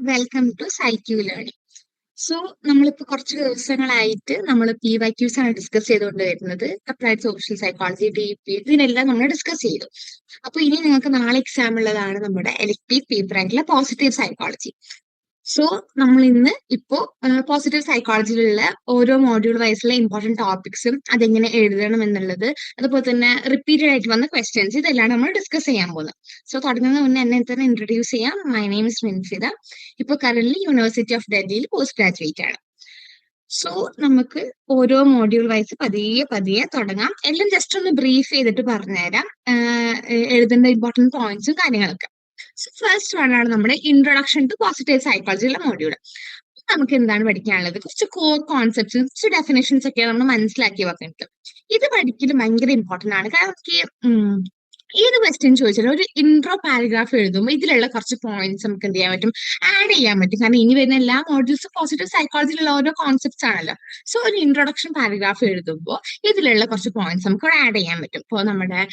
Welcome to PsyQ learning. So നമ്മളിപ്പോ കുറച്ച് ദിവസങ്ങളായിട്ട് നമ്മൾ PYQs ആണ് ഡിസ്കസ് ചെയ്തുകൊണ്ട് വരുന്നത്. അപ്ലൈഡ് സോഷ്യൽ സൈക്കോളജി, DP, ഇതിനെല്ലാം നമ്മൾ ഡിസ്കസ് ചെയ്തു. അപ്പൊ ഇനി നിങ്ങൾക്ക് നാളെ എക്സാം ഉള്ളതാണ് നമ്മുടെ എലക്ടീവ് പേപ്പർ ആയിട്ടുള്ള പോസിറ്റീവ് സൈക്കോളജി. സോ നമ്മൾ ഇന്ന് ഇപ്പോ പോസിറ്റീവ് സൈക്കോളജിയിലുള്ള ഓരോ മോഡ്യൂൾ വൈസുള്ള ഇമ്പോർട്ടന്റ് ടോപ്പിക്സും അതെങ്ങനെ എഴുതണം എന്നുള്ളത്, അതുപോലെ തന്നെ റിപ്പീറ്റഡ് ആയിട്ട് വന്ന ക്വസ്റ്റ്യൻസ്, ഇതെല്ലാം നമ്മൾ ഡിസ്കസ് ചെയ്യാൻ പോകുന്നത്. സോ തുടങ്ങുന്നതിന് മുന്നേ എന്നെ തന്നെ ഇൻട്രൊഡ്യൂസ് ചെയ്യാം. My name is Minsitha. ഇപ്പോൾ കറന്റ് യൂണിവേഴ്സിറ്റി ഓഫ് ഡൽഹിയിൽ പോസ്റ്റ് ഗ്രാജുവേറ്റ് ആണ്. സോ നമുക്ക് ഓരോ മോഡ്യൂൾ വൈസ് പതിയെ പതിയെ തുടങ്ങാം. എല്ലാം ജസ്റ്റ് ഒന്ന് ബ്രീഫ് ചെയ്തിട്ട് പറഞ്ഞുതരാം, എഴുതേണ്ട ഇമ്പോർട്ടന്റ് പോയിന്റ്സും കാര്യങ്ങളൊക്കെ. ഫസ്റ്റ് വൺ ആണ് നമ്മുടെ ഇൻട്രൊഡക്ഷൻ ടു പോസിറ്റീവ് സൈക്കോളജിയുള്ള മോഡ്യൂൾ. നമുക്ക് എന്താണ് പഠിക്കാനുള്ളത്? കുറച്ച് കോർ കോൺസെപ്റ്റ്സും കുറച്ച് ഡെഫിനേഷൻസ് ഒക്കെ നമ്മൾ മനസ്സിലാക്കി വെക്കുന്നത്. ഇത് പഠിക്കൽ ഭയങ്കര ഇമ്പോർട്ടന്റ് ആണ്. കാരണം നമുക്ക് ഏത് ക്വസ്റ്റ്യൻ ചോദിച്ചാലും ഒരു ഇൻട്രോ പാരഗ്രാഫ് എഴുതുമ്പോൾ ഇതിലുള്ള കുറച്ച് പോയിന്റ്സ് നമുക്ക് എന്ത് ചെയ്യാൻ പറ്റും, ആഡ് ചെയ്യാൻ പറ്റും. കാരണം ഇനി വരുന്ന എല്ലാ മോഡ്യൂൾസും പോസിറ്റീവ് സൈക്കോളജിയിലുള്ള ഓരോ കോൺസെപ്റ്റ്സ് ആണല്ലോ. സോ ഒരു ഇൻട്രൊഡക്ഷൻ പാരഗ്രാഫ് എഴുതുമ്പോൾ ഇതിലുള്ള കുറച്ച് പോയിന്റ്സ് നമുക്ക് ആഡ് ചെയ്യാൻ പറ്റും. ഇപ്പോൾ നമ്മുടെ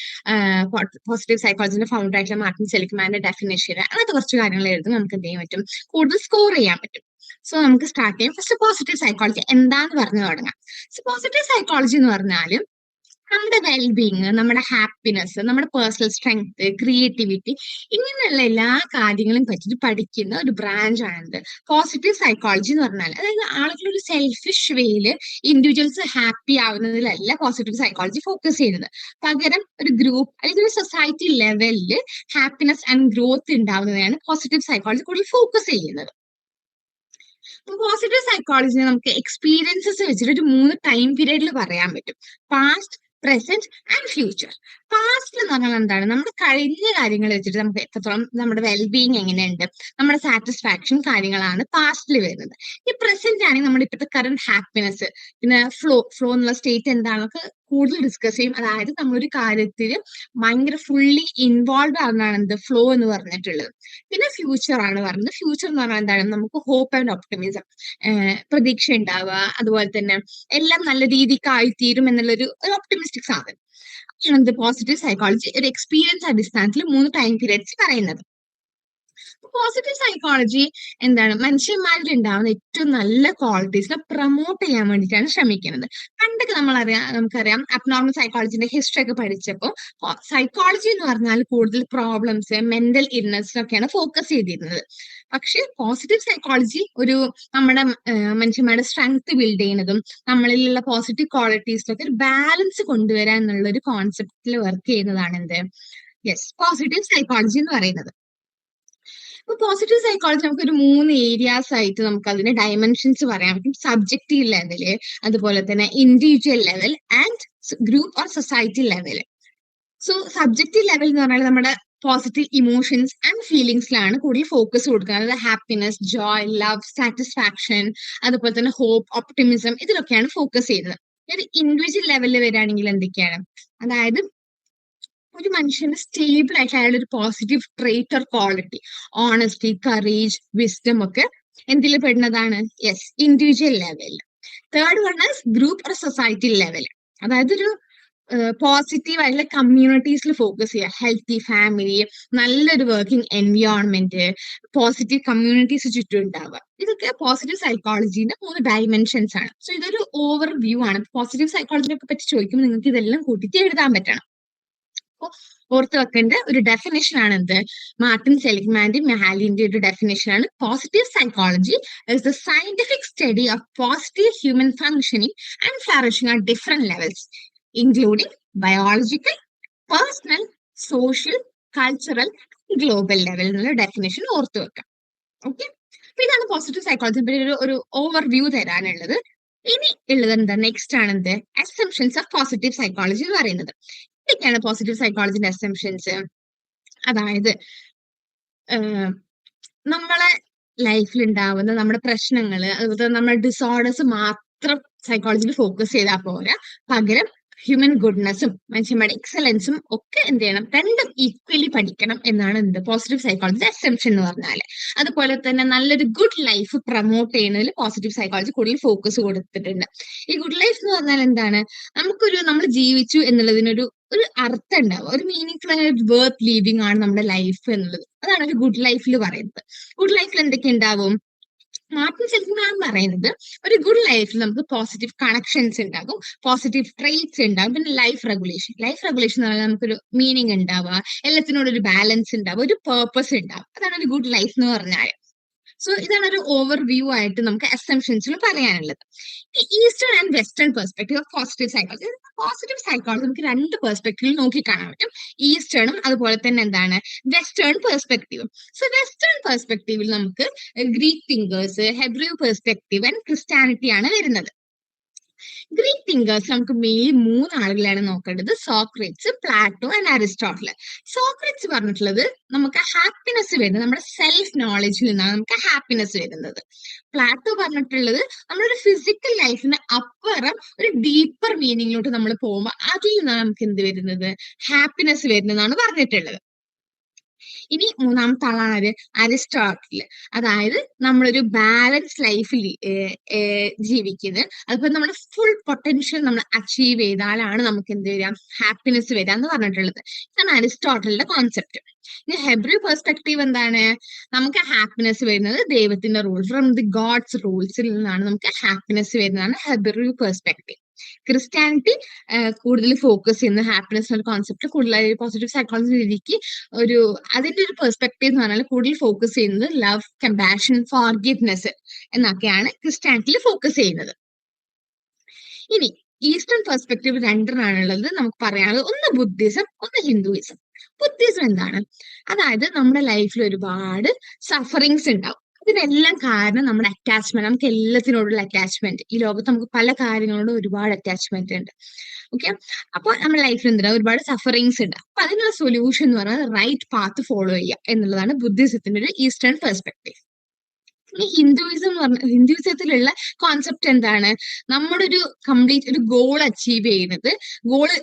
പോസിറ്റീവ് സൈക്കോളജിന്റെ ഫൗണ്ടർ ആയിട്ടുള്ള മാർട്ടിൻ സെലിഗ്മാന്റെ ഡെഫിനേഷൻ, അങ്ങനത്തെ കുറച്ച് കാര്യങ്ങൾ എഴുതും നമുക്ക് എന്ത് ചെയ്യാൻ പറ്റും, കൂടുതൽ സ്കോർ ചെയ്യാൻ പറ്റും. സോ നമുക്ക് സ്റ്റാർട്ട് ചെയ്യാം. ഫസ്റ്റ് പോസിറ്റീവ് സൈക്കോളജി എന്താന്ന് പറഞ്ഞു തുടങ്ങാം. സോ പോസിറ്റീവ് സൈക്കോളജി എന്ന് പറഞ്ഞാൽ നമ്മുടെ വെൽബീങ്, നമ്മുടെ ഹാപ്പിനെസ്, നമ്മുടെ പേഴ്സണൽ സ്ട്രെങ്ത്, ക്രിയേറ്റിവിറ്റി, ഇങ്ങനെയുള്ള എല്ലാ കാര്യങ്ങളും പറ്റിയിട്ട് പഠിക്കുന്ന ഒരു ബ്രാഞ്ച് ആണിത് പോസിറ്റീവ് സൈക്കോളജി എന്ന് പറഞ്ഞാൽ. അതായത് ആളുകൾ ഒരു സെൽഫിഷ് വേയില് ഇൻഡിവിജ്വൽസ് ഹാപ്പി ആവുന്നതിലല്ല പോസിറ്റീവ് സൈക്കോളജി ഫോക്കസ് ചെയ്യുന്നത്. പകരം ഒരു ഗ്രൂപ്പ് അല്ലെങ്കിൽ ഒരു സൊസൈറ്റി ലെവലിൽ ഹാപ്പിനെസ് ആൻഡ് ഗ്രോത്ത് ഉണ്ടാവുന്നതാണ് പോസിറ്റീവ് സൈക്കോളജി കൂടുതൽ ഫോക്കസ് ചെയ്യുന്നത്. പോസിറ്റീവ് സൈക്കോളജിനെ നമുക്ക് എക്സ്പീരിയൻസസ് വെച്ചിട്ട് ഒരു 3 ടൈം പീരീഡിൽ പറയാൻ പറ്റും: past, present and future. Past എന്ന് പറഞ്ഞാൽ എന്താണ്? നമ്മുടെ കഴിഞ്ഞ കാര്യങ്ങൾ വെച്ചിട്ട് നമുക്ക് എത്രത്തോളം നമ്മുടെ വെൽബീങ് എങ്ങനെയുണ്ട്, നമ്മുടെ സാറ്റിസ്ഫാക്ഷൻ കാര്യങ്ങളാണ് പാസ്റ്റിൽ വരുന്നത്. ഈ പ്രസന്റ് ആണെങ്കിൽ നമ്മുടെ ഇപ്പോഴത്തെ കറന്റ് ഹാപ്പിനെസ്, പിന്നെ ഫ്ലോ എന്നുള്ള സ്റ്റേറ്റ് എന്താണെന്നൊക്കെ കൂടുതൽ ഡിസ്കസ് ചെയ്യും. അതായത് നമ്മളൊരു കാര്യത്തിൽ ഭയങ്കര ഫുള്ളി ഇൻവോൾവ് ആവുന്നതാണ് എന്ത്, ഫ്ലോ എന്ന് പറഞ്ഞിട്ടുള്ളത്. പിന്നെ ഫ്യൂച്ചർ ആണ് പറയുന്നത്. ഫ്യൂച്ചർ എന്ന് പറഞ്ഞാൽ എന്താണ്? നമുക്ക് ഹോപ്പ് ആൻഡ് ഓപ്റ്റിമിസം, പ്രതീക്ഷ ഉണ്ടാവുക, അതുപോലെ തന്നെ എല്ലാം നല്ല രീതിക്ക് ആയിത്തീരും എന്നുള്ളൊരു ഓപ്റ്റിമിസ്റ്റിക് സാധനം. പോസിറ്റീവ് സൈക്കോളജി ഒരു എക്സ്പീരിയൻസ് അടിസ്ഥാനത്തിൽ 3 ടൈം പീരിയഡ്സ് പറയുന്നത്. പോസിറ്റീവ് സൈക്കോളജി എന്താണ്? മനുഷ്യന്മാരിൽ ഉണ്ടാവുന്ന ഏറ്റവും നല്ല ക്വാളിറ്റീസിനെ പ്രൊമോട്ട് ചെയ്യാൻ വേണ്ടിയിട്ടാണ് ശ്രമിക്കുന്നത്. പണ്ടൊക്കെ നമുക്കറിയാം അബ്നോർമൽ സൈക്കോളജിന്റെ ഹിസ്റ്ററി ഒക്കെ പഠിച്ചപ്പോൾ സൈക്കോളജി എന്ന് പറഞ്ഞാൽ കൂടുതൽ പ്രോബ്ലംസ്, മെന്റൽ ഇൽനെസ്സിനൊക്കെയാണ് ഫോക്കസ് ചെയ്തിരുന്നത്. പക്ഷെ പോസിറ്റീവ് സൈക്കോളജി ഒരു നമ്മുടെ മനുഷ്യന്മാരുടെ സ്ട്രെങ്ത് ബിൽഡ് ചെയ്യുന്നതും നമ്മളിലുള്ള പോസിറ്റീവ് ക്വാളിറ്റീസിലൊക്കെ ഒരു ബാലൻസ് കൊണ്ടുവരാൻ എന്നുള്ള ഒരു കോൺസെപ്റ്റിൽ വർക്ക് ചെയ്യുന്നതാണ് എന്ത്, പോസിറ്റീവ് സൈക്കോളജി എന്ന് പറയുന്നത്. ഇപ്പൊ പോസിറ്റീവ് സൈക്കോളജി നമുക്ക് ഒരു 3 ഏരിയാസ് ആയിട്ട് നമുക്ക് അതിന്റെ ഡയമെൻഷൻസ് പറയാൻ പറ്റും: സബ്ജക്റ്റീവ് ലെവല്, അതുപോലെ തന്നെ individual level and group or society level. So subjective level എന്ന് പറഞ്ഞാൽ നമ്മുടെ പോസിറ്റീവ് ഇമോഷൻസ് ആൻഡ് ഫീലിംഗ്സിലാണ് കൂടുതൽ ഫോക്കസ് കൊടുക്കുന്നത്. അതായത് ഹാപ്പിനെസ്, ജോയ്, ലവ്, സാറ്റിസ്ഫാക്ഷൻ, അതുപോലെ തന്നെ ഹോപ്പ്, ഓപ്റ്റിമിസം, ഇതിലൊക്കെയാണ് ഫോക്കസ് ചെയ്യുന്നത്. ഒരു ഇൻഡിവിജ്വൽ ലെവലിൽ വരികയാണെങ്കിൽ എന്തൊക്കെയാണ്? അതായത് ഒരു മനുഷ്യന് സ്റ്റേബിൾ ആയിട്ട് അയാളുടെ ഒരു positive trait or quality, honesty, courage, wisdom ഒക്കെ എന്തിൽ പെടുന്നതാണ്? ഇൻഡിവിജ്വൽ ലെവലിൽ. Third one is group or society level. അതായത് ഒരു പോസിറ്റീവ് ആയിട്ടുള്ള കമ്മ്യൂണിറ്റീസിൽ ഫോക്കസ് ചെയ്യുക, ഹെൽത്തി ഫാമിലി, നല്ലൊരു വർക്കിംഗ് എൻവയോൺമെന്റ്, പോസിറ്റീവ് കമ്മ്യൂണിറ്റീസ് ചുറ്റും ഉണ്ടാവുക. ഇതൊക്കെ പോസിറ്റീവ് സൈക്കോളജിന്റെ 3 ഡയമെൻഷൻസ് ആണ്. സോ ഇതൊരു ഓവർ വ്യൂ ആണ്. പോസിറ്റീവ് സൈക്കോളജിനെ പറ്റി ചോദിക്കുമ്പോൾ നിങ്ങൾക്ക് ഇതെല്ലാം കൂട്ടിയിട്ട് എഴുതാൻ പറ്റണം. ഓർത്ത് വെക്കേണ്ട ഒരു ഡെഫിനേഷൻ ആണ് എന്ത്, മാർട്ടിൻ സെലിഗ്മാന്റെയും മെഹാലിന്റെ ഒരു ഡെഫിനേഷൻ ആണ്: positive psychology is the scientific study of positive human functioning and flourishing at different levels, including biological, personal, social, cultural, global level എന്നുള്ള ഡെഫിനേഷൻ ഓർത്ത് വെക്കാം. ഓക്കെ, അപ്പൊ ഇതാണ് പോസിറ്റീവ് സൈക്കോളജി ഒരു ഓവർ വ്യൂ തരാനുള്ളത്. ഇനി ഉള്ളത് എന്താ, നെക്സ്റ്റ് ആണ് എന്ത്, അസംഷൻസ് ഓഫ് പോസിറ്റീവ് സൈക്കോളജി എന്ന് പറയുന്നത്. ഇതൊക്കെയാണ് പോസിറ്റീവ് സൈക്കോളജിന്റെ അസംഷൻസ്. അതായത് നമ്മളെ ലൈഫിൽ ഉണ്ടാവുന്ന നമ്മുടെ പ്രശ്നങ്ങൾ, അതുപോലെ നമ്മുടെ ഡിസോർഡേഴ്സ് മാത്രം സൈക്കോളജിയിൽ ഫോക്കസ് ചെയ്താൽ പോരാ. പകരം ഹ്യൂമൻ ഗുഡ്നെസ്സും മനുഷ്യന്മാരുടെ എക്സലൻസും ഒക്കെ എന്ത് ചെയ്യണം, രണ്ടും ഈക്വലി പഠിക്കണം എന്നാണ് എന്ത് പോസിറ്റീവ് സൈക്കോളജിയുടെ അസംഷൻ എന്ന് പറഞ്ഞാൽ. അതുപോലെ തന്നെ നല്ലൊരു ഗുഡ് ലൈഫ് പ്രൊമോട്ട് ചെയ്യുന്നതിൽ പോസിറ്റീവ് സൈക്കോളജി കൂടുതൽ ഫോക്കസ് കൊടുത്തിട്ടുണ്ട്. ഈ ഗുഡ് ലൈഫ് എന്ന് പറഞ്ഞാൽ എന്താണ്? നമ്മൾ ജീവിച്ചു എന്നുള്ളതിനൊരു ഒരു അർത്ഥം ഉണ്ടാവുക, ഒരു മീനിങ് ഫുൾ വർത്ത് ലീവിങ് ആണ് നമ്മുടെ ലൈഫ് എന്നുള്ളത്. അതാണ് ഒരു ഗുഡ് ലൈഫിൽ പറയുന്നത്. ഗുഡ് ലൈഫിൽ എന്തൊക്കെ ഉണ്ടാവും? മാർട്ടിൻ സെലിഗ്മാൻ പറയുന്നത് ഒരു ഗുഡ് ലൈഫിൽ നമുക്ക് പോസിറ്റീവ് കണക്ഷൻസ് ഉണ്ടാകും, പോസിറ്റീവ് ട്രെയ്റ്റ്സ് ഉണ്ടാകും, പിന്നെ ലൈഫ് റെഗുലേഷൻ എന്ന് പറഞ്ഞാൽ നമുക്കൊരു മീനിങ് ഉണ്ടാവുക, എല്ലാത്തിനോടും ഒരു ബാലൻസ് ഉണ്ടാവുക, ഒരു പേർപ്പസ് ഉണ്ടാവും. അതാണ് ഒരു ഗുഡ് ലൈഫ് എന്ന് പറഞ്ഞാൽ. സോ ഇതാണ് ഒരു ഓവർ വ്യൂ ആയിട്ട് നമുക്ക് അസംഷൻസിൽ പറയാനുള്ളത്. Eastern and western perspective of positive psychology. Positive psychology നമുക്ക് രണ്ട് പെർസ്പെക്ടീവിൽ നോക്കി കാണാൻ പറ്റും, ഈസ്റ്റേണും അതുപോലെ തന്നെ എന്താണ് വെസ്റ്റേൺ പെർസ്പെക്ടീവും. സോ വെസ്റ്റേൺ പെർസ്പെക്ടീവിൽ നമുക്ക് Greek thinkers, Hebrew perspective and Christianity ആണ് വരുന്നത്. ഗ്രീക്ക് തിങ്കേഴ്സ് നമുക്ക് മെയിൻലി മൂന്ന് ആളുകളാണ് നോക്കേണ്ടത്, Socrates, Plato and Aristotle. Socrates പറഞ്ഞിട്ടുള്ളത് നമുക്ക് ഹാപ്പിനെസ് വരുന്നത് നമ്മുടെ സെൽഫ് നോളജിൽ നിന്നാണ് നമുക്ക് ഹാപ്പിനെസ് വരുന്നത്. പ്ലാറ്റോ പറഞ്ഞിട്ടുള്ളത് നമ്മളൊരു ഫിസിക്കൽ ലൈഫിന് അപ്പുറം ഒരു ഡീപ്പർ മീനിങ്ങിലോട്ട് നമ്മൾ പോകുമ്പോൾ അതിൽ നിന്നാണ് നമുക്ക് എന്ത് വരുന്നത്, ഹാപ്പിനെസ് വരുന്നതാണ് പറഞ്ഞിട്ടുള്ളത്. ഇനി മൂന്നാമത്തെ ആളാണ് ആര്, അരിസ്റ്റോട്ടിൽ. അതായത് നമ്മളൊരു ബാലൻസ് ലൈഫിൽ ജീവിക്കുന്നത്, അതുപോലെ നമ്മുടെ ഫുൾ പൊട്ടൻഷ്യൽ നമ്മൾ അച്ചീവ് ചെയ്താലാണ് നമുക്ക് എന്ത് വരിക, ഹാപ്പിനെസ് വരിക എന്ന് പറഞ്ഞിട്ടുള്ളത്. ഇതാണ് അരിസ്റ്റോട്ടലിന്റെ കോൺസെപ്റ്റ്. ഇനി ഹെബ്രൂ പെർസ്പെക്ടീവ് എന്താണ്, നമുക്ക് ഹാപ്പിനെസ് വരുന്നത് ദൈവത്തിന്റെ റൂൾ, ഫ്രം ദി ഗോഡ്സ് റൂൾസിൽ നിന്നാണ് നമുക്ക് ഹാപ്പിനെസ് വരുന്നതാണ് ഹെബ്രൂ പെർസ്പെക്ടീവ്. ക്രിസ്ത്യാനിറ്റി കൂടുതൽ ഫോക്കസ് ചെയ്യുന്ന ഹാപ്പിനെസ് എന്ന കോൺസെപ്റ്റ് കൂടുതലായി പോസിറ്റീവ് സൈക്കോളജി രീതിക്ക് ഒരു അതിന്റെ ഒരു പെർസ്പെക്ടീവ് എന്ന് പറഞ്ഞാൽ കൂടുതൽ ഫോക്കസ് ചെയ്യുന്നത് ലവ്, കമ്പാഷൻ, ഫോർഗിവ്നെസ് എന്നൊക്കെയാണ് ക്രിസ്ത്യാനിറ്റിയിൽ ഫോക്കസ് ചെയ്യുന്നത്. ഇനി ഈസ്റ്റേൺ പെർസ്പെക്ടീവ് രണ്ടെണ്ണാണുള്ളത് നമുക്ക് പറയാനുള്ളത്, ഒന്ന് ബുദ്ധിസം, ഒന്ന് ഹിന്ദുയിസം. ബുദ്ധിസം എന്താണ്, അതായത് നമ്മുടെ ലൈഫിൽ ഒരുപാട് സഫറിങ്സ് ഉണ്ടാവും, ഇതിനെല്ലാം കാരണം നമ്മുടെ അറ്റാച്ച്മെന്റ്, നമുക്ക് എല്ലാത്തിനോടുള്ള അറ്റാച്ച്മെന്റ്. ഈ ലോകത്ത് നമുക്ക് പല കാര്യങ്ങളോടും ഒരുപാട് അറ്റാച്ച്മെന്റ് ഉണ്ട്. ഓക്കെ, അപ്പൊ നമ്മുടെ ലൈഫിൽ എന്തിനാ ഒരുപാട് സഫറിങ്സ് ഉണ്ട്. അപ്പൊ അതിനുള്ള സൊല്യൂഷൻ എന്ന് പറയുന്നത് റൈറ്റ് പാത്ത് ഫോളോ ചെയ്യുക എന്നുള്ളതാണ് ബുദ്ധിസത്തിന്റെ ഒരു ഈസ്റ്റേൺ പെർസ്പെക്ടീവ്. ഈ ഹിന്ദുയിസം എന്ന് പറഞ്ഞ ഹിന്ദുയിസത്തിലുള്ള കോൺസെപ്റ്റ് എന്താണ്, നമ്മുടെ ഒരു കംപ്ലീറ്റ് ഒരു ഗോൾ അച്ചീവ് ചെയ്യുന്നത്, ഗോള്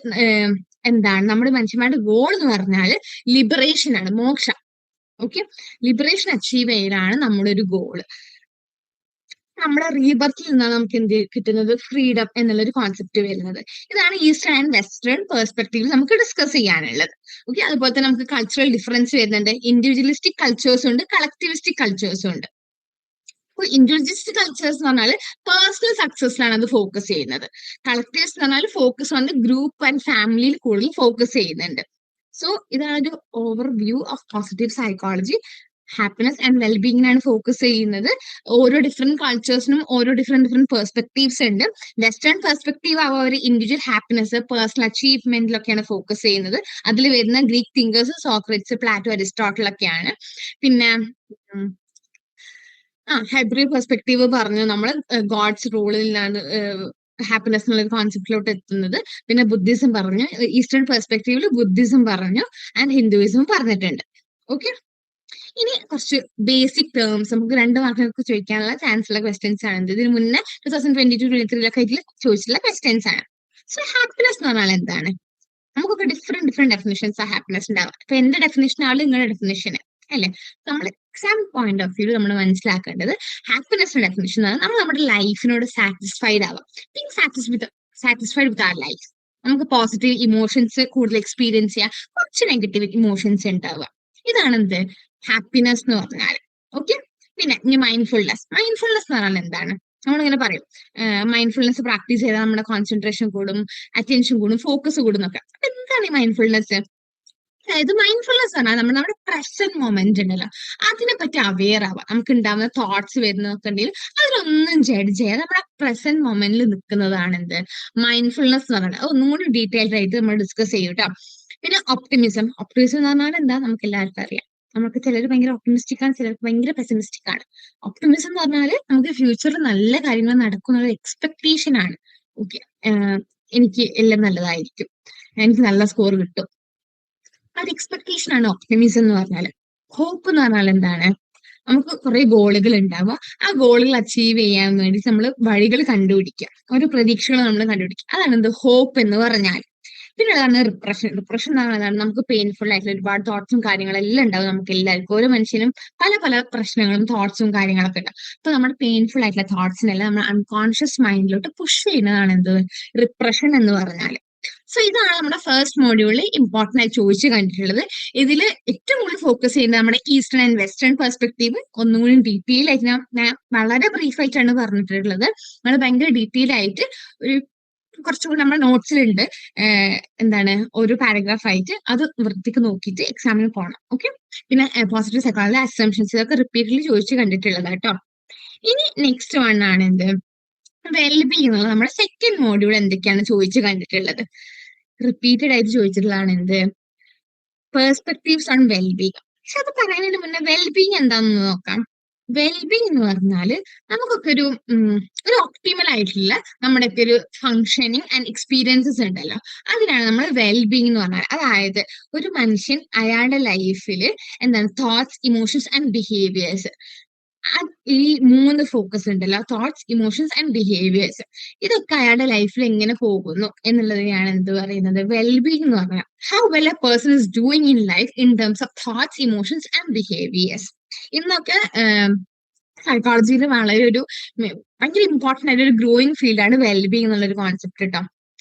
എന്താണ്, നമ്മുടെ മനുഷ്യന്മാരുടെ ഗോൾ എന്ന് പറഞ്ഞാൽ ലിബറേഷൻ ആണ്, മോക്ഷം. ഓക്കെ, ലിബറേഷൻ അച്ചീവ് ചെയ്യലാണ് നമ്മുടെ ഒരു ഗോള്. നമ്മുടെ റീബർത്തിൽ നിന്നാണ് നമുക്ക് എന്ത് കിട്ടുന്നത്, ഫ്രീഡം എന്നുള്ളൊരു കോൺസെപ്റ്റ് വരുന്നത്. ഇതാണ് ഈസ്റ്റേൺ ആൻഡ് വെസ്റ്റേൺ പെർസ്പെക്ടീവ് നമുക്ക് ഡിസ്കസ് ചെയ്യാനുള്ളത്. ഓക്കെ, അതുപോലെ തന്നെ നമുക്ക് കൾച്ചറൽ ഡിഫറൻസ് വരുന്നുണ്ട്, ഇൻഡിവിജ്വലിസ്റ്റിക് കൾച്ചേഴ്സും ഉണ്ട്, കളക്ടിവിസ്റ്റിക് കൾച്ചേഴ്സും ഉണ്ട്. ഇൻഡിവിജ്വലിസ്റ്റിക് കൾച്ചേഴ്സ് എന്ന് പറഞ്ഞാൽ പേഴ്സണൽ സക്സസിലാണ് അത് ഫോക്കസ് ചെയ്യുന്നത്. കളക്ടീവ്സ് എന്ന് പറഞ്ഞാൽ focus on the group and ഫാമിലിയിൽ കൂടുതൽ ഫോക്കസ് ചെയ്യുന്നുണ്ട്. സോ ഇതാണ് ഒരു overview of positive psychology. Happiness and വെൽബീങ്ങിനാണ് ഫോക്കസ് ചെയ്യുന്നത്. ഓരോ ഡിഫറെന്റ് കൾച്ചേഴ്സിനും ഓരോ ഡിഫറെന്റ് പെർസ്പെക്ടീവ്സ് ഉണ്ട്. വെസ്റ്റേൺ പെർസ്പെക്ടീവ് അവർ ഇൻഡിവിജ്വൽ ഹാപ്പിനെസ്, പേഴ്സണൽ അച്ചീവ്മെന്റിലൊക്കെയാണ് ഫോക്കസ് ചെയ്യുന്നത്. അതിൽ വരുന്ന Greek thinkers Socrates, Plato, Aristotle ഒക്കെയാണ്. പിന്നെ ഹെബ്രൂ പെർസ്പെക്ടീവ് പറഞ്ഞു നമ്മൾ ഗോഡ്സ് റൂളിൽ നിന്നാണ് ഹാപ്പിനെസ് എന്നുള്ള കോൺസെപ്റ്റിലോട്ട് എത്തുന്നത്. പിന്നെ ബുദ്ധിസം പറഞ്ഞു, ഈസ്റ്റേൺ പെർസ്പെക്ടീവിൽ ബുദ്ധിസം പറഞ്ഞു ആൻഡ് ഹിന്ദുയിസം പറഞ്ഞിട്ടുണ്ട്. ഓക്കെ, ഇനി കുറച്ച് ബേസിക് ടേംസ് നമുക്ക് 2 മാർക്കിനൊക്കെ ചോദിക്കാനുള്ള ചാൻസ് ഉള്ള ക്വസ്റ്റ്യൻസ് ആണ്. ഇതിന് മുന്നേ 2022-23 ഇതിൽ ചോദിച്ചിട്ടുള്ള ക്വസ്റ്റ്യൻസ് ആണ്. സോ ഹാപ്പിനെസ് എന്ന് പറഞ്ഞാൽ എന്താണ്, നമുക്കൊക്കെ ഡിഫറെന്റ് ഡെഫിനിഷൻസ് ആ ഹാപ്പിനെസ് ഉണ്ടാവുക. അപ്പൊ എന്റെ ഡെഫിനിഷൻ ആണ് നിങ്ങളുടെ ഡെഫിനിഷന് അല്ലെ. നമ്മൾ എക്സാം പോയിന്റ് ഓഫ് വ്യൂ നമ്മൾ മനസ്സിലാക്കേണ്ടത് ഹാപ്പിനെസ് ഡെഫിനിഷൻ ആണ് നമ്മൾ നമ്മുടെ ലൈഫിനോട് സാറ്റിസ്ഫൈഡ് ആവാം, being satisfied with our life. നമുക്ക് പോസിറ്റീവ് ഇമോഷൻസ് കൂടുതൽ എക്സ്പീരിയൻസ് ചെയ്യാം, കുറച്ച് നെഗറ്റീവ് ഇമോഷൻസ് ഉണ്ടാവുക. ഇതാണ് എന്ത് ഹാപ്പിനെസ് എന്ന് പറഞ്ഞാൽ. ഓക്കെ, പിന്നെ ഇനി മൈൻഡ്ഫുൾനെസ് എന്ന് പറഞ്ഞാൽ എന്താണ്, നമ്മളിങ്ങനെ പറയും മൈൻഡ്ഫുൾനെസ് പ്രാക്ടീസ് ചെയ്താൽ നമ്മുടെ കോൺസെൻട്രേഷൻ കൂടും, അറ്റൻഷൻ കൂടും, ഫോക്കസ് കൂടും എന്നൊക്കെ. അപ്പൊ എന്താണ് ഈ മൈൻഡ്ഫുൾനെസ്? അതായത് മൈൻഡ്ഫുൾനെസ് പറഞ്ഞാൽ നമ്മുടെ പ്രസന്റ് മൊമെന്റ് ഉണ്ടല്ലോ അതിനെ പറ്റി അവെയർ ആവാം. നമുക്ക് ഉണ്ടാവുന്ന തോട്ട്സ് വരുന്നതൊക്കെ ഉണ്ടെങ്കിൽ അതിലൊന്നും ജഡ്ജ് ചെയ്യാതെ നമ്മുടെ പ്രസന്റ് മൊമെന്റിൽ നിൽക്കുന്നതാണ് എന്ത് മൈൻഡ്ഫുൾനെസ് എന്ന് പറഞ്ഞാൽ. ഒന്നും കൂടി ഡീറ്റെയിൽഡ് ആയിട്ട് നമ്മൾ ഡിസ്കസ് ചെയ്യും കേട്ടോ. പിന്നെ ഒപ്റ്റിമിസം എന്ന് പറഞ്ഞാൽ എന്താ, നമുക്ക് എല്ലാവർക്കും അറിയാം. നമുക്ക് ചിലർ ഭയങ്കര ഒപ്റ്റിമിസ്റ്റിക് ആണ്, ചിലർക്ക് ഭയങ്കര പെസിമിസ്റ്റിക് ആണ്. ഒപ്റ്റിമിസം എന്ന് പറഞ്ഞാൽ നമുക്ക് ഫ്യൂച്ചറിൽ നല്ല കാര്യങ്ങൾ നടക്കുന്ന എക്സ്പെക്ടേഷൻ ആണ്. ഓക്കെ, എനിക്ക് എല്ലാം നല്ലതായിരിക്കും, എനിക്ക് നല്ല സ്കോർ കിട്ടും, അത് എക്സ്പെക്ടേഷൻ ആണ് ഒപ്റ്റിമിസം എന്ന് പറഞ്ഞാൽ. ഹോപ്പ് എന്ന് പറഞ്ഞാൽ എന്താണ്, നമുക്ക് കുറെ ഗോളുകൾ ഉണ്ടാവുക, ആ ഗോളുകൾ അച്ചീവ് ചെയ്യാൻ വേണ്ടി നമ്മൾ വഴികൾ കണ്ടുപിടിക്കുക, ഓരോ പ്രതീക്ഷകൾ നമ്മൾ കണ്ടുപിടിക്കുക. അതാണ് എന്ത് ഹോപ്പ് എന്ന് പറഞ്ഞാൽ. പിന്നെ അതാണ് റിപ്രഷൻ എന്ന് പറഞ്ഞാൽ നമുക്ക് പെയിൻഫുൾ ആയിട്ടുള്ള ഒരുപാട് തോട്ട്സും കാര്യങ്ങളെല്ലാം ഉണ്ടാവും. നമുക്ക് എല്ലാവർക്കും ഓരോ മനുഷ്യനും പല പ്രശ്നങ്ങളും തോട്ട്സും കാര്യങ്ങളൊക്കെ ഉണ്ടാവും. അപ്പൊ നമ്മുടെ പെയിൻഫുൾ ആയിട്ടുള്ള തോട്ട്സിനെല്ലാം നമ്മൾ അൺകോൺഷ്യസ് മൈൻഡിലോട്ട് പുഷ് ചെയ്യുന്നതാണ് എന്ത് റിപ്രഷൻ എന്ന് പറഞ്ഞാൽ. സോ സോ ഇതാണ് നമ്മുടെ ഫസ്റ്റ് മോഡ്യൂളിൽ ഇമ്പോർട്ടന്റ് ആയി ചോദിച്ചു കണ്ടിട്ടുള്ളത്. ഇതിൽ ഏറ്റവും കൂടുതൽ ഫോക്കസ് ചെയ്യുന്നത് നമ്മുടെ ഈസ്റ്റേൺ ആൻഡ് വെസ്റ്റേൺ പെർസ്പെക്ടീവ് ഒന്നും കൂടി ഡീറ്റെയിൽ ആയിട്ട് ഞാൻ വളരെ ബ്രീഫ് ആയിട്ടാണ് പറഞ്ഞിട്ടുള്ളത്. നമ്മൾ ഭയങ്കര ഡീറ്റെയിൽ ആയിട്ട് ഒരു കുറച്ചുകൂടി നമ്മുടെ നോട്ട്സിലുണ്ട് എന്താണ് ഒരു പാരഗ്രാഫ് ആയിട്ട്, അത് വൃത്തിക്ക് നോക്കിയിട്ട് എക്സാമിന് പോകണം. ഓക്കെ, പിന്നെ പോസിറ്റീവ് സൈക്കോളജി അസംഷൻസ് ഇതൊക്കെ റിപ്പീറ്റ്ലി ചോദിച്ചു കണ്ടിട്ടുള്ളത് കേട്ടോ. ഇനി നെക്സ്റ്റ് വൺ ആണ് എന്ത് വെൽബീങ് എന്നുള്ളത്. നമ്മുടെ സെക്കൻഡ് മോഡ്യൂൾ എന്തൊക്കെയാണ് ചോദിച്ചു കണ്ടിട്ടുള്ളത്, റിപ്പീറ്റഡ് ആയിട്ട് ചോദിച്ചിട്ടുള്ളതാണ് എന്ത് പെർസ്പെക്ടീവ്സ് ഓൺ വെൽബീങ്. പക്ഷെ അത് പറയുന്നതിന് മുന്നേ വെൽബീങ് എന്താണെന്ന് നോക്കാം. വെൽബീങ് എന്ന് പറഞ്ഞാല് നമുക്കൊക്കെ ഒരു ഒപ്റ്റിമൽ ആയിട്ടുള്ള നമ്മുടെയൊക്കെ ഒരു ഫങ്ഷനിങ് ആൻഡ് എക്സ്പീരിയൻസസ് ഉണ്ടല്ലോ, അതിനാണ് നമ്മൾ വെൽബീങ് എന്ന് പറഞ്ഞാൽ. അതായത് ഒരു മനുഷ്യൻ അയാളുടെ ലൈഫിൽ എന്താണ് തോട്ട്സ്, ഇമോഷൻസ് ആൻഡ് ബിഹേവിയേഴ്സ്, ഈ 3 ഫോക്കസ് ഉണ്ടല്ലോ, തോട്ട്സ്, ഇമോഷൻസ് ആൻഡ് ബിഹേവിയേഴ്സ്, ഇതൊക്കെ അയാളുടെ ലൈഫിൽ എങ്ങനെ പോകുന്നു എന്നുള്ളതിനെയാണ് എന്ത് പറയുന്നത് വെൽബീങ് എന്ന് പറഞ്ഞാൽ. How well A person is doing in life in terms of thoughts, emotions and behaviours. ഇന്നൊക്കെ സൈക്കോളജിയിൽ വളരെ ഒരു ഭയങ്കര ഇമ്പോർട്ടന്റ് ആയിട്ട് ഒരു ഗ്രോയിങ് ഫീൽഡാണ് വെൽബീങ് എന്നുള്ളൊരു കോൺസെപ്റ്റ് കേട്ടോ.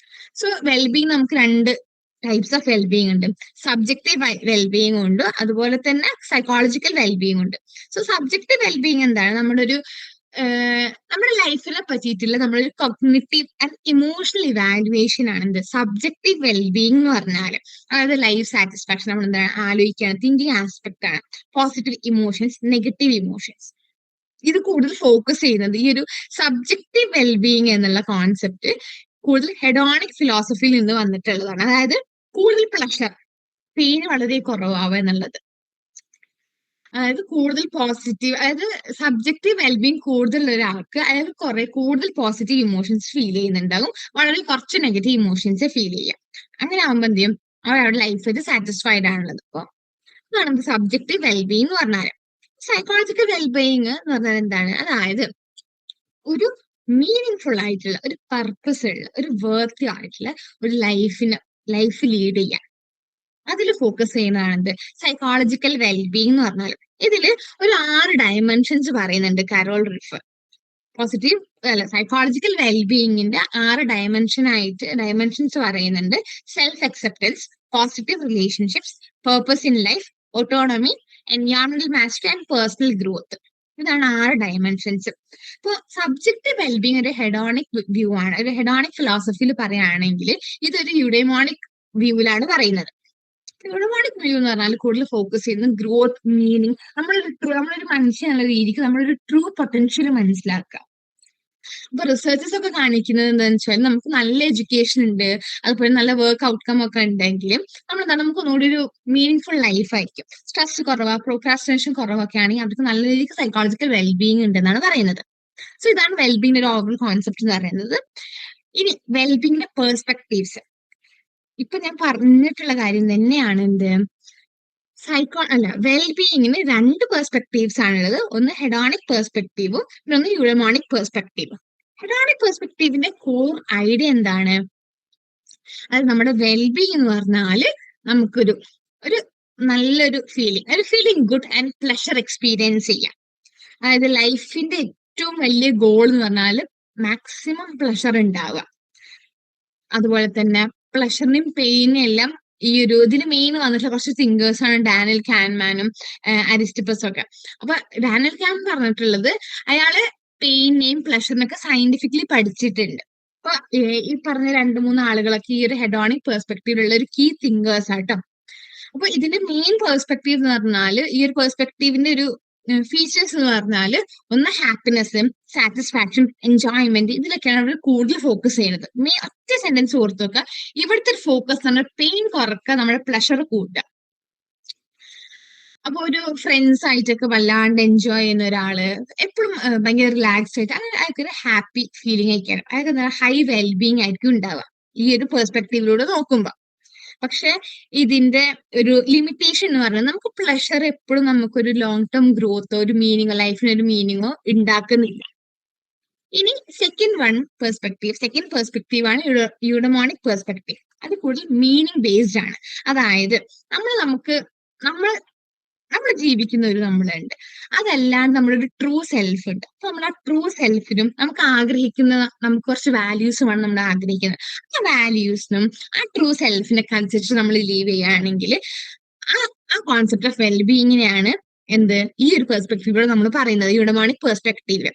സോ വെൽബീങ് നമുക്ക് 2 ടൈപ്സ് ഓഫ് വെൽബീങ് ഉണ്ട്. സബ്ജക്റ്റീവ് വെൽബീങ് ഉണ്ട്, അതുപോലെ തന്നെ സൈക്കോളജിക്കൽ വെൽബീങ് ഉണ്ട്. സോ സബ്ജക്റ്റീവ് വെൽബീങ് എന്താണ്, നമ്മുടെ ലൈഫിനെ പറ്റിയിട്ടുള്ള നമ്മളൊരു കോഗ്നിറ്റീവ് ആൻഡ് ഇമോഷണൽ ഇവാലുവേഷൻ ആണ് എന്ത് സബ്ജക്റ്റീവ് വെൽബീങ് എന്ന് പറഞ്ഞാൽ. അതായത് ലൈഫ് സാറ്റിസ്ഫാക്ഷൻ, നമ്മൾ എന്താണ് ആലോചിക്കുകയാണ്, തിങ്കിങ് ആസ്പെക്ട് ആണ്, പോസിറ്റീവ് ഇമോഷൻസ്, നെഗറ്റീവ് ഇമോഷൻസ്. ഇത് കൂടുതൽ ഫോക്കസ് ചെയ്യുന്നത് ഈ ഒരു സബ്ജക്റ്റീവ് വെൽബീങ് എന്നുള്ള കോൺസെപ്റ്റ് കൂടുതൽ ഹെഡോണിക് ഫിലോസഫിയിൽ നിന്ന് വന്നിട്ടുള്ളതാണ്. അതായത് കൂടുതൽ പ്ലഷർ, പെയിൻ വളരെ കുറവാവുക എന്നുള്ളത്. അതായത് കൂടുതൽ പോസിറ്റീവ്, അതായത് സബ്ജക്റ്റീവ് വെൽബീങ് കൂടുതലുള്ള ഒരാൾക്ക് അയാൾക്ക് കൂടുതൽ പോസിറ്റീവ് ഇമോഷൻസ് ഫീൽ ചെയ്യുന്നുണ്ടാകും, വളരെ കുറച്ച് നെഗറ്റീവ് ഇമോഷൻസ് ഫീൽ ചെയ്യാം. അങ്ങനെ ആകുമ്പോൾ എന്ത് ചെയ്യും, അവരുടെ ലൈഫിൽ സാറ്റിസ്ഫൈഡ് ആണുള്ളത്. അപ്പോൾ അതാണ് സബ്ജക്റ്റീവ് വെൽബീങ് എന്ന് പറഞ്ഞാൽ. സൈക്കോളജിക്കൽ വെൽബീയിങ് എന്ന് പറഞ്ഞാൽ എന്താണ്, അതായത് ഒരു മീനിങ് ഫുൾ ആയിട്ടുള്ള, ഒരു പർപ്പസ് ഉള്ള, ഒരു വർത്തി ആയിട്ടുള്ള ഒരു ലൈഫ് ലീഡ് ചെയ്യാൻ അതിൽ ഫോക്കസ് ചെയ്യുന്നതാണ് സൈക്കോളജിക്കൽ വെൽബീങ് എന്ന് പറഞ്ഞാൽ. ഇതില് ഒരു 6 ഡയമെൻഷൻസ് പറയുന്നുണ്ട് കരോൾ റിഫർ. പോസിറ്റീവ് സൈക്കോളജിക്കൽ വെൽബീയിങ്ങിന്റെ 6 ഡയമെൻഷൻസ് പറയുന്നുണ്ട്. Self acceptance, positive relationships, purpose in life, autonomy, എൻവയോൺമെന്റൽ മാസ്റ്ററി ആൻഡ് പേഴ്സണൽ ഗ്രോത്ത്. ഇതാണ് 6 ഡയമെൻഷൻസ്. ഇപ്പൊ സബ്ജക്റ്റീവ് വെൽബീങ് ഒരു ഹെഡോണിക് വ്യൂ ആണ്. ഒരു ഹെഡോണിക് ഫിലോസഫിയിൽ പറയുകയാണെങ്കിൽ ഇതൊരു യുഡേമോണിക് വ്യൂവിലാണ് പറയുന്നത്. യുഡേമോണിക് വ്യൂ എന്ന് പറഞ്ഞാൽ കൂടുതൽ ഫോക്കസ് ചെയ്യുന്നത് ഗ്രോത്ത്, മീനിങ്, നമ്മളൊരു മനുഷ്യൻ എന്നുള്ള രീതിക്ക് നമ്മളൊരു ട്രൂ പൊട്ടൻഷ്യൽ മനസ്സിലാക്കുക. അപ്പൊ റിസർച്ചസ് ഒക്കെ കാണിക്കുന്നത് എന്താണെന്ന് വെച്ചാൽ നമുക്ക് നല്ല എഡ്യൂക്കേഷൻ ഉണ്ട്, അതുപോലെ നല്ല വർക്ക് ഔട്ട്കം ഒക്കെ ഉണ്ടെങ്കിലും നമുക്ക് ഒന്നുകൂടി ഒരു മീനിങ് ഫുൾ ലൈഫ് ആയിരിക്കും. സ്ട്രെസ് കുറവാ, പ്രോക്രാസ്റ്റിനേഷൻ കുറവൊക്കെ ആണെങ്കിൽ അവർക്ക് നല്ല രീതിക്ക് സൈക്കോളജിക്കൽ വെൽബീങ് ഉണ്ടെന്നാണ് പറയുന്നത്. സോ ഇതാണ് വെൽബീങ്ങിന്റെ ഒരു ഓവറോൾ കോൺസെപ്റ്റ് എന്ന് പറയുന്നത്. ഇനി വെൽബീങ്ങിന്റെ പെർസ്പെക്ടീവ്സ്, ഇപ്പൊ ഞാൻ പറഞ്ഞിട്ടുള്ള കാര്യം തന്നെയാണ് എന്ത് വെൽബീയിങ്ങിന് 2 പെർസ്പെക്ടീവ്സ് ആണുള്ളത്. ഒന്ന് ഹെഡോണിക് പെർസ്പെക്ടീവും പിന്നെ യുഡേമോണിക് പെർസ്പെക്ടീവും. ഹെഡോണിക് പെർസ്പെക്ടീവിന്റെ കോർ ഐഡിയ എന്താണ്, അത് നമ്മുടെ വെൽബീങ് എന്ന് പറഞ്ഞാല് നമുക്കൊരു നല്ലൊരു feeling good and pleasure experience ചെയ്യാം. അതായത് ലൈഫിന്റെ ഏറ്റവും വലിയ ഗോൾ എന്ന് പറഞ്ഞാൽ മാക്സിമം പ്ലഷർ ഉണ്ടാവുക. അതുപോലെ തന്നെ പ്ലഷറിനും പെയിനും എല്ലാം ഈ ഒരു ഇതിന് മെയിൻ വന്നിട്ടുള്ള കുറച്ച് തിങ്കേഴ്സ് ആണ്, ഡാനിയൽ കാൻമാനും അരിസ്റ്റപ്പസും ഒക്കെ. അപ്പൊ ഡാനിയൽ കാൻ പറഞ്ഞിട്ടുള്ളത് അയാള് പെയിനെയും പ്ലഷറിനൊക്കെ സയന്റിഫിക്കലി പഠിച്ചിട്ടുണ്ട്. അപ്പൊ ഈ പറഞ്ഞ 2-3 ആളുകളൊക്കെ ഈ ഒരു ഹെഡോണിക് പെർസ്പെക്ടീവിലുള്ള ഒരു കീ തിങ്കേഴ്സ് ആട്ടോ. അപ്പൊ ഇതിന്റെ മെയിൻ പെർസ്പെക്ടീവ് എന്ന് പറഞ്ഞാല് ഈ ഒരു പെർസ്പെക്ടീവിന്റെ ഒരു ഫീച്ചേഴ്സ് എന്ന് പറഞ്ഞാല് ഒന്ന് ഹാപ്പിനെസ്, സാറ്റിസ്ഫാക്ഷൻ, എൻജോയ്മെന്റ്, ഇതിലൊക്കെയാണ് അവർ കൂടുതൽ ഫോക്കസ് ചെയ്യുന്നത്. ഒറ്റ സെന്റൻസ് ഓർത്ത് വെക്കുക, ഇവിടുത്തെ ഒരു ഫോക്കസ് എന്ന് പറഞ്ഞാൽ പെയിൻ കുറക്കുക, നമ്മുടെ പ്ലഷർ കൂട്ടുക. അപ്പൊ ഒരു ഫ്രണ്ട്സ് ആയിട്ടൊക്കെ വല്ലാണ്ട് എൻജോയ് ചെയ്യുന്ന ഒരാള് എപ്പോഴും ഭയങ്കര റിലാക്സ്ഡ് ആയിട്ട് അയാൾക്ക് ഒരു ഹാപ്പി ഫീലിംഗ് ആയിരിക്കും, അയാൾക്ക് ഹൈ വെൽബീങ് ആയിരിക്കും ഉണ്ടാവുക ഈ ഒരു പെർസ്പെക്ടീവിലൂടെ നോക്കുമ്പോ. പക്ഷെ ഇതിന്റെ ഒരു ലിമിറ്റേഷൻ എന്ന് പറഞ്ഞാൽ നമുക്ക് പ്ലഷർ എപ്പോഴും നമുക്കൊരു ലോങ് ടേം ഗ്രോത്തോ ഒരു മീനിങ്ങോ ലൈഫിന് ഒരു മീനിങ്ങോ ഉണ്ടാക്കുന്നില്ല. ഇനി സെക്കൻഡ് പെർസ്പെക്ടീവ് ആണ് യുഡേമോണിക് പെർസ്പെക്ടീവ്. അത് കൂടുതൽ മീനിങ് ബേസ്ഡ് ആണ്. അതായത് നമ്മൾ നമ്മൾ ജീവിക്കുന്ന ഒരു നമ്മളുണ്ട്. അതല്ലാണ്ട് നമ്മളൊരു ട്രൂ സെൽഫ് ഉണ്ട്. അപ്പൊ നമ്മൾ ആ ട്രൂ സെൽഫിനും നമുക്ക് ആഗ്രഹിക്കുന്ന നമുക്ക് കുറച്ച് വാല്യൂസുമാണ് നമ്മൾ ആഗ്രഹിക്കുന്നത്. ആ വാല്യൂസിനും ആ ട്രൂ സെൽഫിനൊക്കെ അനുസരിച്ച് നമ്മൾ ലീവ് ചെയ്യുകയാണെങ്കിൽ ആ ആ കോൺസെപ്റ്റ് ഓഫ് വെൽബീയിങ്ങിനെയാണ് എന്ത് ഈ ഒരു പെർസ്പെക്റ്റീവിലൂടെ നമ്മൾ പറയുന്നത്, യൂഡമോണിക് പെർസ്പെക്റ്റീവ്.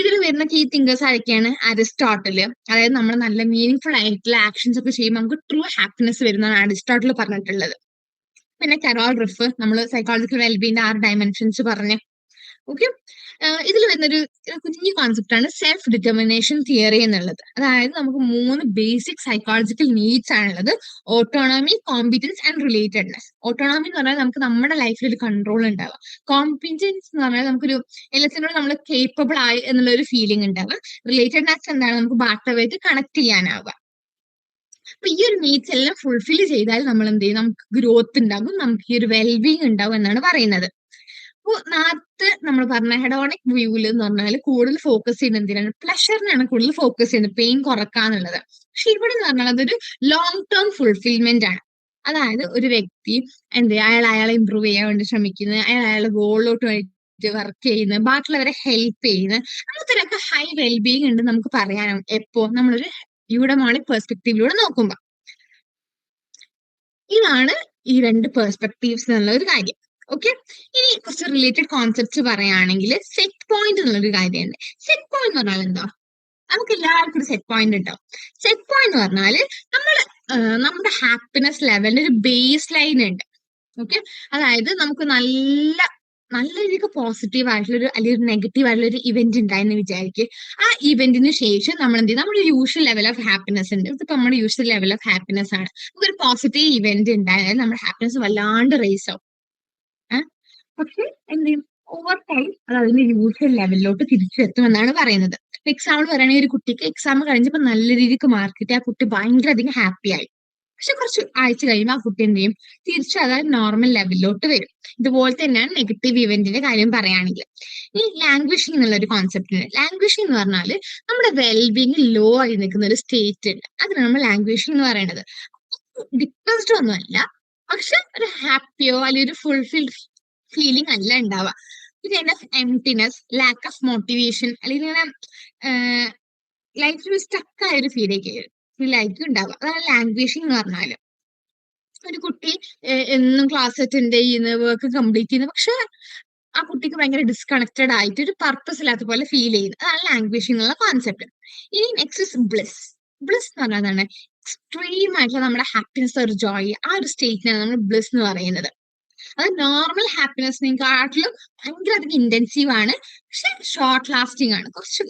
ഇതിൽ വരുന്ന കീ തിങ്കേഴ്സ് ആരൊക്കെയാണ്? അരിസ്റ്റോട്ടല്, അതായത് നമ്മൾ നല്ല മീനിങ് ആയിട്ടുള്ള ആക്ഷൻസ് ഒക്കെ ചെയ്യുമ്പോൾ നമുക്ക് ട്രൂ ഹാപ്പിനെസ് വരുന്നതാണ് അരിസ്റ്റോട്ടൽ പറഞ്ഞിട്ടുള്ളത്. പിന്നെ കരോൾ റിഫ്, നമ്മൾ സൈക്കോളജിക്കൽ വെൽബീന്റെ 6 ഡയമെൻഷൻസ് പറഞ്ഞ്. ഓക്കെ, ഇതിൽ വരുന്നൊരു കുഞ്ഞു കോൺസെപ്റ്റ് ആണ് സെൽഫ് ഡിറ്റർമിനേഷൻ തിയറി എന്നുള്ളത്. അതായത് നമുക്ക് 3 ബേസിക് സൈക്കോളജിക്കൽ നീഡ്സ് ആണുള്ളത്: autonomy, competence and relatedness. Autonomy എന്ന് പറഞ്ഞാൽ നമുക്ക് നമ്മുടെ ലൈഫിൽ ഒരു കൺട്രോൾ ഉണ്ടാവുക. കോമ്പിറ്റൻസ് എന്ന് പറഞ്ഞാൽ നമുക്കൊരു എല്ലാത്തിനോടും നമ്മൾ കേപ്പബിൾ ആയി എന്നുള്ള ഒരു ഫീലിംഗ് ഉണ്ടാവുക. റിലേറ്റഡ്നെസ് എന്താണ്? നമുക്ക് ബാക്കിയുമായിട്ട് കണക്ട് ചെയ്യാനാവുക. അപ്പൊ ഈ ഒരു നീഡ്സ് എല്ലാം ഫുൾഫിൽ ചെയ്താൽ നമ്മൾ എന്ത് ചെയ്യും? നമുക്ക് ഗ്രോത്ത് ഉണ്ടാകും, നമുക്ക് ഈ ഒരു വെൽബീങ് ഉണ്ടാവും എന്നാണ് പറയുന്നത്. അപ്പൊ നേരത്തെ നമ്മൾ പറഞ്ഞ ഹെഡോണിക് വ്യൂവിൽ എന്ന് പറഞ്ഞാൽ കൂടുതൽ ഫോക്കസ് ചെയ്യുന്നത് എന്തിനാണ്? പ്ലഷറിനാണ് കൂടുതൽ ഫോക്കസ് ചെയ്യുന്നത്, പെയിൻ കുറക്കാന്നുള്ളത്. പക്ഷെ ഇവിടെ എന്ന് പറഞ്ഞാൽ അതൊരു ലോങ് ടേം ഫുൾഫിൽമെന്റ് ആണ്. അതായത് ഒരു വ്യക്തി അയാളെ ഇമ്പ്രൂവ് ചെയ്യാൻ വേണ്ടി ശ്രമിക്കുന്നത്, അയാളുടെ ഗോളിലോട്ട് വേണ്ടി വർക്ക് ചെയ്യുന്നത്, ബാക്കിയുള്ളവരെ ഹെൽപ്പ് ചെയ്യുന്നത്, അങ്ങനത്തെ ഹൈ വെൽബീങ് ഉണ്ട് നമുക്ക് പറയാനും എപ്പോ നമ്മളൊരു യൂഡമോണിക് പെർസ്പെക്റ്റീവിലൂടെ നോക്കുമ്പോ. ഇതാണ് ഈ 2 പെർസ്പെക്റ്റീവ്സ് എന്നുള്ള ഒരു കാര്യം. ഓക്കെ, ഇനി കുറച്ച് റിലേറ്റഡ് കോൺസെപ്റ്റ്സ് പറയുകയാണെങ്കിൽ സെറ്റ് പോയിന്റ് എന്നുള്ളൊരു കാര്യമുണ്ട്. സെറ്റ് പോയിന്റ് എന്ന് പറഞ്ഞാൽ എന്താ? നമുക്ക് എല്ലാവർക്കും ഒരു സെറ്റ് പോയിന്റ് ഉണ്ടാവും. സെറ്റ് പോയിന്റ് എന്ന് പറഞ്ഞാല് നമ്മുടെ ഹാപ്പിനെസ് ലെവലിന് ഒരു ബേസ് ലൈൻ ഉണ്ട്. ഓക്കെ, അതായത് നമുക്ക് നല്ല രീതിക്ക് പോസിറ്റീവ് ആയിട്ടുള്ള അല്ലെങ്കിൽ ഒരു നെഗറ്റീവ് ആയിട്ടുള്ള ഒരു ഇവന്റ് ഉണ്ടായെന്ന് വിചാരിക്കുക. ആ ഇവന്റിന് ശേഷം നമ്മൾ എന്ത് ചെയ്യും? നമ്മുടെ യൂഷ്വൽ ലെവൽ ഓഫ് ഹാപ്പിനെസ് ഉണ്ട്. ഇതിപ്പോ നമ്മുടെ യൂഷ്വൽ ലെവൽ ഓഫ് ഹാപ്പിനെസ് ആണ്. നമുക്കൊരു പോസിറ്റീവ് ഇവന്റ് ഉണ്ടായാൽ നമ്മുടെ ഹാപ്പിനെസ് വല്ലാണ്ട് റേസ് ആവും. പക്ഷെ എന്ത് ചെയ്യും? ഓവർ ടൈം അത് അതിന്റെ യൂഷ്വൽ ലെവലിലോട്ട് തിരിച്ചെത്തുമെന്നാണ് പറയുന്നത്. എക്സാമ്പിൾ പറയുകയാണെങ്കിൽ ഒരു കുട്ടിക്ക് എക്സാം കഴിഞ്ഞപ്പോൾ നല്ല രീതിക്ക് മാർക്ക് കിട്ടി, ആ കുട്ടി ഭയങ്കര അധികം ഹാപ്പി ആയി. പക്ഷെ കുറച്ച് ആഴ്ച കഴിയുമ്പോൾ ആ കുട്ടി എന്ത് ചെയ്യും? തിരിച്ചു അതായത് നോർമൽ ലെവലിലോട്ട് വരും. ഇതുപോലെ തന്നെയാണ് നെഗറ്റീവ് ഇവന്റിന്റെ കാര്യം പറയുകയാണെങ്കിൽ. ഈ ലാംഗ്വേജിങ് എന്നുള്ള ഒരു കോൺസെപ്റ്റ് ഉണ്ട്. ലാംഗ്വേജിങ് എന്ന് പറഞ്ഞാൽ നമ്മുടെ വെൽബീങ് ലോ ആയി നിൽക്കുന്ന ഒരു സ്റ്റേറ്റ് ഉണ്ട്. അതിനാണ് നമ്മൾ ലാംഗ്വേജിങ് എന്ന് പറയുന്നത്. ഡിപ്രസ്ഡ് ഒന്നുമല്ല, പക്ഷെ ഒരു ഹാപ്പിയോ അല്ലെങ്കിൽ ഒരു ഫുൾഫിൽഡ് ഫീലിംഗ് അല്ല ഉണ്ടാവുക. ഇത് of emptiness, lack of motivation, അല്ലെങ്കിൽ ഇങ്ങനെ ലൈഫിൽ സ്റ്റക്ക് ആയ ഒരു ഫീലായിരിക്കും ഉണ്ടാവുക. അതാണ് ലാംഗ്വേജിങ് എന്ന് പറഞ്ഞാല്. ഒരു കുട്ടി എന്നും ക്ലാസ് അറ്റൻഡ് ചെയ്യുന്ന, വർക്ക് കംപ്ലീറ്റ് ചെയ്യുന്ന, പക്ഷെ ആ കുട്ടിക്ക് ഭയങ്കര ഡിസ്കണക്റ്റഡ് ആയിട്ട് ഒരു പർപ്പസ് ഇല്ലാത്ത പോലെ ഫീൽ ചെയ്യുന്നത്. അതാണ് ലാംഗ്വേജിങ് എന്നുള്ള കോൺസെപ്റ്റ്. ഇനി നെക്സ്റ്റ് ഇസ് ബ്ലിസ്. ബ്ലിസ് എന്ന് പറഞ്ഞാൽ എക്സ്ട്രീം ആയിട്ടുള്ള നമ്മുടെ ഹാപ്പിനെസ് ഒരു ജോയ്, ആ ഒരു സ്റ്റേറ്റിനാണ് നമ്മൾ ബ്ലിസ് എന്ന് പറയുന്നത്. അത് നോർമൽ ഹാപ്പിനെസ്സിനെക്കാട്ടിലും ഭയങ്കര അധികം ഇന്റൻസീവ് ആണ്, പക്ഷെ ഷോർട്ട് ലാസ്റ്റിംഗ് ആണ്. കുറച്ച്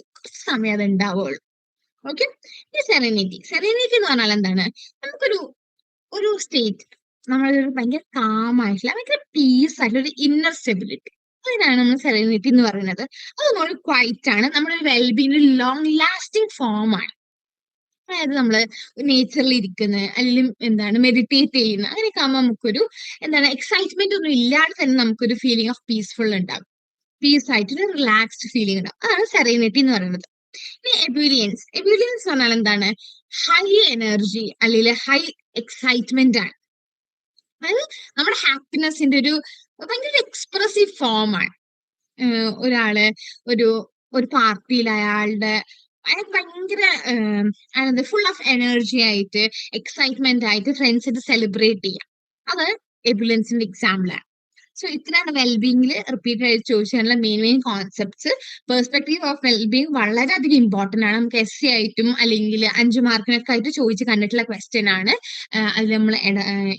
സമയം അത് ഉണ്ടാവുള്ളൂ. ഓക്കെ, ഈ സെറനിറ്റി എന്ന് പറഞ്ഞാൽ എന്താണ്? നമുക്കൊരു സ്റ്റേറ്റ്, നമ്മളൊരു ഭയങ്കര കാം ആയിട്ടുള്ള, ഭയങ്കര പീസ് ആയിട്ടുള്ള ഒരു ഇന്നർ സ്റ്റെബിലിറ്റി, അതിനാണ് നമ്മൾ സെറനിറ്റി എന്ന് പറയുന്നത്. അത് നമ്മൾ ക്വൈറ്റ് ആണ്, നമ്മുടെ ഒരു വെൽബീങ് ലോങ് ലാസ്റ്റിംഗ് ഫോം ആണ്. അതായത് നമ്മള് നേച്ചറിൽ ഇരിക്കുന്ന, അല്ലെങ്കിൽ മെഡിറ്റേറ്റ് ചെയ്യുന്ന, അങ്ങനെയൊക്കെ ആകുമ്പോൾ നമുക്കൊരു എക്സൈറ്റ്മെന്റ് ഒന്നും ഇല്ലാതെ തന്നെ നമുക്കൊരു ഫീലിംഗ് ഓഫ് പീസ്ഫുൾ ഉണ്ടാകും. പീസ് ആയിട്ടൊരു റിലാക്സ്ഡ് ഫീലിംഗ് ഉണ്ടാവും. അതാണ് സെറനിറ്റി എന്ന് പറയുന്നത്. ഇനി എബിലിയൻസ് എന്ന് പറഞ്ഞാൽ എന്താണ്? ഹൈ എനർജി അല്ലെങ്കിൽ ഹൈ എക്സൈറ്റ്മെന്റ് ആണ്. അതായത് നമ്മുടെ ഹാപ്പിനെസിന്റെ ഒരു ഭയങ്കര എക്സ്പ്രസീവ് ഫോം ആണ്. ഒരാള് ഒരു പാർട്ടിയിൽ അയാൾക്ക് ഭയങ്കര ഫുൾ ഓഫ് എനർജി ആയിട്ട്, എക്സൈറ്റ്മെന്റ് ആയിട്ട് ഫ്രണ്ട്സായിട്ട് സെലിബ്രേറ്റ് ചെയ്യാം. അത് എബുലൻസിന്റെ എക്സാമ്പിൾ ആണ്. സോ ഇത്രയാണ് വെൽബീങ്ങിൽ റിപ്പീറ്റ് ആയിട്ട് ചോദിച്ചാലുള്ള main concepts. Perspective of wellbeing വളരെയധികം ഇമ്പോർട്ടന്റ് ആണ്. നമുക്ക് എസ് സി ആയിട്ടും അല്ലെങ്കിൽ 5 മാർക്കിനൊക്കെ ആയിട്ട് ചോദിച്ച് കണ്ടിട്ടുള്ള ക്വസ്റ്റ്യൻ ആണ്. അതിൽ നമ്മൾ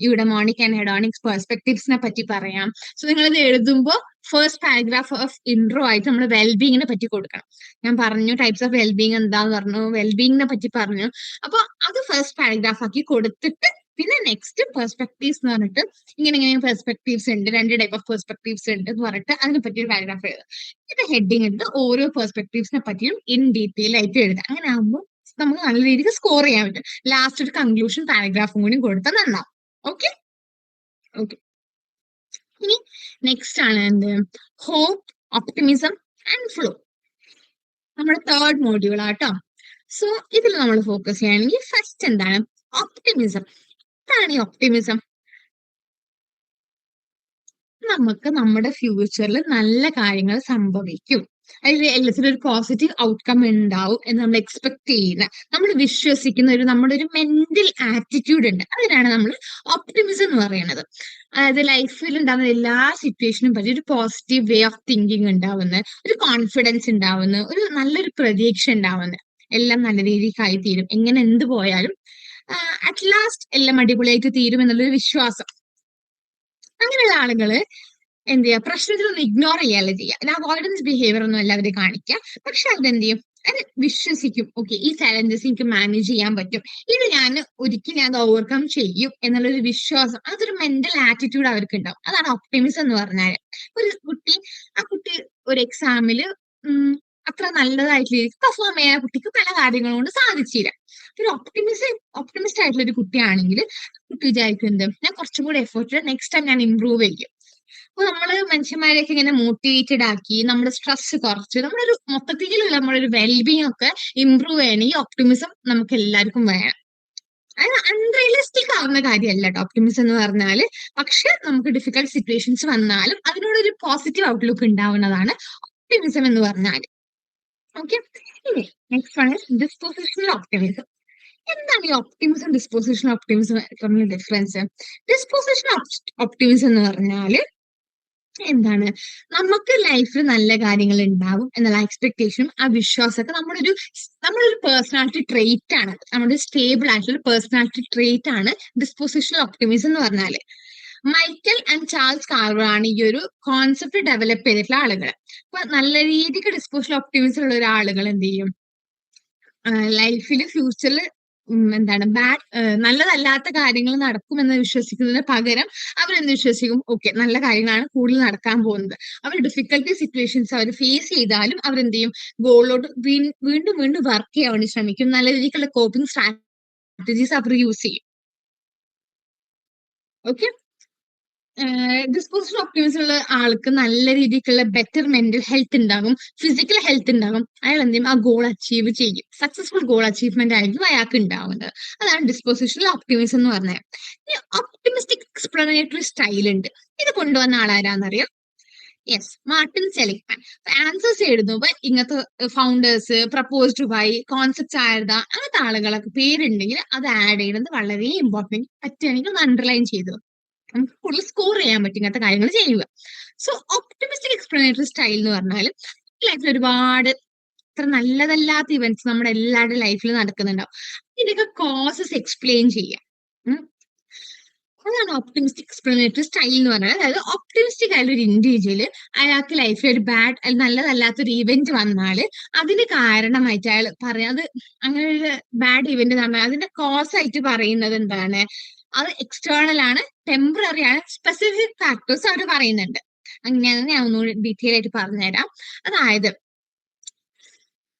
യൂഡമോണിക് ആൻഡ് ഹെഡോണിക് പെർസ്പെക്ടീവ്സിനെ പറ്റി പറയാം. സോ നിങ്ങളിത് എഴുതുമ്പോൾ ഫസ്റ്റ് പാരഗ്രാഫ് ഓഫ് ഇൻട്രോ ആയിട്ട് നമ്മൾ വെൽബീങ്ങിനെ പറ്റി കൊടുക്കണം. ഞാൻ പറഞ്ഞു ടൈപ്സ് ഓഫ് വെൽബീങ് എന്താന്ന് പറഞ്ഞു, വെൽബീങ്ങിനെ പറ്റി പറഞ്ഞു. അപ്പൊ അത് ഫസ്റ്റ് പാരഗ്രാഫ് ആക്കി കൊടുത്തിട്ട് പിന്നെ നെക്സ്റ്റ് പെർസ്പെക്ടീവ്സ് എന്ന് പറഞ്ഞിട്ട് ഇങ്ങനെ പെർസ്പെക്ടീവ്സ് ഉണ്ട്, 2 ടൈപ്പ് ഓഫ് പെർസ്പെക്ടീവ്സ് ഉണ്ട് എന്ന് പറഞ്ഞിട്ട് അതിനെ പറ്റി ഒരു പാരഗ്രാഫ് എഴുതുക. ഇത് ഹെഡിങ് എടുത്ത് ഓരോ പെർസ്പെക്ടീവ്സിനെ പറ്റിയും ഇൻ ഡീറ്റെയിൽ ആയിട്ട് എഴുതുക. അങ്ങനെ ആകുമ്പോൾ നമുക്ക് നല്ല രീതിക്ക് സ്കോർ ചെയ്യാൻ പറ്റും. ലാസ്റ്റ് ഒരു കൺക്ലൂഷൻ പാരഗ്രാഫും കൂടി കൊടുത്താൽ നന്നാവും. ഓക്കെ. ഇനി നെക്സ്റ്റ് ആണ് ഹോപ്പ്, ഒപ്റ്റിമിസം ആൻഡ് ഫ്ലോ. നമ്മുടെ 3rd മോഡ്യൂൾ ആട്ടോ. സോ ഇതിൽ നമ്മൾ ഫോക്കസ് ചെയ്യുകയാണെങ്കിൽ ഫസ്റ്റ് എന്താണ്? ഒപ്റ്റിമിസം. എന്താണ് ഈ ഒപ്റ്റിമിസം? നമുക്ക് നമ്മുടെ ഫ്യൂച്ചറിൽ നല്ല കാര്യങ്ങൾ സംഭവിക്കും. അതിൽ എല്ലാത്തിനും ഒരു പോസിറ്റീവ് ഔട്ട്കം ഉണ്ടാവും എന്ന് നമ്മൾ എക്സ്പെക്ട് ചെയ്യുന്ന, നമ്മൾ വിശ്വസിക്കുന്ന നമ്മുടെ ഒരു മെന്റൽ ആറ്റിറ്റ്യൂഡ് ഉണ്ട്. അതിനാണ് നമ്മൾ ഓപ്റ്റിമിസം എന്ന് പറയുന്നത്. അതായത് ലൈഫിൽ ഉണ്ടാകുന്ന എല്ലാ സിറ്റുവേഷനും പറ്റി ഒരു പോസിറ്റീവ് വേ ഓഫ് തിങ്കിങ് ഉണ്ടാവുന്ന, ഒരു കോൺഫിഡൻസ് ഉണ്ടാവുന്ന, ഒരു നല്ലൊരു പ്രതീക്ഷ ഉണ്ടാവുന്ന, എല്ലാം നല്ല രീതിക്കായി തീരും, എങ്ങനെ എന്ത് പോയാലും അറ്റ് ലാസ്റ്റ് എല്ലാം അടിപൊളിയായിട്ട് തീരും എന്നുള്ളൊരു വിശ്വാസം. അങ്ങനെയുള്ള ആളുകള് എന്ത് ചെയ്യുക, പ്രശ്നത്തിലൊന്നും ഇഗ്നോർ ചെയ്യല്ല ചെയ്യുക. ഒരു അവോയ്ഡൻസ് ബിഹേവിയർ ഒന്നും അല്ല അവര് കാണിക്കുക. പക്ഷെ അവരെന്ത് ചെയ്യും, അത് വിശ്വസിക്കും. ഓക്കെ, ഈ ചലഞ്ചസ് എനിക്ക് മാനേജ് ചെയ്യാൻ പറ്റും, ഇത് ഞാൻ ഒരിക്കലും ഞാൻ ഓവർകം ചെയ്യും എന്നുള്ളൊരു വിശ്വാസം, അതൊരു മെന്റൽ ആറ്റിറ്റ്യൂഡ് അവർക്ക് ഉണ്ടാവും. അതാണ് ഒപ്റ്റിമിസം എന്ന് പറഞ്ഞാൽ. ഒരു കുട്ടി, ആ കുട്ടി ഒരു എക്സാമില് അത്ര നല്ലതായിട്ട് പെർഫോം ചെയ്യാൻ കുട്ടിക്ക് പല കാര്യങ്ങൾ കൊണ്ട് സാധിച്ചില്ല. ഒരു ഒപ്റ്റിമിസ്റ്റ് ആയിട്ടുള്ള ഒരു കുട്ടിയാണെങ്കിൽ കുട്ടി വിചാരിക്കും, എന്ത്, ഞാൻ കുറച്ചും കൂടി എഫേർട്ട് നെക്സ്റ്റ് ടൈം ഞാൻ ഇമ്പ്രൂവ് ചെയ്യും. അപ്പൊ നമ്മള് മനുഷ്യന്മാരെയൊക്കെ ഇങ്ങനെ മോട്ടിവേറ്റഡ് ആക്കി നമ്മുടെ സ്ട്രെസ് കുറച്ച് നമ്മളൊരു മൊത്തത്തിലുള്ള നമ്മളൊരു വെൽബീങ് ഒക്കെ ഇമ്പ്രൂവ് ചെയ്യണമെങ്കിൽ ഒപ്റ്റിമിസം നമുക്ക് എല്ലാവർക്കും വേണം. അത് അൺറിയലിസ്റ്റിക് ആവുന്ന കാര്യമല്ല കേട്ടോ ഒപ്റ്റിമിസം എന്ന് പറഞ്ഞാല്. പക്ഷെ നമുക്ക് ഡിഫിക്കൽട്ട് സിറ്റുവേഷൻസ് വന്നാലും അതിനോടൊരു പോസിറ്റീവ് ഔട്ട്ലുക്ക് ഉണ്ടാവുന്നതാണ് ഒപ്റ്റിമിസം എന്ന് പറഞ്ഞാൽ. ഓക്കെ, ഇനി നെക്സ്റ്റ് വൺ ഇസ് ഡിസ്പോസിഷണൽ ഒപ്റ്റിമിസം. എന്താണ് ഈ ഒപ്റ്റിമിസം ഡിസ്പോസിഷണൽ ഒപ്റ്റിമിസം തമ്മിൽ ഡിഫറൻസ്? ഡിസ്പോസിഷണൽ ഒപ്റ്റിമിസം എന്ന് പറഞ്ഞാല് എന്താണ്, നമുക്ക് ലൈഫിൽ നല്ല കാര്യങ്ങൾ ഉണ്ടാവും എന്നുള്ള എക്സ്പെക്ടേഷനും ആ വിശ്വാസമൊക്കെ നമ്മളൊരു പേഴ്സണാലിറ്റി ട്രേറ്റ് ആണ്. നമ്മുടെ സ്റ്റേബിൾ ആയിട്ടുള്ള പേഴ്സണാലിറ്റി ട്രേറ്റ് ആണ് ഡിസ്പോസിഷണൽ ഒപ്റ്റിമിസം എന്ന് പറഞ്ഞാല്. മൈക്കൽ ആൻഡ് ചാൾസ് കാർവർ ആണ് ഈ ഒരു കോൺസെപ്റ്റ് ഡെവലപ്പ് ചെയ്തിട്ടുള്ള ആളുകൾ. അപ്പൊ നല്ല രീതിക്ക് ഡിസ്പോസിഷണൽ ഒപ്റ്റിമിസം ഉള്ള ഒരാളുകൾ എന്ത് ചെയ്യും, ലൈഫിൽ ഫ്യൂച്ചറിൽ എന്താണ് നല്ലതല്ലാത്ത കാര്യങ്ങൾ നടക്കുമെന്ന് വിശ്വസിക്കുന്നതിന് പകരം അവരെന്ത് വിശ്വസിക്കും, ഓക്കെ നല്ല കാര്യങ്ങളാണ് കൂടുതൽ നടക്കാൻ പോകുന്നത്. അവർ ഡിഫിക്കൽട്ടി സിറ്റുവേഷൻസ് അവർ ഫേസ് ചെയ്താലും അവരെന്ത് ചെയ്യും, ഗോളിലോട്ട് വീണ്ടും വീണ്ടും വർക്ക് ചെയ്യാൻ വേണ്ടി ശ്രമിക്കും. നല്ല രീതിക്കുള്ള കോപ്പിംഗ് സ്ട്രാറ്റജീസ് അവർ യൂസ് ചെയ്യും. ഓക്കെ, ഡിസ്പോസിഷൻ ഒപ്റ്റിമിസം ഉള്ള ആൾക്ക് നല്ല രീതിക്കുള്ള ബെറ്റർ മെന്റൽ ഹെൽത്ത് ഉണ്ടാകും, ഫിസിക്കൽ ഹെൽത്ത് ഉണ്ടാകും. അയാൾ എന്ത് ചെയ്യും, ആ ഗോൾ അച്ചീവ് ചെയ്യും. സക്സസ്ഫുൾ ഗോൾ അച്ചീവ്മെന്റ് ആയിരിക്കും അയാൾക്ക് ഉണ്ടാവുന്നത്. അതാണ് ഡിസ്പോസിഷണൽ ഒപ്റ്റിമിസം എന്ന് പറഞ്ഞത്. ഈ ഒപ്റ്റിമിസ്റ്റിക് എക്സ്പ്ലനേറ്ററി സ്റ്റൈൽ ഉണ്ട്. ഇത് കൊണ്ടുവന്ന ആളാരാന്നറിയാം? Yes, Martin Seligman. ആൻസേഴ്സ് എഴുതുമ്പോൾ ഇങ്ങനത്തെ ഫൗണ്ടേഴ്സ്, പ്രപ്പോസ്ഡ് ബൈ, കോൺസെപ്റ്റ്സ് ആയിരുന്ന അങ്ങനത്തെ ആളുകളൊക്കെ പേരുണ്ടെങ്കിൽ അത് ആഡ് ചെയ്യുന്നത് വളരെ ഇമ്പോർട്ടൻറ്റ്. പറ്റുകയാണെങ്കിൽ ഒന്ന് അണ്ടർലൈൻ ചെയ്തു നമുക്ക് കൂടുതൽ സ്കോർ ചെയ്യാൻ പറ്റും ഇങ്ങനത്തെ കാര്യങ്ങൾ ചെയ്യുക. സോ ഒപ്റ്റിമിസ്റ്റിക് എക്സ്പ്ലനേറ്ററി സ്റ്റൈൽ എന്ന് പറഞ്ഞാൽ ലൈഫിൽ ഒരുപാട് ഇത്ര നല്ലതല്ലാത്ത ഇവന്റ്സ് നമ്മുടെ എല്ലാവരുടെ ലൈഫിൽ നടക്കുന്നുണ്ടാവും. ഇതിനൊക്കെ കോസസ് എക്സ്പ്ലെയിൻ ചെയ്യാം. അതാണ് ഒപ്റ്റിമിസ്റ്റിക് എക്സ്പ്ലനേറ്ററി സ്റ്റൈൽ എന്ന് പറഞ്ഞാൽ. അതായത് ഒപ്റ്റിമിസ്റ്റിക് ആയിട്ടുള്ള ഒരു ഇൻഡിവിജ്വല് അയാൾക്ക് ലൈഫിൽ ഒരു നല്ലതല്ലാത്തൊരു ഇവന്റ് വന്നാൽ അതിന് കാരണമായിട്ട് അയാൾ പറയാത്, അങ്ങനെ ഒരു ബാഡ് ഇവന്റ് നടന്നാൽ അതിന്റെ കോസ് ആയിട്ട് പറയുന്നത് എന്താണ്, അത് എക്സ്റ്റേണൽ ആണ്, ടെമ്പററി ആണ്, സ്പെസിഫിക് ഫാക്ടേഴ്സ് അവർ പറയുന്നുണ്ട്. അങ്ങനെയാണ് ഞാൻ ഒന്നുകൂടി ഡീറ്റെയിൽ ആയിട്ട് പറഞ്ഞുതരാം. അതായത്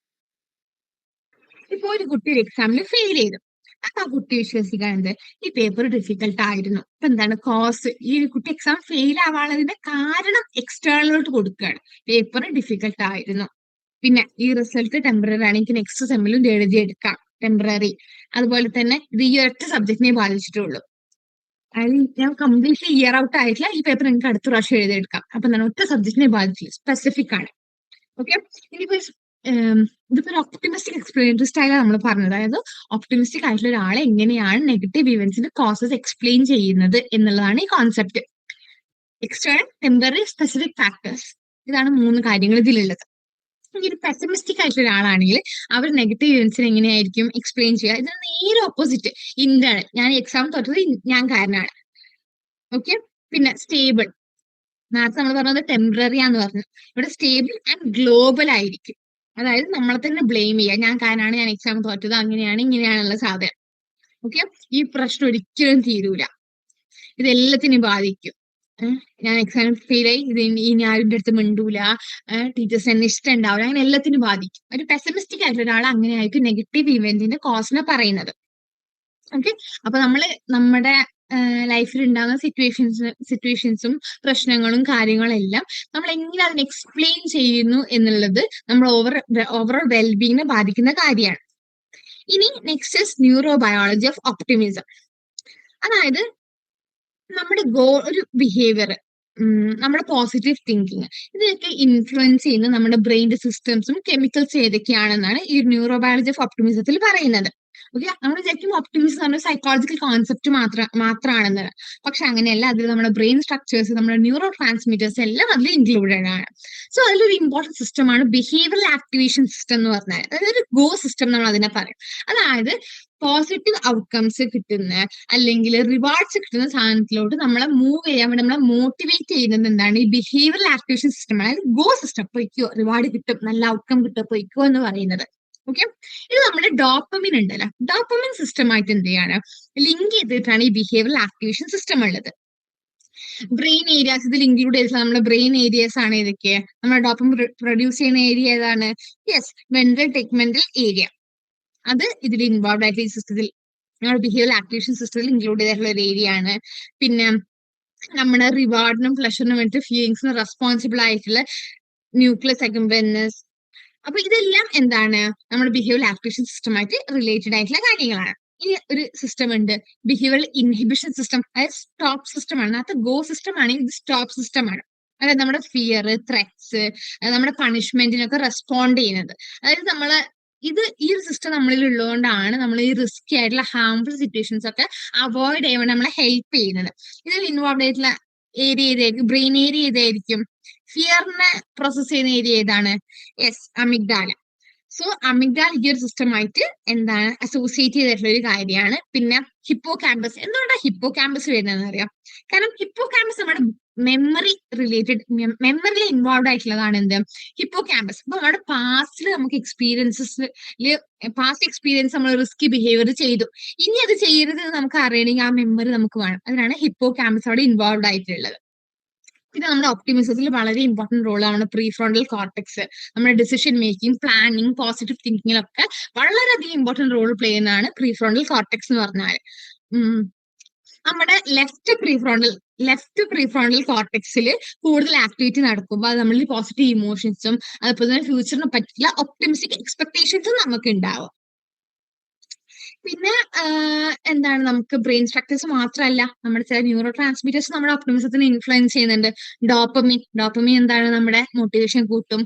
ഇപ്പൊ ഒരു കുട്ടി ഒരു എക്സാമിൽ ഫെയിൽ ചെയ്തു. അപ്പൊ ആ കുട്ടി വിശ്വസിക്കാറുണ്ട് ഈ പേപ്പർ ഡിഫിക്കൽട്ട് ആയിരുന്നു. അപ്പൊ എന്താണ് കോസ്, ഈ കുട്ടി എക്സാം ഫെയിൽ ആവാനുള്ളതിന്റെ കാരണം എക്സ്റ്റേണലോട്ട് കൊടുക്കുകയാണ്. പേപ്പർ ഡിഫിക്കൽട്ട് ആയിരുന്നു, പിന്നെ ഈ റിസൾട്ട് ടെമ്പററി ആണ്, എനിക്ക് നെക്സ്റ്റ് സെമ്മിലും എഴുതിയെടുക്കാം, ടെമ്പററി. അതുപോലെ തന്നെ ഇത് ഈ ഒറ്റ സബ്ജക്റ്റിനെ ബാധിച്ചിട്ടുള്ളൂ, അതായത് ഞാൻ കംപ്ലീറ്റ്ലി ഇയർ ഔട്ട് ആയിട്ടില്ല, ഈ പേപ്പർ നിങ്ങൾക്ക് അടുത്ത പ്രാവശ്യം എഴുതിയെടുക്കാം. അപ്പൊ എന്താണ്, ഒറ്റ സബ്ജക്റ്റിനെ ബാധിച്ചില്ല, സ്പെസിഫിക് ആണ്. ഓക്കെ, ഇനിയിപ്പോ ഇതിപ്പോ ഒരു ഒപ്റ്റിമിസ്റ്റിക് എക്സ്പ്ലനേറ്ററി സ്റ്റൈലാണ് നമ്മൾ പറഞ്ഞത്. അതായത് ഒപ്റ്റിമിസ്റ്റിക് ആയിട്ടുള്ള ഒരാളെ എങ്ങനെയാണ് നെഗറ്റീവ് ഇവന്റ്സിന്റെ കോസസ് എക്സ്പ്ലെയിൻ ചെയ്യുന്നത് എന്നുള്ളതാണ് ഈ concept. External, temporary, specific factors, ഇതാണ് 3 കാര്യങ്ങൾ ഇതിലുള്ളത്. ഈ ഒരു പെസിമിസ്റ്റിക് ആയിട്ടുള്ള ഒരാളാണെങ്കിൽ അവർ നെഗറ്റീവ് ഇവന്റ്സിനെ എങ്ങനെയായിരിക്കും എക്സ്പ്ലെയിൻ ചെയ്യുക, ഇതിന് നേരെ ഓപ്പോസിറ്റ്, ഇന്റേണൽ, ഞാൻ എക്സാം തോറ്റത് ഞാൻ കാരണമാണ്. ഓക്കെ, പിന്നെ സ്റ്റേബിൾ, നേരത്തെ നമ്മൾ പറഞ്ഞത് ടെമ്പററി ആന്ന് പറഞ്ഞു. ഇവിടെ സ്റ്റേബിൾ ആൻഡ് ഗ്ലോബൽ ആയിരിക്കും. അതായത് നമ്മളെ തന്നെ ബ്ലെയിം ചെയ്യുക, ഞാൻ കാരണമാണ് ഞാൻ എക്സാം തോറ്റത്, അങ്ങനെയാണ് ഇങ്ങനെയാണുള്ള സാധനം. ഓക്കെ, ഈ പ്രശ്നം ഒരിക്കലും തീരൂല, ഇതെല്ലാത്തിനും ബാധിക്കും. ഞാൻ എക്സാം ഫെയിലായി, ഇത് ഇനി ആരുടെ അടുത്ത് മിണ്ടൂല, ടീച്ചേഴ്സ് എന്നെ ഇഷ്ടം ഉണ്ടാവില്ല, അങ്ങനെ എല്ലാത്തിനും ബാധിക്കും. ഒരു പെസിമിസ്റ്റിക് ആയിട്ടുള്ള ഒരാൾ അങ്ങനെ ആയിരിക്കും നെഗറ്റീവ് ഇവന്റിന്റെ കോസിനെ പറയുന്നത്. ഓക്കെ, അപ്പൊ നമ്മുടെ ലൈഫിൽ ഉണ്ടാകുന്ന സിറ്റുവേഷൻസും പ്രശ്നങ്ങളും കാര്യങ്ങളെല്ലാം നമ്മൾ എങ്ങനെ അതിനെ എക്സ്പ്ലെയിൻ ചെയ്യുന്നു എന്നുള്ളത് നമ്മൾ ഓവറോൾ വെൽബീങ്ങിനെ ബാധിക്കുന്ന കാര്യമാണ്. ഇനി next is neuro biology of optimism. അതായത് നമ്മുടെ ഒരു ബിഹേവിയർ, നമ്മുടെ പോസിറ്റീവ് തിങ്കിങ് ഇതിനൊക്കെ ഇൻഫ്ലുവൻസ് ചെയ്യുന്ന നമ്മുടെ ബ്രെയിൻ്റെ സിസ്റ്റംസും കെമിക്കൽസും ഏതൊക്കെയാണെന്നാണ് ഈ ന്യൂറോബയോളജി ഓഫ് ഒപ്റ്റിമിസത്തിൽ പറയുന്നത്. ഓക്കെ, നമ്മൾ വിചാരിക്കും ഒപ്റ്റിമിസം എന്ന് പറഞ്ഞ സൈക്കോളജിക്കൽ കോൺസെപ്റ്റ് മാത്രമാണെന്ന്. പക്ഷെ അങ്ങനെയല്ല, അതിൽ നമ്മുടെ ബ്രെയിൻ സ്ട്രക്ചേഴ്സ്, നമ്മുടെ ന്യൂറോ ട്രാൻസ്മിറ്റേഴ്സ് എല്ലാം അതിൽ ഇൻക്ലൂഡഡ് ആണ്. സോ അതിലൊരു ഇമ്പോർട്ടൻറ്റ് സിസ്റ്റമാണ് ബിഹേവിയറൽ ആക്ടിവേഷൻ സിസ്റ്റം എന്ന് പറഞ്ഞാൽ. അതായത് ഒരു ഗോ സിസ്റ്റം നമ്മൾ അതിനെ പറയും. അതായത് പോസിറ്റീവ് ഔട്ട്കംസ് കിട്ടുന്ന അല്ലെങ്കിൽ റിവാർഡ്സ് കിട്ടുന്ന സാധനത്തിലോട്ട് നമ്മളെ മൂവ് ചെയ്യാൻ വേണ്ടി നമ്മളെ മോട്ടിവേറ്റ് ചെയ്യുന്നത് എന്താണ്? ഈ ബിഹേവിയറൽ ആക്ടിവേഷൻ സിസ്റ്റം. അതായത് ഗോ സിസ്റ്റം, പൊയ്ക്കോ, റിവാർഡ് കിട്ടും, നല്ല ഔട്ട്കം കിട്ടും, പൊയ്ക്കോ എന്ന് പറയുന്നത്. ഓക്കെ, ഇത് നമ്മുടെ ഡോപ്പമിൻ ഉണ്ടല്ലോ, ഡോപ്പമിൻ സിസ്റ്റമായിട്ട് എന്ത് ചെയ്യാണ്, ലിങ്ക് ചെയ്തിട്ടാണ് ഈ ബിഹേവിയറൽ ആക്ടിവേഷൻ സിസ്റ്റം ഉള്ളത്. ബ്രെയിൻ ഏരിയാസ് ഇതിൽ ഇൻക്ലൂഡ് ചെയ്തിട്ടുള്ള നമ്മുടെ ബ്രെയിൻ ഏരിയാസ് ആണ് ഏതൊക്കെ? നമ്മുടെ ഡോപ്പമിൻ പ്രൊഡ്യൂസ് ചെയ്യുന്ന ഏരിയ ഏതാണ്? Yes, ventral tegmental area. അത് ഇതിൽ ഇൻവോൾവ് ആയിട്ടുള്ള ഈ സിസ്റ്റത്തിൽ, നമ്മുടെ ബിഹേവിയറൽ ആക്ടിവേഷൻ സിസ്റ്റത്തിൽ ഇൻക്ലൂഡ് ചെയ്തിട്ടുള്ള ഒരു ഏരിയ ആണ്. പിന്നെ നമ്മുടെ റിവാർഡിനും പ്ലഷറിനും വേണ്ടിയിട്ട് ഫീലിങ്സിന് റെസ്പോൺസിബിൾ ആയിട്ടുള്ള ന്യൂക്ലിയസ് അക്കംബൻസ്. അപ്പൊ ഇതെല്ലാം എന്താണ്? നമ്മുടെ ബിഹേവിയറൽ ആക്ടിവേഷൻ സിസ്റ്റമായിട്ട് റിലേറ്റഡ് ആയിട്ടുള്ള കാര്യങ്ങളാണ്. ഇനി ഒരു സിസ്റ്റം ഉണ്ട്, ബിഹേവിയറൽ ഇൻഹിബിഷൻ സിസ്റ്റം. അതായത് സ്റ്റോപ്പ് സിസ്റ്റം ആണ്. അത് ഗോ സിസ്റ്റം ആണ്, ഇത് സ്റ്റോപ്പ് സിസ്റ്റം ആണ്. അതായത് നമ്മുടെ ഫിയർ, ത്രെറ്റ്സ്, നമ്മുടെ പണിഷ്മെന്റിനൊക്കെ റെസ്പോണ്ട് ചെയ്യുന്നത്. അതായത് നമ്മള് ഈ ഒരു സിസ്റ്റം നമ്മളിൽ ഉള്ളതുകൊണ്ടാണ് നമ്മൾ ഈ റിസ്കി ആയിട്ടുള്ള ഹാർംഫുൾ സിറ്റുവേഷൻസ് ഒക്കെ അവോയ്ഡ് ചെയ്യാൻ വേണ്ടി നമ്മളെ ഹെൽപ്പ് ചെയ്യുന്നത്. ഇതിൽ ഇൻവോൾവ് ആയിട്ടുള്ള ഏരിയ ഏതായിരിക്കും? ബ്രെയിൻ ഏരിയ ഏതായിരിക്കും? ഫിയറിനെ പ്രോസസ് ചെയ്യുന്ന ഏരിയ ഏതാണ്? Yes, amygdala. സോ അമിഗ്ഡാല ഈ ഒരു സിസ്റ്റമായിട്ട് എന്താണ് അസോസിയേറ്റ് ചെയ്തിട്ടുള്ള ഒരു കാര്യമാണ്. പിന്നെ ഹിപ്പോ ക്യാമ്പസ്. എന്തുകൊണ്ടാണ് ഹിപ്പോ ക്യാമ്പസ് വരുന്നതെന്ന് അറിയാം? കാരണം ഹിപ്പോ ക്യാമ്പസ് നമ്മുടെ മെമ്മറി റിലേറ്റഡ്, മെമ്മറിയിൽ ഇൻവോൾവ് ആയിട്ടുള്ളതാണ് എന്ത്? Hippo campus. അപ്പൊ നമ്മുടെ പാസ്റ്റിൽ നമുക്ക് പാസ്റ്റ് എക്സ്പീരിയൻസ് നമ്മൾ റിസ്കി ബിഹേവിയർ ചെയ്തു, ഇനി അത് ചെയ്യരുത് നമുക്ക് അറിയണമെങ്കിൽ ആ മെമ്മറി നമുക്ക് വേണം. അതിനാണ് ഹിപ്പോ ക്യാമ്പസ് അവിടെ ഇൻവോൾവ് ആയിട്ടുള്ളത്. പിന്നെ നമ്മുടെ ഒപ്റ്റിമിസത്തിൽ വളരെ ഇമ്പോർട്ടന്റ് റോളാണ് പ്രീ ഫ്രോണ്ടൽ കോർട്ടെക്സ്. നമ്മുടെ ഡിസിഷൻ മേക്കിംഗ്, പ്ലാനിങ്, പോസിറ്റീവ് തിങ്കിങ്ങിലൊക്കെ വളരെയധികം ഇമ്പോർട്ടന്റ് റോൾ പ്ലേ ചെയ്യുന്നതാണ് പ്രീ ഫ്രോണ്ടൽ കോർട്ടെക്സ് എന്ന് പറഞ്ഞാൽ. നമ്മുടെ ലെഫ്റ്റ് പ്രീ ഫ്രോണ്ടൽ കോർട്ടെക്സിൽ കൂടുതൽ ആക്ടിവിറ്റി നടക്കുമ്പോൾ അത് നമ്മളിൽ പോസിറ്റീവ് ഇമോഷൻസും അതുപോലെ തന്നെ ഫ്യൂച്ചറിനെ പറ്റിയുള്ള ഒപ്റ്റിമിസ്റ്റിക് എക്സ്പെക്ടേഷൻസും നമുക്ക് ഉണ്ടാവും. പിന്നെ എന്താണ്, നമുക്ക് ബ്രെയിൻ സ്ട്രക്ചേഴ്സ് മാത്രമല്ല, നമ്മുടെ ചില ന്യൂറോ ട്രാൻസ്മിറ്റേഴ്സ് നമ്മുടെ ഒപ്റ്റിമിസത്തിനെ ഇൻഫ്ലുവൻസ് ചെയ്യുന്നുണ്ട്. ഡോപ്പമിൻ എന്താണ്? നമ്മുടെ മോട്ടിവേഷൻ കൂട്ടും,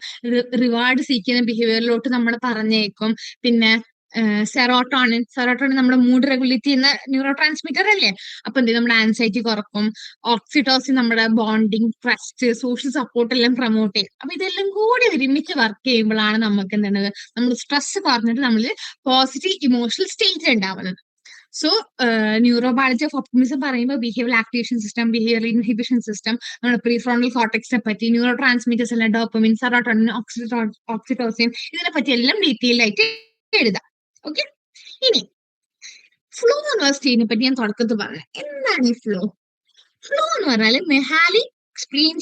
റിവാർഡ് സീക്കുന്ന ബിഹേവിയറിലോട്ട് നമ്മൾ പറഞ്ഞേക്കും. പിന്നെ സെറോട്ടോണിൻ നമ്മുടെ മൂഡ് റെഗുലേറ്റ് ചെയ്യുന്ന ന്യൂറോ ട്രാൻസ്മിറ്റർ അല്ലേ? അപ്പൊ എന്ത് ചെയ്യും? നമ്മുടെ ആൻസൈറ്റി കുറക്കും. ഓക്സിറ്റോസിൻ നമ്മുടെ ബോണ്ടിങ്, ട്രസ്റ്റ്, സോഷ്യൽ സപ്പോർട്ട് എല്ലാം പ്രൊമോട്ട് ചെയ്യും. അപ്പൊ ഇതെല്ലാം കൂടി ഒരുമിച്ച് വർക്ക് ചെയ്യുമ്പോഴാണ് നമുക്ക് എന്താണ്, നമ്മൾ സ്ട്രെസ് പറഞ്ഞിട്ട് നമ്മൾ പോസിറ്റീവ് ഇമോഷണൽ സ്റ്റേറ്റ് ഉണ്ടാവുന്നത്. സോ ന്യൂറോബയോളജി ഓഫ് ഒപ്റ്റിമിസം പറയുമ്പോൾ behavioural activation system, behavioural inhibition system, നമ്മുടെ പ്രീ ഫ്രോണ്ടൽ കോർട്ടെക്സിനെ പറ്റി, ന്യൂറോ ട്രാൻസ്മിറ്റേഴ്സ് എല്ലാം ഡോപ്പമിൻ, സെറോട്ടോണിൻ, ഓക്സിറ്റോസിൻ, ഇതിനെ പറ്റി എല്ലാം ഡീറ്റെയിൽ ആയിട്ട് എഴുതാം. ഓക്കെ, ഇനി ഫ്ലോ എന്നുള്ള സ്റ്റേറ്റിനെ പറ്റി ഞാൻ തുടക്കത്തിൽ പറഞ്ഞു. എന്താണ് ഈ ഫ്ലോ? ഫ്ലോ എന്ന് പറഞ്ഞാൽ മെഹാലി എക്സ്പ്ലെയിൻ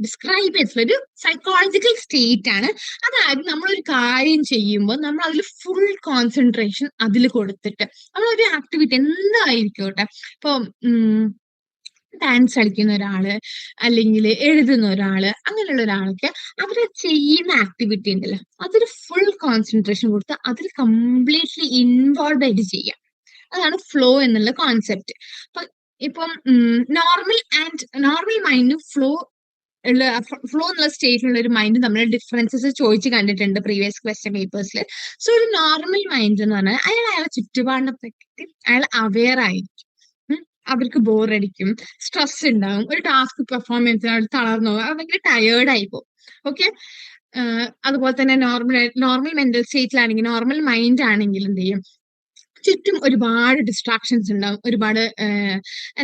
ഡിസ്ക്രൈബ് ചെയ്തിട്ടുള്ള ഒരു സൈക്കോളജിക്കൽ സ്റ്റേറ്റ് ആണ്. അതായത് നമ്മളൊരു കാര്യം ചെയ്യുമ്പോൾ നമ്മൾ അതിൽ ഫുൾ കോൺസെൻട്രേഷൻ അതിൽ കൊടുത്തിട്ട് നമ്മളൊരു ആക്ടിവിറ്റി എന്തായിരിക്കോട്ടെ, ഇപ്പൊ ഡാൻസ് കളിക്കുന്ന ഒരാള് അല്ലെങ്കിൽ എഴുതുന്ന ഒരാള്, അങ്ങനെയുള്ള ഒരാൾക്ക് അവര് ചെയ്യുന്ന ആക്ടിവിറ്റി ഉണ്ടല്ലോ, അതൊരു ഫുൾ കോൺസെൻട്രേഷൻ കൊടുത്ത് അതിൽ കംപ്ലീറ്റ്ലി ഇൻവോൾവ് ആയിട്ട് ചെയ്യാം. അതാണ് ഫ്ലോ എന്നുള്ള കോൺസെപ്റ്റ്. ഇപ്പം നോർമൽ മൈൻഡും ഫ്ലോ എന്നുള്ള സ്റ്റേറ്റിലുള്ള ഒരു മൈൻഡ് തമ്മിൽ ഡിഫറൻസസ് ചോദിച്ച് കണ്ടിട്ടുണ്ട് പ്രീവിയസ് ക്വസ്റ്റ്യൻ പേപ്പേഴ്സിൽ. സോ ഒരു നോർമൽ മൈൻഡ് എന്ന് പറഞ്ഞാൽ അയാളെ ചുറ്റുപാടിനെ പറ്റി അയാൾ അവെയർ ആയിരിക്കും. അവർക്ക് ബോറടിക്കും, സ്ട്രെസ് ഉണ്ടാവും, ഒരു ടാസ്ക് പെർഫോം ചെയ്യുന്ന തളർന്നു പോകും, ഭയങ്കര ടയേർഡ് ആയി പോകും. ഓക്കെ, അതുപോലെ തന്നെ നോർമൽ മെന്റൽ സ്റ്റേറ്റിലാണെങ്കിൽ, നോർമൽ മൈൻഡ് ആണെങ്കിൽ എന്ത് ചെയ്യും? ചുറ്റും ഒരുപാട് ഡിസ്ട്രാക്ഷൻസ് ഉണ്ടാവും, ഒരുപാട്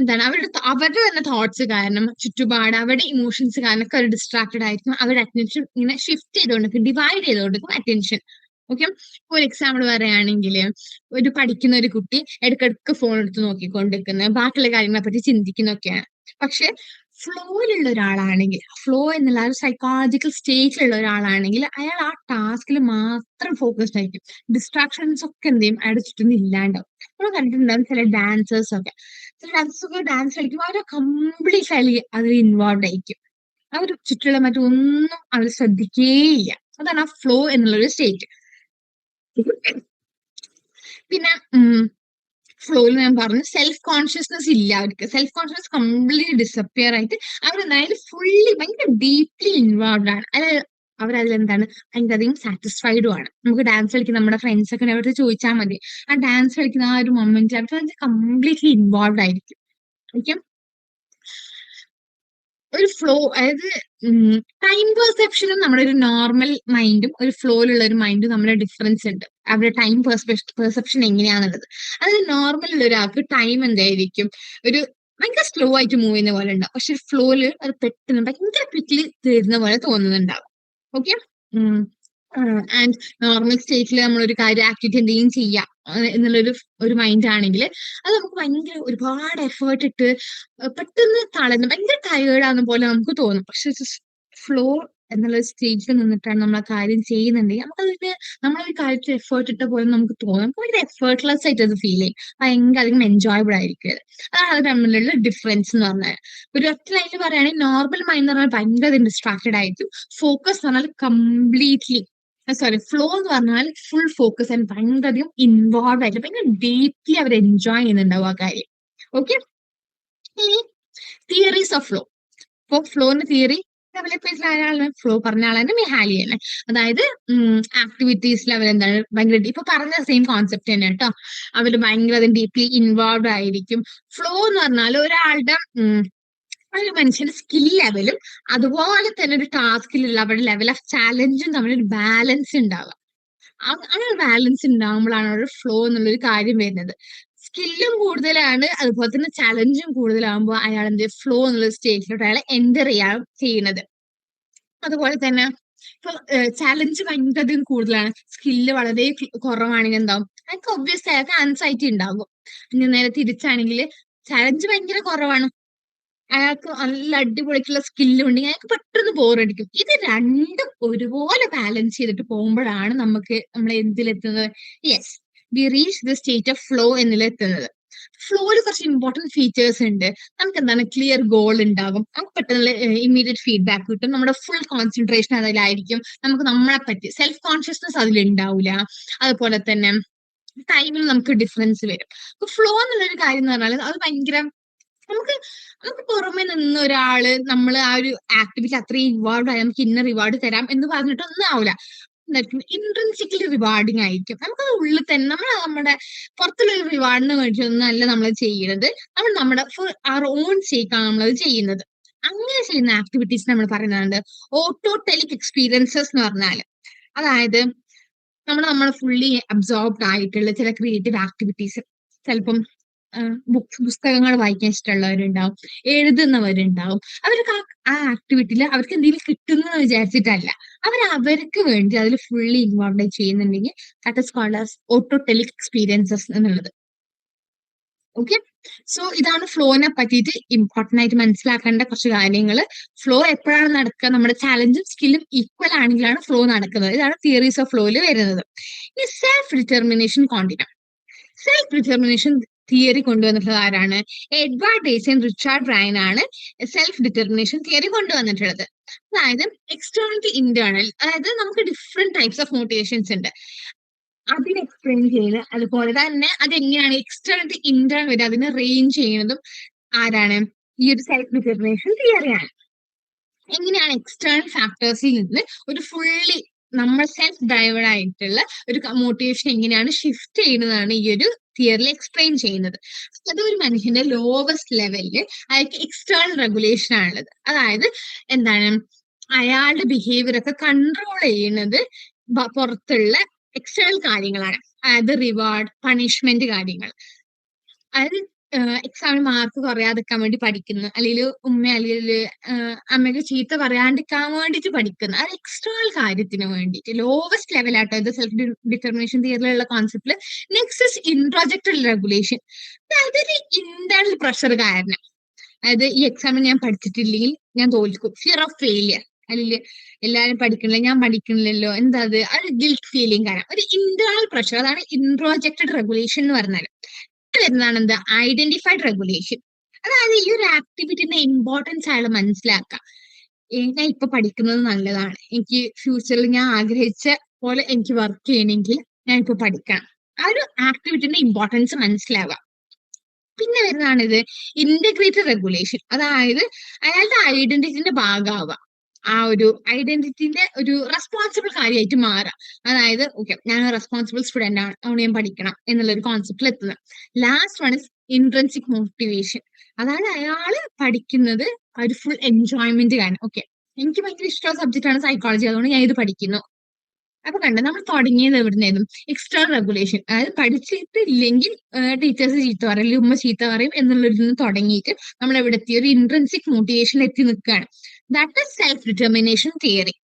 എന്താണ് അവരുടെ തന്നെ തോട്ട്സ് കാരണം, ചുറ്റുപാട് അവരുടെ ഇമോഷൻസ് കാരണം ഒക്കെ അവർ ഡിസ്ട്രാക്റ്റഡ് ആയിരിക്കും. അവരുടെ അറ്റൻഷൻ ഇങ്ങനെ ഷിഫ്റ്റ് ചെയ്തുകൊണ്ടിരിക്കും, ഡിവൈഡ് ചെയ്തുകൊണ്ടിരിക്കും അറ്റൻഷൻ. ഓക്കെ, ഒരു എക്സാമ്പിൾ പറയുകയാണെങ്കിൽ, പഠിക്കുന്ന ഒരു കുട്ടി ഇടയ്ക്കിടയ്ക്ക് ഫോൺ എടുത്ത് നോക്കിക്കൊണ്ടിരിക്കുന്നത്, ബാക്കിയുള്ള കാര്യങ്ങളെ പറ്റി ചിന്തിക്കുന്നൊക്കെയാണ്. പക്ഷെ ഫ്ലോയിലുള്ള ഒരാളാണെങ്കിൽ, ഫ്ലോ എന്നുള്ള ഒരു സൈക്കോളജിക്കൽ സ്റ്റേറ്റിലുള്ള ഒരാളാണെങ്കിൽ അയാൾ ആ ടാസ്കിൽ മാത്രം ഫോക്കസ്ഡ് ആയിരിക്കും. ഡിസ്ട്രാക്ഷൻസ് ഒക്കെ എന്ത് ചെയ്യും? അയാളുടെ ചുറ്റും ഇല്ലാണ്ടാവും. നമ്മൾ കണ്ടിട്ടുണ്ടാവും ചില ഡാൻസേഴ്സ് ഒക്കെ ഡാൻസ് കളിക്കുമ്പോൾ അവർ കംപ്ലീറ്റ് ആയി അതിൽ ഇൻവോൾവ് ആയിരിക്കും. അവർ ചുറ്റുള്ള മറ്റൊന്നും അവർ ശ്രദ്ധിക്കേയില്ല. അതാണ് ആ ഫ്ലോ എന്നുള്ളൊരു സ്റ്റേറ്റ്. പിന്നെ ഫ്ലോയിൽ ഞാൻ പറഞ്ഞു സെൽഫ് കോൺഷ്യസ്നെസ് ഇല്ല അവർക്ക്. സെൽഫ് കോൺഷ്യസ്നസ് കംപ്ലീറ്റ്ലി ഡിസപ്പിയർ ആയിട്ട് അവരെന്തായാലും ഫുള്ളി ഭയങ്കര ഡീപ്ലി ഇൻവോൾവ് ആണ്. അതായത് അവരതിലെന്താണ് ഭയങ്കരധികം സാറ്റിസ്ഫൈഡും ആണ്. നമുക്ക് ഡാൻസ് കളിക്കുന്ന നമ്മുടെ ഫ്രണ്ട്സ് ഒക്കെ അവരോട് ചോദിച്ചാൽ മതി. ആ ഡാൻസ് കളിക്കുന്ന ആ ഒരു മൊമെന്റിൽ അവർ കംപ്ലീറ്റ്ലി ഇൻവോൾവ് ആയിരിക്കും. ഓക്കെ, ഒരു ഫ്ലോ, അതായത് ടൈം പെർസെപ്ഷനും നമ്മുടെ ഒരു നോർമൽ മൈൻഡും ഒരു ഫ്ലോയിലുള്ള ഒരു മൈൻഡും നമ്മുടെ ഡിഫറൻസ് ഉണ്ട്. അവരുടെ ടൈം പെർസെപ്ഷൻ എങ്ങനെയാണെന്നുള്ളത്. അതായത് നോർമൽ ഉള്ള ഒരാൾക്ക് ടൈം എന്തായിരിക്കും, ഒരു ഭയങ്കര സ്ലോ ആയിട്ട് മൂവ് ചെയ്യുന്ന പോലെ ഉണ്ടാവും. പക്ഷെ ഫ്ലോയില് അത് പെട്ടെന്ന് ഭയങ്കര ക്വിക്ലി തീരുന്ന പോലെ തോന്നുന്നുണ്ടാവും. ഓക്കെ, ആൻഡ് നോർമൽ സ്റ്റേറ്റിൽ നമ്മളൊരു കാര്യം ആക്ടിവിറ്റി എന്തെങ്കിലും ചെയ്യാം എന്നുള്ളൊരു മൈൻഡ് ആണെങ്കിൽ അത് നമുക്ക് ഭയങ്കര ഒരുപാട് എഫേർട്ട് ഇട്ട് പെട്ടെന്ന് തളർന്ന് ഭയങ്കര ടയേർഡാകുന്ന പോലെ നമുക്ക് തോന്നും. പക്ഷെ ഫ്ലോ എന്നുള്ള സ്റ്റേജിൽ നിന്നിട്ടാണ് നമ്മൾ ആ കാര്യം ചെയ്യുന്നുണ്ടെങ്കിൽ നമുക്കതിന് നമ്മളൊരു കാര്യത്തിൽ എഫേർട്ട് ഇട്ട പോലെ നമുക്ക് തോന്നും. നമുക്ക് ഭയങ്കര എഫേർട്ട്ലെസ് ആയിട്ട് അത് ഫീൽ ചെയ്യും. ഭയങ്കര അധികം എൻജോയബിൾ ആയിരിക്കും അത്. അതാണ് അത് തമ്മിലുള്ള ഡിഫറൻസ് എന്ന് പറഞ്ഞാൽ. ഒരു ഒറ്റ ലൈനിൽ പറയുകയാണെങ്കിൽ നോർമൽ മൈൻഡ് എന്ന് പറഞ്ഞാൽ ഭയങ്കര ഡിസ്ട്രാക്റ്റഡ് ആയിരിക്കും. ഫോക്കസ് എന്ന് പറഞ്ഞാൽ കംപ്ലീറ്റ്ലി, സോറി, ഫ്ലോ എന്ന് പറഞ്ഞാൽ ഫുൾ ഫോക്കസ് ആൻഡ് ഭയങ്കരധികം ഇൻവോൾവ് ആയിട്ട് ഭയങ്കര ഡീപ്ലി അവർ എൻജോയ് ചെയ്യുന്നുണ്ടാവും ആ കാര്യം. ഓക്കെ, ഇനി തിയറീസ് ഓഫ് ഫ്ലോ. ഇപ്പൊ ഫ്ലോന്റെ തിയറി ഡെവലപ്പേഴ്സിൽ ആരാണ്? ഫ്ലോ പറഞ്ഞ ആളാണ് മിഹാലി തന്നെ. അതായത് ആക്ടിവിറ്റീസിൽ അവരെന്താണ് ഭയങ്കര ഇപ്പൊ പറഞ്ഞ സെയിം കോൺസെപ്റ്റ് തന്നെ കേട്ടോ. അവര് ഭയങ്കര ഡീപ്ലി ഇൻവോൾവ് ആയിരിക്കും. ഫ്ലോ എന്ന് പറഞ്ഞാൽ ഒരാളുടെ ഒരു മനുഷ്യന്റെ സ്കിൽ ലെവലും അതുപോലെ തന്നെ ഒരു ടാസ്കിലുള്ള അവരുടെ ലെവൽ ഓഫ് ചാലഞ്ചും തമ്മിലൊരു ബാലൻസ് ഉണ്ടാവുക. അങ്ങനെ ഒരു ബാലൻസ് ഉണ്ടാകുമ്പോഴാണ് ഒരു ഫ്ലോ എന്നുള്ളൊരു കാര്യം വരുന്നത്. സ്കില്ലും കൂടുതലാണ്, അതുപോലെ തന്നെ ചലഞ്ചും കൂടുതലാകുമ്പോൾ അയാൾ എന്ത് ഫ്ലോ എന്നുള്ള സ്റ്റേജിലോട്ട് അയാൾ എൻ്റർ ചെയ്യാൻ ചെയ്യുന്നത്. അതുപോലെ തന്നെ ഇപ്പൊ ചലഞ്ച് ഭയങ്കര കൂടുതലാണ്, സ്കില്ല് വളരെ കുറവാണെങ്കിൽ എന്താവും, അയാൾക്ക് ഒബ്വിയസ്ലി അയാൾക്ക് ആൻസൈറ്റി ഉണ്ടാകും. ഇനി നേരെ തിരിച്ചാണെങ്കിൽ ചലഞ്ച് ഭയങ്കര കുറവാണ്, അയാൾക്ക് നല്ല അടിപൊളിക്കുള്ള സ്കില്ലും ഉണ്ടെങ്കിൽ അയാൾക്ക് പെട്ടെന്ന് ബോറടിക്കും. ഇത് രണ്ടും ഒരുപോലെ ബാലൻസ് ചെയ്തിട്ട് പോകുമ്പോഴാണ് നമ്മൾ എന്തിലെത്തുന്നത്? Yes, we reach the state of flow എന്നിലെത്തുന്നത്. ഫ്ലോയിൽ കുറച്ച് ഇമ്പോർട്ടന്റ് ഫീച്ചേഴ്സ് ഉണ്ട്. നമുക്ക് എന്താണ് ക്ലിയർ ഗോൾ ഉണ്ടാകും, നമുക്ക് പെട്ടെന്ന് ഇമ്മീഡിയറ്റ് ഫീഡ്ബാക്ക് കിട്ടും, നമ്മുടെ ഫുൾ കോൺസെൻട്രേഷൻ അതിലായിരിക്കും, നമുക്ക് നമ്മളെ പറ്റി സെൽഫ് കോൺഷ്യസ്നസ് അതിലുണ്ടാവില്ല. അതുപോലെ തന്നെ ടൈമിൽ നമുക്ക് ഡിഫറൻസ് വരും. അപ്പൊ ഫ്ലോ എന്നുള്ളൊരു കാര്യം എന്ന് പറഞ്ഞാൽ അത് ഭയങ്കര നമുക്ക് നമുക്ക് പുറമെ നിന്ന് ഒരാള് നമ്മൾ ആ ഒരു ആക്ടിവിറ്റി അത്രയും ഇൻവോൾവ് ആയി നമുക്ക് ഇന്ന റിവാർഡ് തരാം എന്ന് പറഞ്ഞിട്ടൊന്നും ആവില്ല. ഇൻട്രൻസിക്കലി റിവാർഡിങ് ആയിരിക്കും. നമുക്കത് ഉള്ളിൽ തന്നെ നമ്മുടെ പുറത്തുള്ള ഒരു റിവാർഡിന് വേണ്ടിയിട്ടൊന്നും അല്ല നമ്മൾ ചെയ്യുന്നത്. നമ്മൾ നമ്മുടെ ഫോർ അവർ ഓൺ സേക്കാണ് നമ്മളത് ചെയ്യുന്നത്. അങ്ങനെ ചെയ്യുന്ന ആക്ടിവിറ്റീസ് നമ്മൾ പറയുന്നുണ്ട് ഓട്ടോടെലിക് എക്സ്പീരിയൻസസ് എന്ന് പറഞ്ഞാൽ. അതായത് നമ്മൾ ഫുള്ളി അബ്സോർബ്ഡ് ആയിട്ടുള്ള ചില ക്രിയേറ്റീവ് ആക്ടിവിറ്റീസ്. ചിലപ്പം പുസ്തകങ്ങൾ വായിക്കാൻ ഇഷ്ടമുള്ളവരുണ്ടാവും, എഴുതുന്നവരുണ്ടാവും. അവർക്ക് ആ ആക്ടിവിറ്റിയിൽ അവർക്ക് എന്തെങ്കിലും കിട്ടുന്നു വിചാരിച്ചിട്ടല്ല, അവർക്ക് വേണ്ടി അതിൽ ഫുള്ളി ഇൻവോൾവ് ചെയ്യുന്നുണ്ടെങ്കിൽ that is called as autotelic experiences എന്നുള്ളത്. ഓക്കെ, സോ ഇതാണ് ഫ്ലോനെ പറ്റിയിട്ട് ഇമ്പോർട്ടന്റ് ആയിട്ട് മനസ്സിലാക്കേണ്ട കുറച്ച് കാര്യങ്ങൾ. ഫ്ലോ എപ്പോഴാണ് നടക്കുക? നമ്മുടെ ചാലഞ്ചും സ്കില്ലും ഈക്വൽ ആണെങ്കിലാണ് ഫ്ലോ നടക്കുന്നത്. ഇതാണ് തിയറീസ് ഓഫ് ഫ്ലോയിൽ വരുന്നത്. ഇനി self determination continue. Self determination theory കൊണ്ടുവന്നിട്ടുള്ളത് ആരാണ്? എഡ്വാർഡ് ഡേസൻ റിച്ചാർഡ് റയൻ ആണ് സെൽഫ് ഡിറ്റർമിനേഷൻ തിയറി കൊണ്ടുവന്നിട്ടുള്ളത്. അതായത് എക്സ്റ്റേണൽ ടു ഇന്റേണൽ, അതായത് നമുക്ക് ഡിഫറെന്റ് ടൈപ്സ് ഓഫ് മോട്ടിവേഷൻസ് ഉണ്ട്, അതിനെ എക്സ്പ്ലെയിൻ ചെയ്യുന്നത്. അതുപോലെ തന്നെ അതെങ്ങനെയാണ് എക്സ്റ്റേണൽ ടു ഇന്റേണൽ വരെ അതിനെ റേഞ്ച് ചെയ്യുന്നതും ആരാണ്? ഈ ഒരു സെൽഫ് ഡിറ്റർമിനേഷൻ തിയറിയാണ്. എങ്ങനെയാണ് എക്സ്റ്റേണൽ ഫാക്ടേഴ്സിൽ നിന്ന് ഒരു ഫുള്ളി നമ്മൾ സെൽഫ് ഡ്രൈവഡ് ആയിട്ടുള്ള ഒരു മോട്ടിവേഷൻ എങ്ങനെയാണ് ഷിഫ്റ്റ് ചെയ്യുന്നതാണ് ഈ ഒരു തിയറിൽ എക്സ്പ്ലെയിൻ ചെയ്യുന്നത്. അത് ഒരു മനുഷ്യന്റെ ലോവസ്റ്റ് ലെവലില് അയാൾക്ക് എക്സ്റ്റേണൽ റെഗുലേഷൻ ആണുള്ളത്. അതായത് എന്താണ്, അയാളുടെ ബിഹേവിയർ ഒക്കെ കൺട്രോൾ ചെയ്യുന്നത് പുറത്തുള്ള എക്സ്റ്റേണൽ കാര്യങ്ങളാണ്. അതായത് റിവാർഡ്, പണിഷ്മെന്റ് കാര്യങ്ങൾ. അതായത് എക്സാമിന് മാർക്ക് കുറയാതിരിക്കാൻ വേണ്ടി പഠിക്കുന്നു, അല്ലെങ്കിൽ അല്ലെങ്കിൽ അമ്മയ്ക്ക് ചീത്ത പറയാണ്ടിരിക്കാൻ വേണ്ടിയിട്ട് പഠിക്കുന്നു. അത് എക്സ്റ്റേണൽ കാര്യത്തിന് വേണ്ടിയിട്ട് ലോവസ്റ്റ് ലെവലാട്ടോ ഇത് സെൽഫ് ഡിറ്റർമിനേഷൻ തിയറിയിലുള്ള കോൺസെപ്റ്റില്. Next is introjected regulation. അതായത് ഒരു ഇന്റേണൽ പ്രഷർ കാരണം, അതായത് ഈ എക്സാമിന് ഞാൻ പഠിച്ചിട്ടില്ലെങ്കിൽ ഞാൻ തോൽക്കും, ഫിയർ ഓഫ് ഫെയിലിയർ, അല്ലെങ്കിൽ എല്ലാരും പഠിക്കണില്ല ഞാൻ പഠിക്കണില്ലല്ലോ, എന്താ അത് ഗിൽറ്റ് ഫീലിംഗ് കാരണം ഒരു ഇന്റേണൽ പ്രഷർ. അതാണ് ഇൻട്രോജക്റ്റഡ് റെഗുലേഷൻ എന്ന് പറഞ്ഞാൽ. വരുന്നതാണ് എന്ത്? Identified regulation. അതായത് ഈ ഒരു ആക്ടിവിറ്റിന്റെ ഇമ്പോർട്ടൻസ് അയാൾ മനസ്സിലാക്കാം. ഞാൻ ഇപ്പൊ പഠിക്കുന്നത് നല്ലതാണ്, എനിക്ക് ഫ്യൂച്ചറിൽ ഞാൻ ആഗ്രഹിച്ച പോലെ എനിക്ക് വർക്ക് ചെയ്യണമെങ്കിൽ ഞാൻ ഇപ്പൊ പഠിക്കണം. ആ ഒരു ആക്ടിവിറ്റിന്റെ ഇമ്പോർട്ടൻസ് മനസ്സിലാവുക. പിന്നെ വരുന്നതാണ് ഇത് ഇന്റഗ്രേറ്റഡ് റെഗുലേഷൻ. അതായത് അയാളുടെ ഐഡന്റിറ്റിന്റെ ഭാഗമാവുക, ആ ഒരു ഐഡന്റിറ്റിന്റെ ഒരു റെസ്പോൺസിബിൾ കാര്യമായിട്ട് മാറുക. അതായത് ഓക്കെ, ഞാൻ റെസ്പോൺസിബിൾ സ്റ്റുഡന്റ് ആണ്, അതുകൊണ്ട് ഞാൻ പഠിക്കണം എന്നുള്ള ഒരു കോൺസെപ്റ്റിൽ എത്തുന്നത്. Last one is intrinsic motivation. അതായത് അയാള് പഠിക്കുന്നത് ഒരു ഫുൾ എൻജോയ്മെന്റ് കാരണം. ഓക്കെ, എനിക്ക് ഭയങ്കര ഇഷ്ടമുള്ള സബ്ജക്റ്റ് ആണ് സൈക്കോളജി, അതുകൊണ്ട് ഞാൻ ഇത് പഠിക്കുന്നു. അപ്പൊ കണ്ട, നമ്മൾ തുടങ്ങിയത് എവിടുന്നായിരുന്നു? External regulation. അതായത് പഠിച്ചിട്ടില്ലെങ്കിൽ ടീച്ചേഴ്സ് ചീത്ത പറയും, അല്ലെങ്കിൽ ഉമ്മ ചീത്ത പറയും എന്നുള്ളതിൽ നിന്ന് തുടങ്ങിയിട്ട് നമ്മൾ എവിടെ എത്തി? ഒരു ഇൻട്രൻസിക് മോട്ടിവേഷൻ എത്തി നിൽക്കുകയാണ്. That is self determination theory.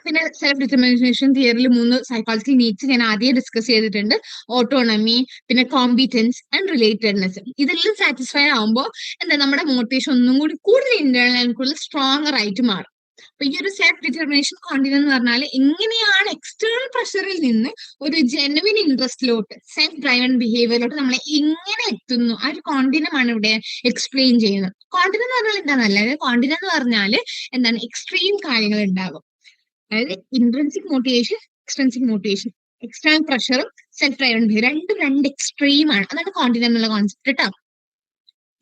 പിന്നെ സെൽഫ് ഡിറ്റർമിനേഷൻ തിയറിയിൽ 3 സൈക്കോളജിക്കൽ നീഡ്സ് ഞാൻ ആദ്യം ഡിസ്കസ് ചെയ്തിട്ടുണ്ട്. ഓട്ടോണമി, പിന്നെ കോമ്പീറ്റൻസ് ആൻഡ് റിലേറ്റഡ്നെസ്. ഇതെല്ലാം സാറ്റിസ്ഫൈ ആവുമ്പോൾ എന്താ, നമ്മുടെ മോട്ടിവേഷൻ ഒന്നും കൂടി കൂടുതൽ ഇന്റേണൽ ആൻഡ് കൂടുതൽ സ്ട്രോങ്ങർ ആയിട്ട് മാറും. അപ്പൊ ഈ ഒരു സെൽഫ് ഡിറ്റർമിനേഷൻ കോണ്ടിനം എന്ന് പറഞ്ഞാൽ എങ്ങനെയാണ് എക്സ്റ്റേണൽ പ്രഷറിൽ നിന്ന് ഒരു ജെനുവിൻ ഇൻട്രസ്റ്റിലോട്ട്, സെൽഫ് ഡ്രൈവൺ ബിഹേവിയറിലോട്ട് നമ്മൾ എങ്ങനെ എത്തുന്നു, ആ ഒരു കോണ്ടിനമാണ് ഇവിടെ എക്സ്പ്ലെയിൻ ചെയ്യുന്നത്. കോണ്ടിനം എന്ന് പറഞ്ഞാൽ എന്താണെന്നല്ല, കോണ്ടിനം എന്ന് പറഞ്ഞാൽ എന്താണ്, എക്സ്ട്രീം കാര്യങ്ങൾ ഉണ്ടാകും. അതായത് intrinsic motivation, extrinsic motivation, external പ്രഷറും സെൽഫ് ഡ്രൈവൺ ബിഹേവിയർ രണ്ടും രണ്ട് എക്സ്ട്രീം ആണ്. അതാണ് കോണ്ടിനം എന്നുള്ള കോൺസെപ്റ്റ് കേട്ടോ.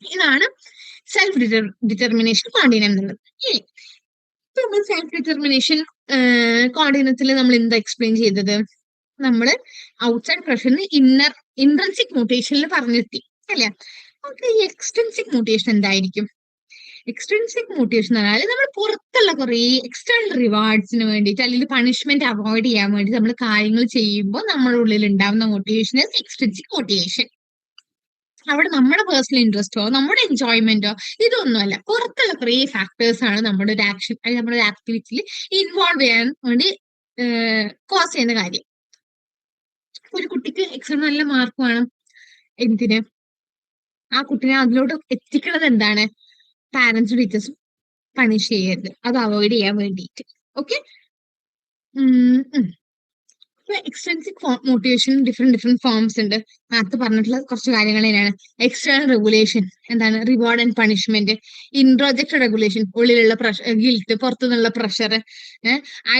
ഇതാണ് സെൽഫ് ഡിറ്റർമിനേഷൻ കോണ്ടിനം എന്നുള്ളത്. ഇനി നമ്മൾ സെൽഫ് ഡിറ്റർമിനേഷൻ കോർഡിനത്തിൽ നമ്മൾ എന്താ എക്സ്പ്ലെയിൻ ചെയ്തത്? നമ്മൾ ഔട്ട്സൈഡ് പ്രഷറിന് ഇൻട്രൻസിക് മോട്ടിവേഷനിൽ പറഞ്ഞെത്തി അല്ലേ? ഓക്കെ, ഈ എക്സ്ട്രിൻസിക് മോട്ടിവേഷൻ എന്തായിരിക്കും? എക്സ്ട്രിൻസിക് മോട്ടിവേഷൻ എന്ന് പറഞ്ഞാൽ നമ്മൾ പുറത്തുള്ള കുറെ എക്സ്റ്റേണൽ റിവാർഡ്സിന് വേണ്ടിയിട്ട് അല്ലെങ്കിൽ പണിഷ്മെന്റ് അവോയ്ഡ് ചെയ്യാൻ വേണ്ടി നമ്മൾ കാര്യങ്ങൾ ചെയ്യുമ്പോൾ നമ്മുടെ ഉള്ളിൽ ഉണ്ടാവുന്ന മോട്ടിവേഷൻ എക്സ്ട്രിൻസിക് മോട്ടിവേഷൻ. അവിടെ നമ്മുടെ പേഴ്സണൽ ഇൻട്രസ്റ്റോ നമ്മുടെ എൻജോയ്മെന്റോ ഇതൊന്നുമല്ല, പുറത്തുള്ള കുറെ ഫാക്ടേഴ്സ് ആണ് നമ്മുടെ ഒരു ആക്ഷൻ അല്ലെങ്കിൽ നമ്മുടെ ഒരു ആക്ടിവിറ്റിയിൽ ഇൻവോൾവ് ചെയ്യാൻ വേണ്ടി കോസ് ചെയ്യുന്ന കാര്യം. ഒരു കുട്ടിക്ക് എക്സാം നല്ല മാർക്ക് വേണം, എന്തിന്? ആ കുട്ടിനെ അതിലോട്ട് എത്തിക്കുന്നത് എന്താണ്? പാരന്റ്സും ടീച്ചേഴ്സും പണിഷ് ചെയ്യരുത്, അത് അവോയ്ഡ് ചെയ്യാൻ വേണ്ടിയിട്ട്. Okay, extrinsic motivation different forms ഉണ്ട്. നേരത്തെ പറഞ്ഞിട്ടുള്ള കുറച്ച് കാര്യങ്ങൾ തന്നെയാണ്. എക്സ്റ്റേണൽ റെഗുലേഷൻ എന്താണ്? Reward and punishment. Introjected regulation, ഉള്ളിലുള്ള ഗിൽറ്റ്, പുറത്തുനിന്നുള്ള പ്രഷർ.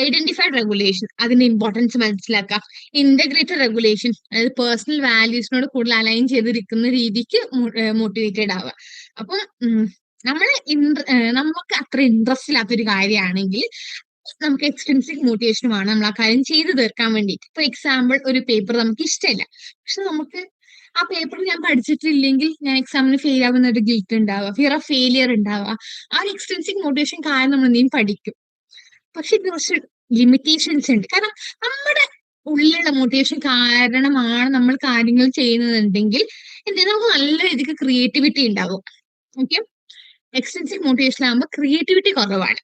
ഐഡന്റിഫൈഡ് റെഗുലേഷൻ, അതിന്റെ ഇമ്പോർട്ടൻസ് മനസ്സിലാക്കുക. ഇന്റഗ്രേറ്റഡ് റെഗുലേഷൻ, അതായത് പേഴ്സണൽ വാല്യൂസിനോട് കൂടുതൽ അലൈൻ ചെയ്തിരിക്കുന്ന രീതിക്ക് മോട്ടിവേറ്റഡ് ആവുക. അപ്പൊ നമ്മൾ നമുക്ക് അത്ര ഇൻട്രസ്റ്റ് ഇല്ലാത്തൊരു കാര്യമാണെങ്കിൽ നമുക്ക് എക്സ്ട്രിൻസിക് മോട്ടിവേഷൻ വേണം നമ്മൾ ആ കാര്യം ചെയ്തു തീർക്കാൻ വേണ്ടിയിട്ട്. ഫോർ എക്സാമ്പിൾ, ഒരു പേപ്പർ നമുക്ക് ഇഷ്ടമില്ല, പക്ഷെ നമുക്ക് ആ പേപ്പർ ഞാൻ പഠിച്ചിട്ടില്ലെങ്കിൽ ഞാൻ എക്സാമിന് ഫെയിൽ ആവുന്ന ഒരു ഗിൽറ്റ് ഉണ്ടാവുക, ഫിയർ ഓഫ് ഫെയിലിയർ ഉണ്ടാവുക. ആ ഒരു എക്സ്ട്രിൻസിക് മോട്ടിവേഷൻ കാരണം നമ്മൾ എന്തെങ്കിലും പഠിക്കും. പക്ഷെ ഇത് കുറച്ച് ലിമിറ്റേഷൻസ് ഉണ്ട്. കാരണം നമ്മുടെ ഉള്ളിലുള്ള മോട്ടിവേഷൻ കാരണമാണ് നമ്മൾ കാര്യങ്ങൾ ചെയ്യുന്നതെങ്കിൽ എന്തെങ്കിലും നമുക്ക് നല്ല രീതിക്ക് ക്രിയേറ്റിവിറ്റി ഉണ്ടാവും. ഓക്കെ, എക്സ്ട്രിൻസിക് മോട്ടിവേഷൻ ആകുമ്പോൾ ക്രിയേറ്റിവിറ്റി കുറവാണ്.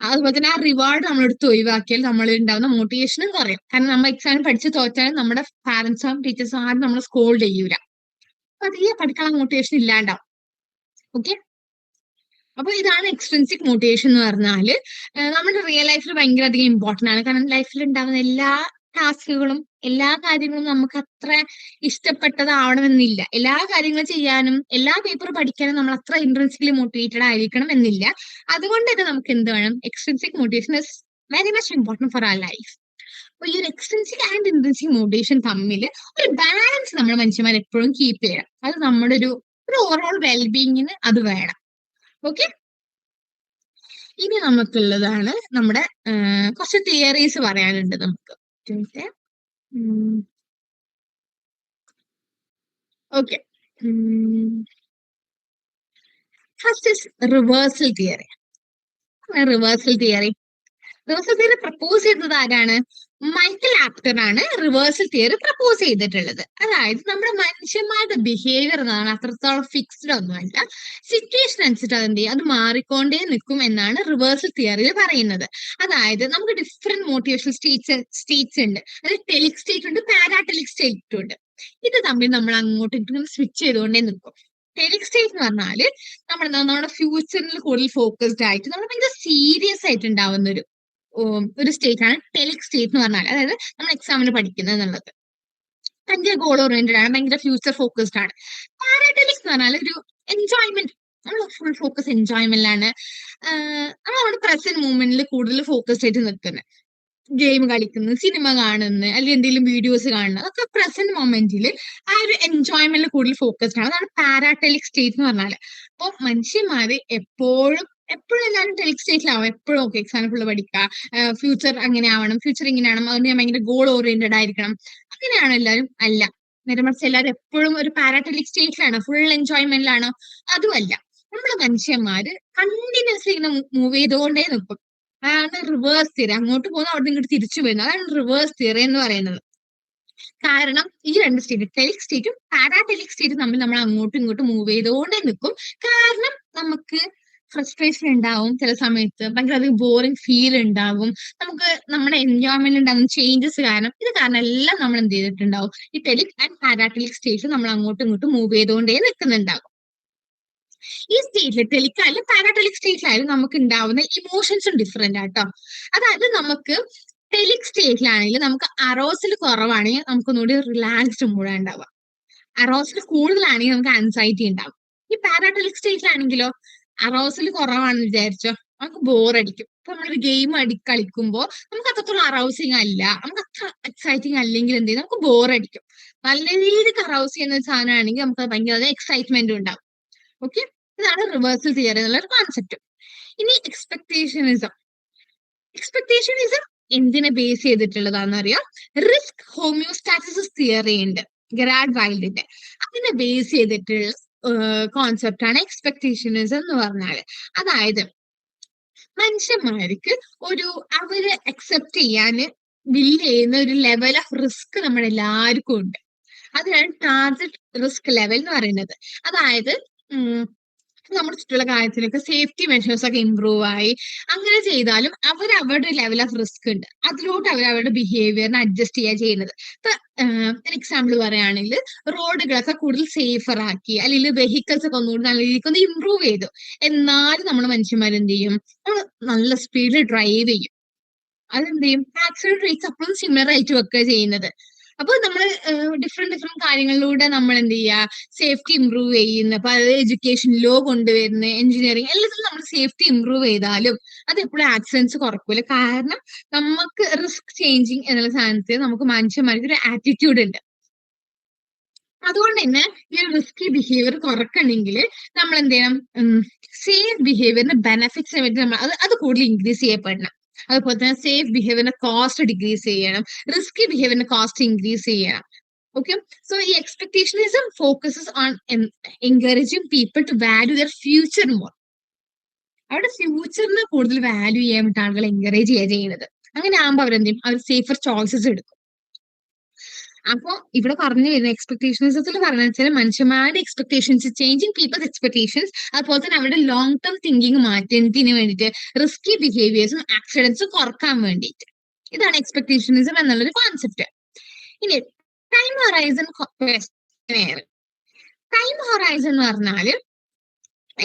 അതുപോലെ തന്നെ ആ റിവാർഡ് നമ്മളെടുത്ത് ഒഴിവാക്കിയാൽ നമ്മൾ ഉണ്ടാവുന്ന മോട്ടിവേഷനും കുറയും. കാരണം നമ്മൾ എക്സാമിന് പഠിച്ച് തോറ്റാലും നമ്മുടെ പാരന്റ്സും ടീച്ചേഴ്സും ആരും നമ്മളെ സ്കോൾഡ് ചെയ്യൂല. അപ്പൊ അതേ പഠിക്കാനുള്ള മോട്ടിവേഷൻ ഇല്ലാണ്ടാവും. ഓക്കെ, അപ്പൊ ഇതാണ് എക്സ്ട്രിൻസിക് മോട്ടിവേഷൻ എന്ന് പറഞ്ഞാല് നമ്മുടെ റിയൽ ലൈഫിൽ ഭയങ്കര അധികം ഇമ്പോർട്ടന്റ് ആണ്. കാരണം ലൈഫിൽ ഉണ്ടാവുന്ന എല്ലാ ടാസ്കുകളും എല്ലാ കാര്യങ്ങളും നമുക്ക് അത്ര ഇഷ്ടപ്പെട്ടതാവണമെന്നില്ല. എല്ലാ കാര്യങ്ങളും ചെയ്യാനും എല്ലാ പേപ്പർ പഠിക്കാനും നമ്മൾ അത്ര ഇൻട്രൻസിക്കലി മോട്ടിവേറ്റഡ് ആയിരിക്കണം എന്നില്ല. അതുകൊണ്ട് തന്നെ നമുക്ക് എന്ത് വേണം? Extrinsic motivation is very much important for our life. അപ്പൊ ഈ ഒരു എക്സ്ട്രിൻസിക് ആൻഡ് ഇൻട്രിൻസിക് മോട്ടിവേഷൻ തമ്മിൽ ഒരു ബാലൻസ് നമ്മൾ മനുഷ്യന്മാർ എപ്പോഴും കീപ്പ് ചെയ്യണം. അത് നമ്മുടെ ഒരു ഓവറോൾ വെൽബീയിങ്ങിന് അത് വേണം. ഓക്കെ, ഇനി നമുക്കുള്ളതാണ് നമ്മുടെ കുറച്ച് തിയറീസ് പറയാനുണ്ട് നമുക്ക്. Okay, first is reversal theory. Reversal theory propose ചെയ്തത് ആരാണ്? മൈക്കൽ ആപ്റ്റർ ആണ് റിവേഴ്സൽ തിയറി പ്രപ്പോസ് ചെയ്തിട്ടുള്ളത്. അതായത് നമ്മുടെ മനുഷ്യന്മാരുടെ ബിഹേവിയർ എന്നാണ് അത്രത്തോളം ഫിക്സ്ഡ് ഒന്നുമല്ല. സിറ്റുവേഷൻ അനുസരിച്ച് അതെന്ത് ചെയ്യും, അത് മാറിക്കൊണ്ടേ നിൽക്കും എന്നാണ് റിവേഴ്സൽ തിയറിയിൽ പറയുന്നത്. അതായത് നമുക്ക് ഡിഫറെന്റ് മോട്ടിവേഷണൽ സ്റ്റേറ്റ്സ് ഉണ്ട്. അതായത് ടെലിക് സ്റ്റേറ്റ് ഉണ്ട്, പാരാടെലിക് സ്റ്റേറ്റ് ഉണ്ട്. ഇത് തമ്മിൽ നമ്മൾ അങ്ങോട്ടും ഇങ്ങോട്ടും സ്വിച്ച് ചെയ്തുകൊണ്ടേ നിൽക്കും. ടെലിക് സ്റ്റേറ്റ് എന്ന് പറഞ്ഞാല് നമ്മുടെ ഫ്യൂച്ചറിൽ കൂടുതൽ ഫോക്കസ്ഡ് ആയിട്ട് നമ്മൾ ഭയങ്കര സീരിയസ് ആയിട്ട് ഉണ്ടാവുന്ന ഒരു സ്റ്റേറ്റ് ആണ് ടെലിക് സ്റ്റേറ്റ് എന്ന് പറഞ്ഞാൽ. അതായത് നമ്മൾ എക്സാമിന് പഠിക്കുന്നത് എന്നുള്ളത് ഭയങ്കര ഗോൾ ഓറിയന്റഡ് ആണ്, ഭയങ്കര ഫ്യൂച്ചർ ഫോക്കസ്ഡ് ആണ്. പാരാടെലിക് എന്ന് പറഞ്ഞാൽ ഒരു എൻജോയ്മെന്റ്, നമ്മൾ ഫുൾ ഫോക്കസ് എൻജോയ്മെന്റിലാണ്. നമ്മൾ നമ്മുടെ പ്രസന്റ് മൂവ്മെന്റിൽ കൂടുതൽ ഫോക്കസ്ഡ് ആയിട്ട് നിൽക്കുന്നത്. ഗെയിം കളിക്കുന്നു, സിനിമ കാണുന്നു, അല്ലെങ്കിൽ എന്തെങ്കിലും വീഡിയോസ് കാണുന്നു, അതൊക്കെ പ്രസന്റ് മൊമെന്റിൽ ആ ഒരു എൻജോയ്മെന്റിൽ കൂടുതൽ ഫോക്കസ്ഡ് ആണ്. അതാണ് പാരാടെലിക് സ്റ്റേറ്റ് എന്ന് പറഞ്ഞാല്. അപ്പൊ മനുഷ്യന്മാര് എപ്പോഴും എപ്പോഴും എല്ലാവരും ടെലിക് സ്റ്റേറ്റിലാവും. എപ്പോഴും ഓക്കെ എക്സാമ്പിൾ പഠിക്കുക, ഫ്യൂച്ചർ അങ്ങനെ ആവണം, ഫ്യൂച്ചർ ഇങ്ങനെ ആവണം, അതുകൊണ്ട് ഞാൻ ഭയങ്കര ഗോൾ ഓറിയന്റഡ് ആയിരിക്കണം, അങ്ങനെയാണോ എല്ലാവരും? അല്ല. നേരെ മറിച്ച് എല്ലാവരും എപ്പോഴും ഒരു പാരാടെലിക് സ്റ്റേറ്റിലാണോ, ഫുൾ എൻജോയ്മെന്റിലാണോ? അതുമല്ല. നമ്മള് മനുഷ്യന്മാര് കണ്ടിന്യൂസ്ലി ഇങ്ങനെ മൂവ് ചെയ്തുകൊണ്ടേ നിൽക്കും. അതാണ് റിവേഴ്സ് തിയറി. അങ്ങോട്ട് പോകുന്ന അവിടെ ഇങ്ങോട്ട് തിരിച്ചു വരുന്നു. അതാണ് റിവേഴ്സ് തിയറി എന്ന് പറയുന്നത്. കാരണം ഈ രണ്ട് സ്റ്റേറ്റ്, ടെലിക് സ്റ്റേറ്റും പാരാടെലിക് സ്റ്റേറ്റും തമ്മിൽ നമ്മൾ അങ്ങോട്ടും ഇങ്ങോട്ടും മൂവ് ചെയ്തുകൊണ്ടേ നിൽക്കും. കാരണം നമുക്ക് ഫ്രസ്ട്രേഷൻ ഉണ്ടാവും, ചില സമയത്ത് ഭയങ്കര അധികം ബോറിംഗ് ഫീൽ ഉണ്ടാവും, നമുക്ക് നമ്മുടെ എൻജോയ്മെന്റ് ഉണ്ടാകുന്ന ചേഞ്ചസ് കാരണം, ഇത് കാരണം എല്ലാം നമ്മൾ എന്ത് ചെയ്തിട്ടുണ്ടാവും, ഈ ടെലിക് ആൻഡ് പാരാടെലിക് സ്റ്റേറ്റിൽ നമ്മൾ അങ്ങോട്ടും ഇങ്ങോട്ടും മൂവ് ചെയ്തുകൊണ്ടേ നിൽക്കുന്നുണ്ടാവും. ഈ സ്റ്റേറ്റിൽ ടെലിക്കായാലും പാരാടെലിക് സ്റ്റേറ്റിലായാലും നമുക്ക് ഉണ്ടാവുന്ന ഇമോഷൻസും ഡിഫറെന്റ് ആട്ടോ. അതായത് നമുക്ക് ടെലിക് സ്റ്റേറ്റിലാണെങ്കിൽ നമുക്ക് അറോസിൽ കുറവാണെങ്കിൽ നമുക്ക് ഒന്നുകൂടി റിലാക്സ്ഡ് മൂഡ് ഉണ്ടാവുക. അറോസിൽ കൂടുതലാണെങ്കിൽ നമുക്ക് ആൻസൈറ്റി ഉണ്ടാവും. ഈ പാരാടെലിക് സ്റ്റേറ്റിലാണെങ്കിലോ അറോസിൽ കുറവാണെന്ന് വിചാരിച്ചോ, നമുക്ക് ബോറടിക്കും. ഇപ്പൊ നമ്മളൊരു ഗെയിം കളിക്കുമ്പോൾ നമുക്ക് അത്രത്തോളം അറൗസിങ് അല്ല, നമുക്ക് അത്ര എക്സൈറ്റിംഗ് അല്ലെങ്കിൽ എന്ത് ചെയ്യും, നമുക്ക് ബോറടിക്കും. നല്ല രീതിക്ക് അറൗസ് ചെയ്യുന്ന ഒരു സാധനമാണെങ്കിൽ നമുക്ക് ഭയങ്കര എക്സൈറ്റ്മെന്റ് ഉണ്ടാവും. ഓക്കെ, ഇതാണ് റിവേഴ്സൽ തിയറി എന്നുള്ള ഒരു കോൺസെപ്റ്റ്. ഇനി എക്സ്പെക്ടേഷനിസം. എക്സ്പെക്ടേഷനിസം എന്തിനെ ബേസ് ചെയ്തിട്ടുള്ളതാണെന്ന് അറിയാം? റിസ്ക് ഹോമിയോസ്റ്റാറ്റിസിസ് തിയറി ഉണ്ട്, ഗെറാഡ് വൈൽഡിന്റെ. അതിനെ ബേസ് ചെയ്തിട്ടുള്ള കോൺസെപ്റ്റ് ആണ് എക്സ്പെക്ടേഷനിസം എന്ന് പറഞ്ഞാല്. അതായത് മനുഷ്യന്മാർക്ക് ഒരു അവര് അക്സെപ്റ്റ് ചെയ്യാന് ബിൽഡ് ചെയ്യുന്ന ഒരു ലെവൽ ഓഫ് റിസ്ക് നമ്മുടെ എല്ലാവർക്കും ഉണ്ട്. അതിനാണ് ടാർഗറ്റ് റിസ്ക് ലെവൽ എന്ന് പറയുന്നത്. അതായത് നമ്മുടെ ചുറ്റുള്ള കാര്യത്തിലൊക്കെ സേഫ്റ്റി മെഷേഴ്സ് ഒക്കെ ഇമ്പ്രൂവ് ആയി അങ്ങനെ ചെയ്താലും അവർ അവരുടെ ലെവൽ ഓഫ് റിസ്ക് ഉണ്ട്, അതിലോട്ട് അവർ അവരുടെ ബിഹേവിയറിനെ അഡ്ജസ്റ്റ് ചെയ്യുക ചെയ്യുന്നത്. ഇപ്പൊ എക്സാമ്പിൾ പറയുകയാണെങ്കിൽ റോഡുകളൊക്കെ കൂടുതൽ സേഫർ ആക്കി, അല്ലെങ്കിൽ വെഹിക്കിൾസ് ഒക്കെ ഒന്നുകൂടി നല്ല രീതിക്ക് ഒന്ന് ഇമ്പ്രൂവ് ചെയ്തു. എന്നാലും നമ്മൾ മനുഷ്യന്മാർ എന്ത് ചെയ്യും, നമ്മൾ നല്ല സ്പീഡിൽ ഡ്രൈവ് ചെയ്യും. അതെന്ത് ചെയ്യും, ആക്സിഡന്റ് റേറ്റ്സ് അപ്പോഴും സിമിലർ ആയിട്ട് വെക്കുക ചെയ്യുന്നത്. അപ്പൊ നമ്മൾ ഡിഫറെന്റ് കാര്യങ്ങളിലൂടെ നമ്മൾ എന്ത് ചെയ്യുക, സേഫ്റ്റി ഇമ്പ്രൂവ് ചെയ്യുന്നു. അപ്പൊ അത് എഡ്യൂക്കേഷൻ, ലോ കൊണ്ടുവരുന്ന, എഞ്ചിനീയറിംഗ്, എല്ലാത്തിലും നമ്മൾ സേഫ്റ്റി ഇമ്പ്രൂവ് ചെയ്താലും അത് എപ്പോഴും ആക്സിഡൻസ് കുറക്കൂല. കാരണം നമുക്ക് റിസ്ക് ചേഞ്ചിങ് എന്നുള്ള സാധനത്തിൽ നമുക്ക് മനുഷ്യന്മാർക്ക് ഒരു ആറ്റിറ്റ്യൂഡ് ഉണ്ട്. അതുകൊണ്ട് തന്നെ ഈ റിസ്കി ബിഹേവിയർ കുറക്കണമെങ്കിൽ നമ്മൾ എന്ത് ചെയ്യണം, സേഫ് ബിഹേവിയറിന്റെ ബെനഫിറ്റ്സിനെ പറ്റി നമ്മൾ അത് കൂടുതൽ ഇൻക്രീസ് ചെയ്യപ്പെടണം. അതുപോലെ തന്നെ സേഫ് ബിഹേവിയറിന്റെ കോസ്റ്റ് ഡിക്രീസ് ചെയ്യണം, റിസ്കി ബിഹേവിയറിന്റെ കോസ്റ്റ് ഇൻക്രീസ് ചെയ്യണം. ഓക്കെ, സോ ഈ എക്സ്പെക്ടേഷനിസം focuses on encouraging people to value their future more. അവരുടെ ഫ്യൂച്ചറിനെ കൂടുതൽ വാല്യൂ ചെയ്യാൻ വേണ്ടി ആളുകൾ എൻകറേജ് ചെയ്യുന്നത്. അങ്ങനെ ആകുമ്പോൾ അവരെന്ത് ചെയ്യും, അവർ സേഫർ ചോയ്സസ് എടുക്കും. അപ്പൊ ഇവിടെ പറഞ്ഞു വരുന്ന എക്സ്പെക്ടേഷൻസിൽ പറഞ്ഞു വെച്ചാൽ മനുഷ്യന്മാരുടെ എക്സ്പെക്ടേഷൻസ്, ചേഞ്ചിങ് പീപ്പിൾസ് എക്സ്പെക്ടേഷൻസ്, അതുപോലെ തന്നെ അവരുടെ ലോങ് ടേം തിങ്കിങ് മാറ്റുന്നതിന് വേണ്ടിയിട്ട്, റിസ്കി ബിഹേവിയേഴ്സും ആക്സിഡൻസും കുറക്കാൻ വേണ്ടിയിട്ട്. ഇതാണ് എക്സ്പെക്ടേഷനിസം എന്നുള്ളൊരു കോൺസെപ്റ്റ്. ഇനി time horizon questionnaire. Time horizon എന്ന് പറഞ്ഞാല്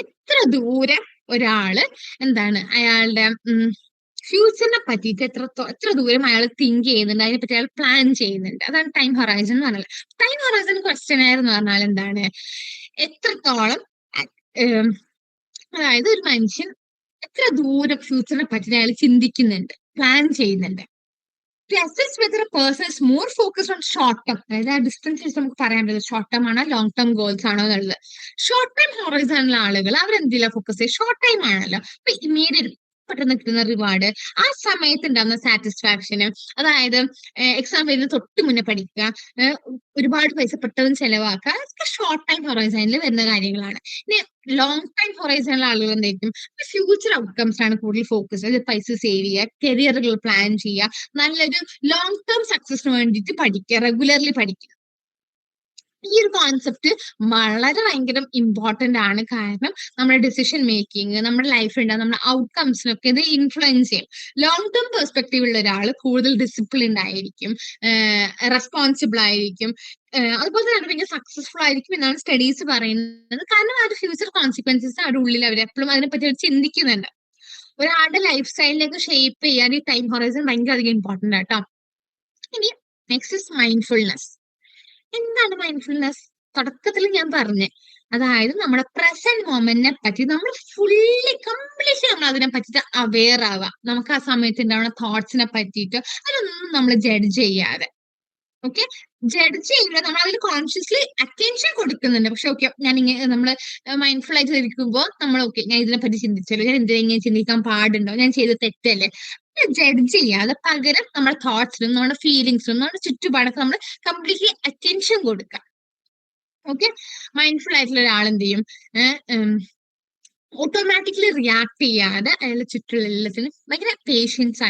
എത്ര ദൂരം ഒരാള് എന്താണ് അയാളുടെ ഫ്യൂച്ചറിനെ പറ്റിയിട്ട് എത്ര ദൂരം അയാൾ തിങ്ക് ചെയ്യുന്നുണ്ട്, അതിനെപ്പറ്റി അയാൾ പ്ലാൻ ചെയ്യുന്നുണ്ട്. അതാണ് ടൈം ഹൊറൈസൺ എന്ന് പറഞ്ഞാൽ. ടൈം ഹൊറൈസൺ ക്വസ്റ്റ്യനെയർ എന്ന് പറഞ്ഞാൽ എന്താണ്, എത്രത്തോളം അതായത് ഒരു മനുഷ്യൻ എത്ര ദൂരം ഫ്യൂച്ചറിനെ പറ്റി അയാൾ ചിന്തിക്കുന്നുണ്ട്, പ്ലാൻ ചെയ്യുന്നുണ്ട്. Whether person is more focused on short term, അതായത് ആ ഡിസ്റ്റൻസ് വെച്ച് നമുക്ക് പറയാൻ പറ്റുന്നത് ഷോർട്ട് ടേം ആണോ ലോങ് ടേം ഗോൾസ് ആണോ എന്നുള്ളത്. ഷോർട്ട് ടൈം ഹൊറൈസണിലെ ആളുകൾ അവരെന്തില്ല ഫോക്കസ് ചെയ്യുക, ഷോർട്ട് ടൈം ആണല്ലോ. അപ്പൊ ഇമ്മീഡിയറ്റ് പെട്ടെന്ന് കിട്ടുന്ന റിവാർഡ്, ആ സമയത്ത് ഉണ്ടാകുന്ന സാറ്റിസ്ഫാക്ഷന്, അതായത് എക്സാം വരുന്ന തൊട്ട് മുന്നേ പഠിക്കുക, ഒരുപാട് പൈസ പെട്ടെന്ന് ചെലവാക്കുക, അതൊക്കെ ഷോർട്ട് ടൈം ഹൊറൈസണിൽ വരുന്ന കാര്യങ്ങളാണ്. ഇനി ലോങ് ടൈം ഹൊറൈസണിലെ ആളുകൾ എന്തായിരിക്കും, ഫ്യൂച്ചർ ഔട്ട്കംസ് ആണ് കൂടുതൽ ഫോക്കസ്, അതായത് പൈസ സേവ് ചെയ്യുക, കരിയറുകൾ പ്ലാൻ ചെയ്യുക, നല്ലൊരു ലോങ് ടേം സക്സസിന് വേണ്ടിയിട്ട് പഠിക്കുക, റെഗുലർലി പഠിക്കുക. ഈ ഒരു കോൺസെപ്റ്റ് വളരെ ഭയങ്കര ഇമ്പോർട്ടന്റ് ആണ്. കാരണം നമ്മുടെ ഡിസിഷൻ മേക്കിംഗ്, നമ്മുടെ ലൈഫിൽ ഉണ്ടാകുന്ന നമ്മുടെ ഔട്ട്കംസിനൊക്കെ ഇത് ഇൻഫ്ലുവൻസ് ചെയ്യും. ലോങ് ടേം പെർസ്പെക്റ്റീവ് ഉള്ള ഒരാൾ കൂടുതൽ ഡിസിപ്ലിൻഡ് ആയിരിക്കും, റെസ്പോൺസിബിൾ ആയിരിക്കും, അതുപോലെ തന്നെ ഭയങ്കര സക്സസ്ഫുൾ ആയിരിക്കും എന്നാണ് സ്റ്റഡീസ് പറയുന്നത്. കാരണം ആ ഒരു ഫ്യൂച്ചർ കോൺസിക്വൻസസ് അവരുടെ ഉള്ളിൽ അവർ എപ്പോഴും അതിനെപ്പറ്റി അവർ ചിന്തിക്കുന്നുണ്ട്. ഒരാളുടെ ലൈഫ് സ്റ്റൈലിലേക്ക് ഷേപ്പ് ചെയ്യാൻ ഈ ടൈം ഹൊറൈസൺ ഭയങ്കര അധികം ഇമ്പോർട്ടന്റ് ആട്ടോ. ഇനി നെക്സ്റ്റ് ഇസ് മൈൻഡ്ഫുൾനെസ്. എന്താണ് മൈൻഡ്ഫുൾനെസ്? തുടക്കത്തിൽ ഞാൻ പറഞ്ഞേ അതായത് നമ്മുടെ പ്രസന്റ് മൊമെന്റിനെ പറ്റി നമ്മൾ ഫുള്ളി കംപ്ലീറ്റ്ലി നമ്മൾ അതിനെ പറ്റിയിട്ട് അവെയർ ആവുക. നമുക്ക് ആ സമയത്ത് ഉണ്ടാവുന്ന തോട്ട്സിനെ പറ്റിയിട്ട് അതൊന്നും നമ്മൾ ജഡ്ജ് ചെയ്യാതെ. ഓക്കെ, ജഡ്ജ് ചെയ്യുമ്പോൾ നമ്മൾ അതിൽ കോൺഷ്യസ്ലി അറ്റൻഷൻ കൊടുക്കുന്നുണ്ട്. പക്ഷെ ഓക്കെ, ഞാൻ ഇങ്ങനെ നമ്മൾ മൈൻഡ്ഫുൾ ആയിട്ട് ഇരിക്കുമ്പോൾ നമ്മൾ ഓക്കെ, ഞാൻ ഇതിനെ പറ്റി ചിന്തിച്ചല്ലോ, ഞാൻ എന്തിനാ ഇങ്ങനെ ചിന്തിക്കാൻ പാടുണ്ടോ, ഞാൻ ചെയ്ത് തെറ്റല്ലേ, ജഡ്ജ് ചെയ്യാതെ പകരം നമ്മുടെ തോട്ട്സിനും നമ്മുടെ ഫീലിങ്സിനും നമ്മുടെ ചുറ്റുപാടൊക്കെ നമ്മൾ കംപ്ലീറ്റ്ലി അറ്റൻഷൻ കൊടുക്കുക. ഓക്കെ, മൈൻഡ്ഫുൾ ആയിട്ടുള്ള ഒരാൾ എന്ത് ചെയ്യും, ഓട്ടോമാറ്റിക്കലി റിയാക്ട് ചെയ്യാതെ അയാളുടെ ചുറ്റുള്ള എല്ലാത്തിനും ഭയങ്കര പേഷ്യൻ്റ്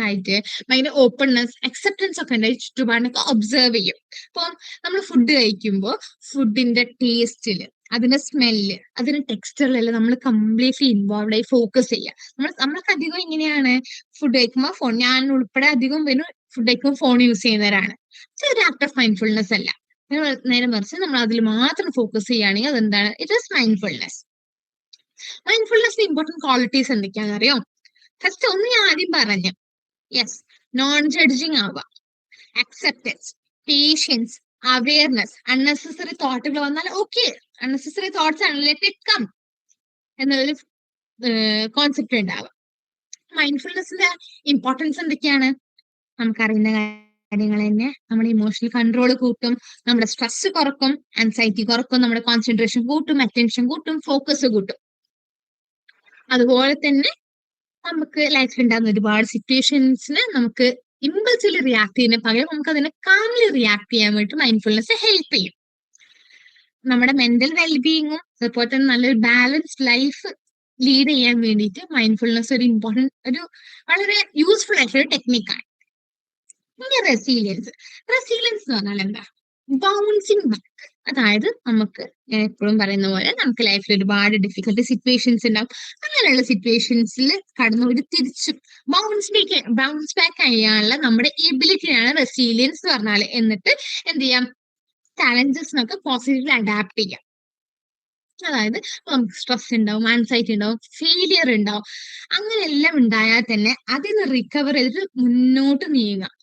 ആയിട്ട് ഭയങ്കര ഓപ്പൺനെസ് അക്സെപ്റ്റൻസ് ഒക്കെ ഉണ്ടായി ചുറ്റുപാടിനൊക്കെ ഒബ്സർവ് ചെയ്യും. ഇപ്പം നമ്മൾ ഫുഡ് കഴിക്കുമ്പോൾ ഫുഡിന്റെ ടേസ്റ്റില്, അതിന്റെ സ്മെല്ല്, അതിന്റെ ടെക്സ്ചറിലെല്ലാം നമ്മൾ കംപ്ലീറ്റ്ലി ഇൻവോൾവ് ആയി ഫോക്കസ് ചെയ്യുക. നമ്മളൊക്കെ അധികം ഇങ്ങനെയാണ്, ഫുഡ് കഴിക്കുമ്പോൾ ഫോൺ, ഞാൻ ഉൾപ്പെടെ അധികം വരും ഫുഡ് കഴിക്കുമ്പോൾ ഫോൺ യൂസ് ചെയ്യുന്നവരാണ്. ഒരു ആക്ട് ഓഫ് മൈൻഡ്ഫുൾനെസ് അല്ല, നേരെ മറിച്ച് നമ്മൾ അതിൽ മാത്രം ഫോക്കസ് ചെയ്യുകയാണെങ്കിൽ അതെന്താണ്, ഇറ്റ് ഈസ് മൈൻഡ്ഫുൾനെസ്. മൈൻഡ്ഫുൾനെസ്സിന് ഇമ്പോർട്ടന്റ് ക്വാളിറ്റീസ് എന്തൊക്കെയാണെന്ന് അറിയോ? ഫസ്റ്റ് ഒന്ന് ഞാൻ ആദ്യം പറഞ്ഞു, യെസ്, നോൺ ജഡ്ജിങ് ആവുക, അക്സെപ്റ്റൻസ്, പേഷ്യൻസ്, അവയർനെസ്. അൺനെസസറി തോട്ടുകൾ വന്നാൽ ഓക്കെ, അൺനെസസറി തോട്ട്സ് ആണ്, ലെറ്റ് ഇറ്റ് കം എന്നൊരു കോൺസെപ്റ്റ് ഉണ്ടാവുക. മൈൻഡ്ഫുൾനെസ്സിന്റെ ഇമ്പോർട്ടൻസ് എന്തൊക്കെയാണ്? നമുക്കറിയുന്ന കാര്യങ്ങൾ തന്നെ. നമ്മുടെ ഇമോഷണൽ കൺട്രോൾ കൂട്ടും, നമ്മുടെ സ്ട്രെസ് കുറക്കും, ആൻസൈറ്റി കുറക്കും, നമ്മുടെ കോൺസെൻട്രേഷൻ കൂട്ടും, അറ്റൻഷൻ കൂട്ടും, ഫോക്കസ് കൂട്ടും. അതുപോലെ തന്നെ നമുക്ക് ലൈഫിൽ ഉണ്ടാകുന്ന ഒരുപാട് സിറ്റുവേഷൻസിന് നമുക്ക് ഇമ്പൾസിവ്ലി റിയാക്ട് ചെയ്യുന്ന പകരം നമുക്ക് അതിനെ കാംലി റിയാക്ട് ചെയ്യാൻ വേണ്ടി മൈൻഡ്ഫുൾനെസ് ഹെൽപ്പ് ചെയ്യും. നമ്മുടെ മെന്റൽ വെൽബീയിങ്ങും അതുപോലെ തന്നെ നല്ലൊരു ബാലൻസ്ഡ് ലൈഫ് ലീഡ് ചെയ്യാൻ വേണ്ടിയിട്ട് മൈൻഡ്ഫുൾനെസ് ഒരു ഇമ്പോർട്ടന്റ്, ഒരു വളരെ യൂസ്ഫുൾ ആയിട്ടുള്ള ടെക്നിക്കാണ്. ഇനി റെസീലിയൻസ് എന്ന് പറഞ്ഞാൽ എന്താ? Bouncing back. അതായത് നമുക്ക്, ഞാൻ എപ്പോഴും പറയുന്ന പോലെ, നമുക്ക് ലൈഫിൽ ഒരുപാട് ഡിഫിക്കൽട്ട് സിറ്റുവേഷൻസ് ഉണ്ടാവും. അങ്ങനെയുള്ള സിറ്റുവേഷൻസിൽ കടന്ന് ഒരു തിരിച്ചു ബൗൺസ് ബാക്ക് ചെയ്യാനുള്ള നമ്മുടെ എബിലിറ്റിയാണ് റെസീലിയൻസ് എന്ന് പറഞ്ഞാൽ. എന്നിട്ട് എന്ത് ചെയ്യാം, ചാലഞ്ചസിനൊക്കെ പോസിറ്റീവ്ലി അഡാപ്റ്റ് ചെയ്യാം. അതായത് നമുക്ക് സ്ട്രെസ് ഉണ്ടാവും, ആൻസൈറ്റി ഉണ്ടാവും, ഫെയിലിയർ ഉണ്ടാവും. അങ്ങനെയെല്ലാം ഉണ്ടായാൽ തന്നെ അതിൽ നിന്ന് റിക്കവർ ചെയ്തിട്ട് മുന്നോട്ട് നീങ്ങുക.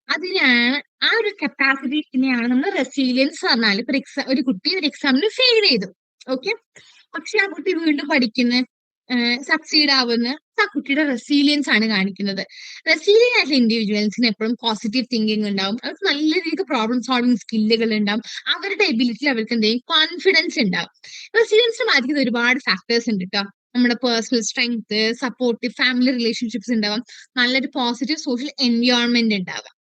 അതിനാണ്, ആ ഒരു കപ്പാസിറ്റിനെയാണ് നമ്മൾ റെസീലിയൻസ് പറഞ്ഞാൽ. ഇപ്പൊ ഒരു കുട്ടി ഒരു എക്സാമിന് ഫെയിൽ ചെയ്തു, ഓക്കെ, പക്ഷെ ആ കുട്ടി വീണ്ടും പഠിക്കുന്ന, സക്സീഡ് ആവുന്ന, ആ കുട്ടിയുടെ റെസീലിയൻസ് ആണ് കാണിക്കുന്നത്. റെസീലിയൻ ആയിട്ടുള്ള ഇൻഡിവിജ്വൽസിന് എപ്പോഴും പോസിറ്റീവ് തിങ്കിങ് ഉണ്ടാവും, അവർക്ക് നല്ല രീതിക്ക് പ്രോബ്ലം സോൾവിങ് സ്കില്ലുകൾ ഉണ്ടാവും, അവരുടെ എബിലിറ്റിയിൽ അവർക്ക് എന്തെങ്കിലും കോൺഫിഡൻസ് ഉണ്ടാവും. റെസീലിയൻസിന് ബാധിക്കുന്ന ഒരുപാട് ഫാക്ടേഴ്സ് ഉണ്ട് കേട്ടോ. നമ്മുടെ personal strength, supportive family relationships ഉണ്ടാവാം, നല്ലൊരു പോസിറ്റീവ് സോഷ്യൽ എൻവയോൺമെന്റ് ഉണ്ടാവാം.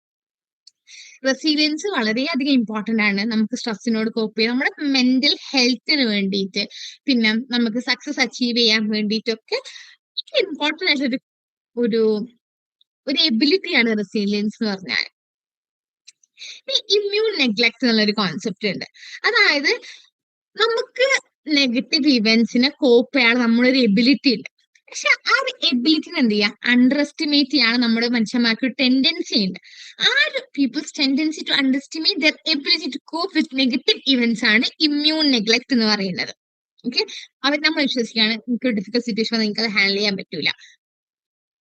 റെസീലിയൻസ് വളരെയധികം ഇമ്പോർട്ടന്റ് ആണ് നമുക്ക് സ്ട്രെസ്സിനോട് കോപ്പ് ചെയ്യാൻ, നമ്മുടെ മെന്റൽ ഹെൽത്തിന് വേണ്ടിയിട്ട്, പിന്നെ നമുക്ക് സക്സസ് അച്ചീവ് ചെയ്യാൻ വേണ്ടിയിട്ടൊക്കെ ഇമ്പോർട്ടന്റ് ആയിട്ടുള്ള ഒരു ഒരു എബിലിറ്റിയാണ് റെസീലിയൻസ് എന്ന് പറഞ്ഞാൽ. ഈ ഇമ്മ്യൂൺ നെഗ്ലക്ട് എന്നുള്ളൊരു കോൺസെപ്റ്റ് ഉണ്ട്. അതായത് നമുക്ക് നെഗറ്റീവ് ഇവന്റ്സിനെ കോപ്പ് ചെയ്യാൻ നമ്മളൊരു എബിലിറ്റി ഉണ്ട്. പക്ഷെ ആ ഒരു എബിലിറ്റിനെ എന്ത് ചെയ്യാം, അണ്ടർ എസ്റ്റിമേറ്റ് ചെയ്യാണ് നമ്മുടെ മനുഷ്യന്മാർക്ക് ഒരു ടെൻഡൻസി ഉണ്ട്. ആ ഒരു people's tendency to underestimate their ability to cope with negative events ആണ് ഇമ്മ്യൂൺ നെഗ്ലക്ട് എന്ന് പറയുന്നത്. ഓക്കെ, അവർ നമ്മൾ വിശ്വസിക്കുകയാണ് നിങ്ങൾക്ക് ഡിഫിക്കൽട്ട് സിറ്റുവേഷൻ നിങ്ങൾക്ക് അത് ഹാൻഡിൽ ചെയ്യാൻ പറ്റൂല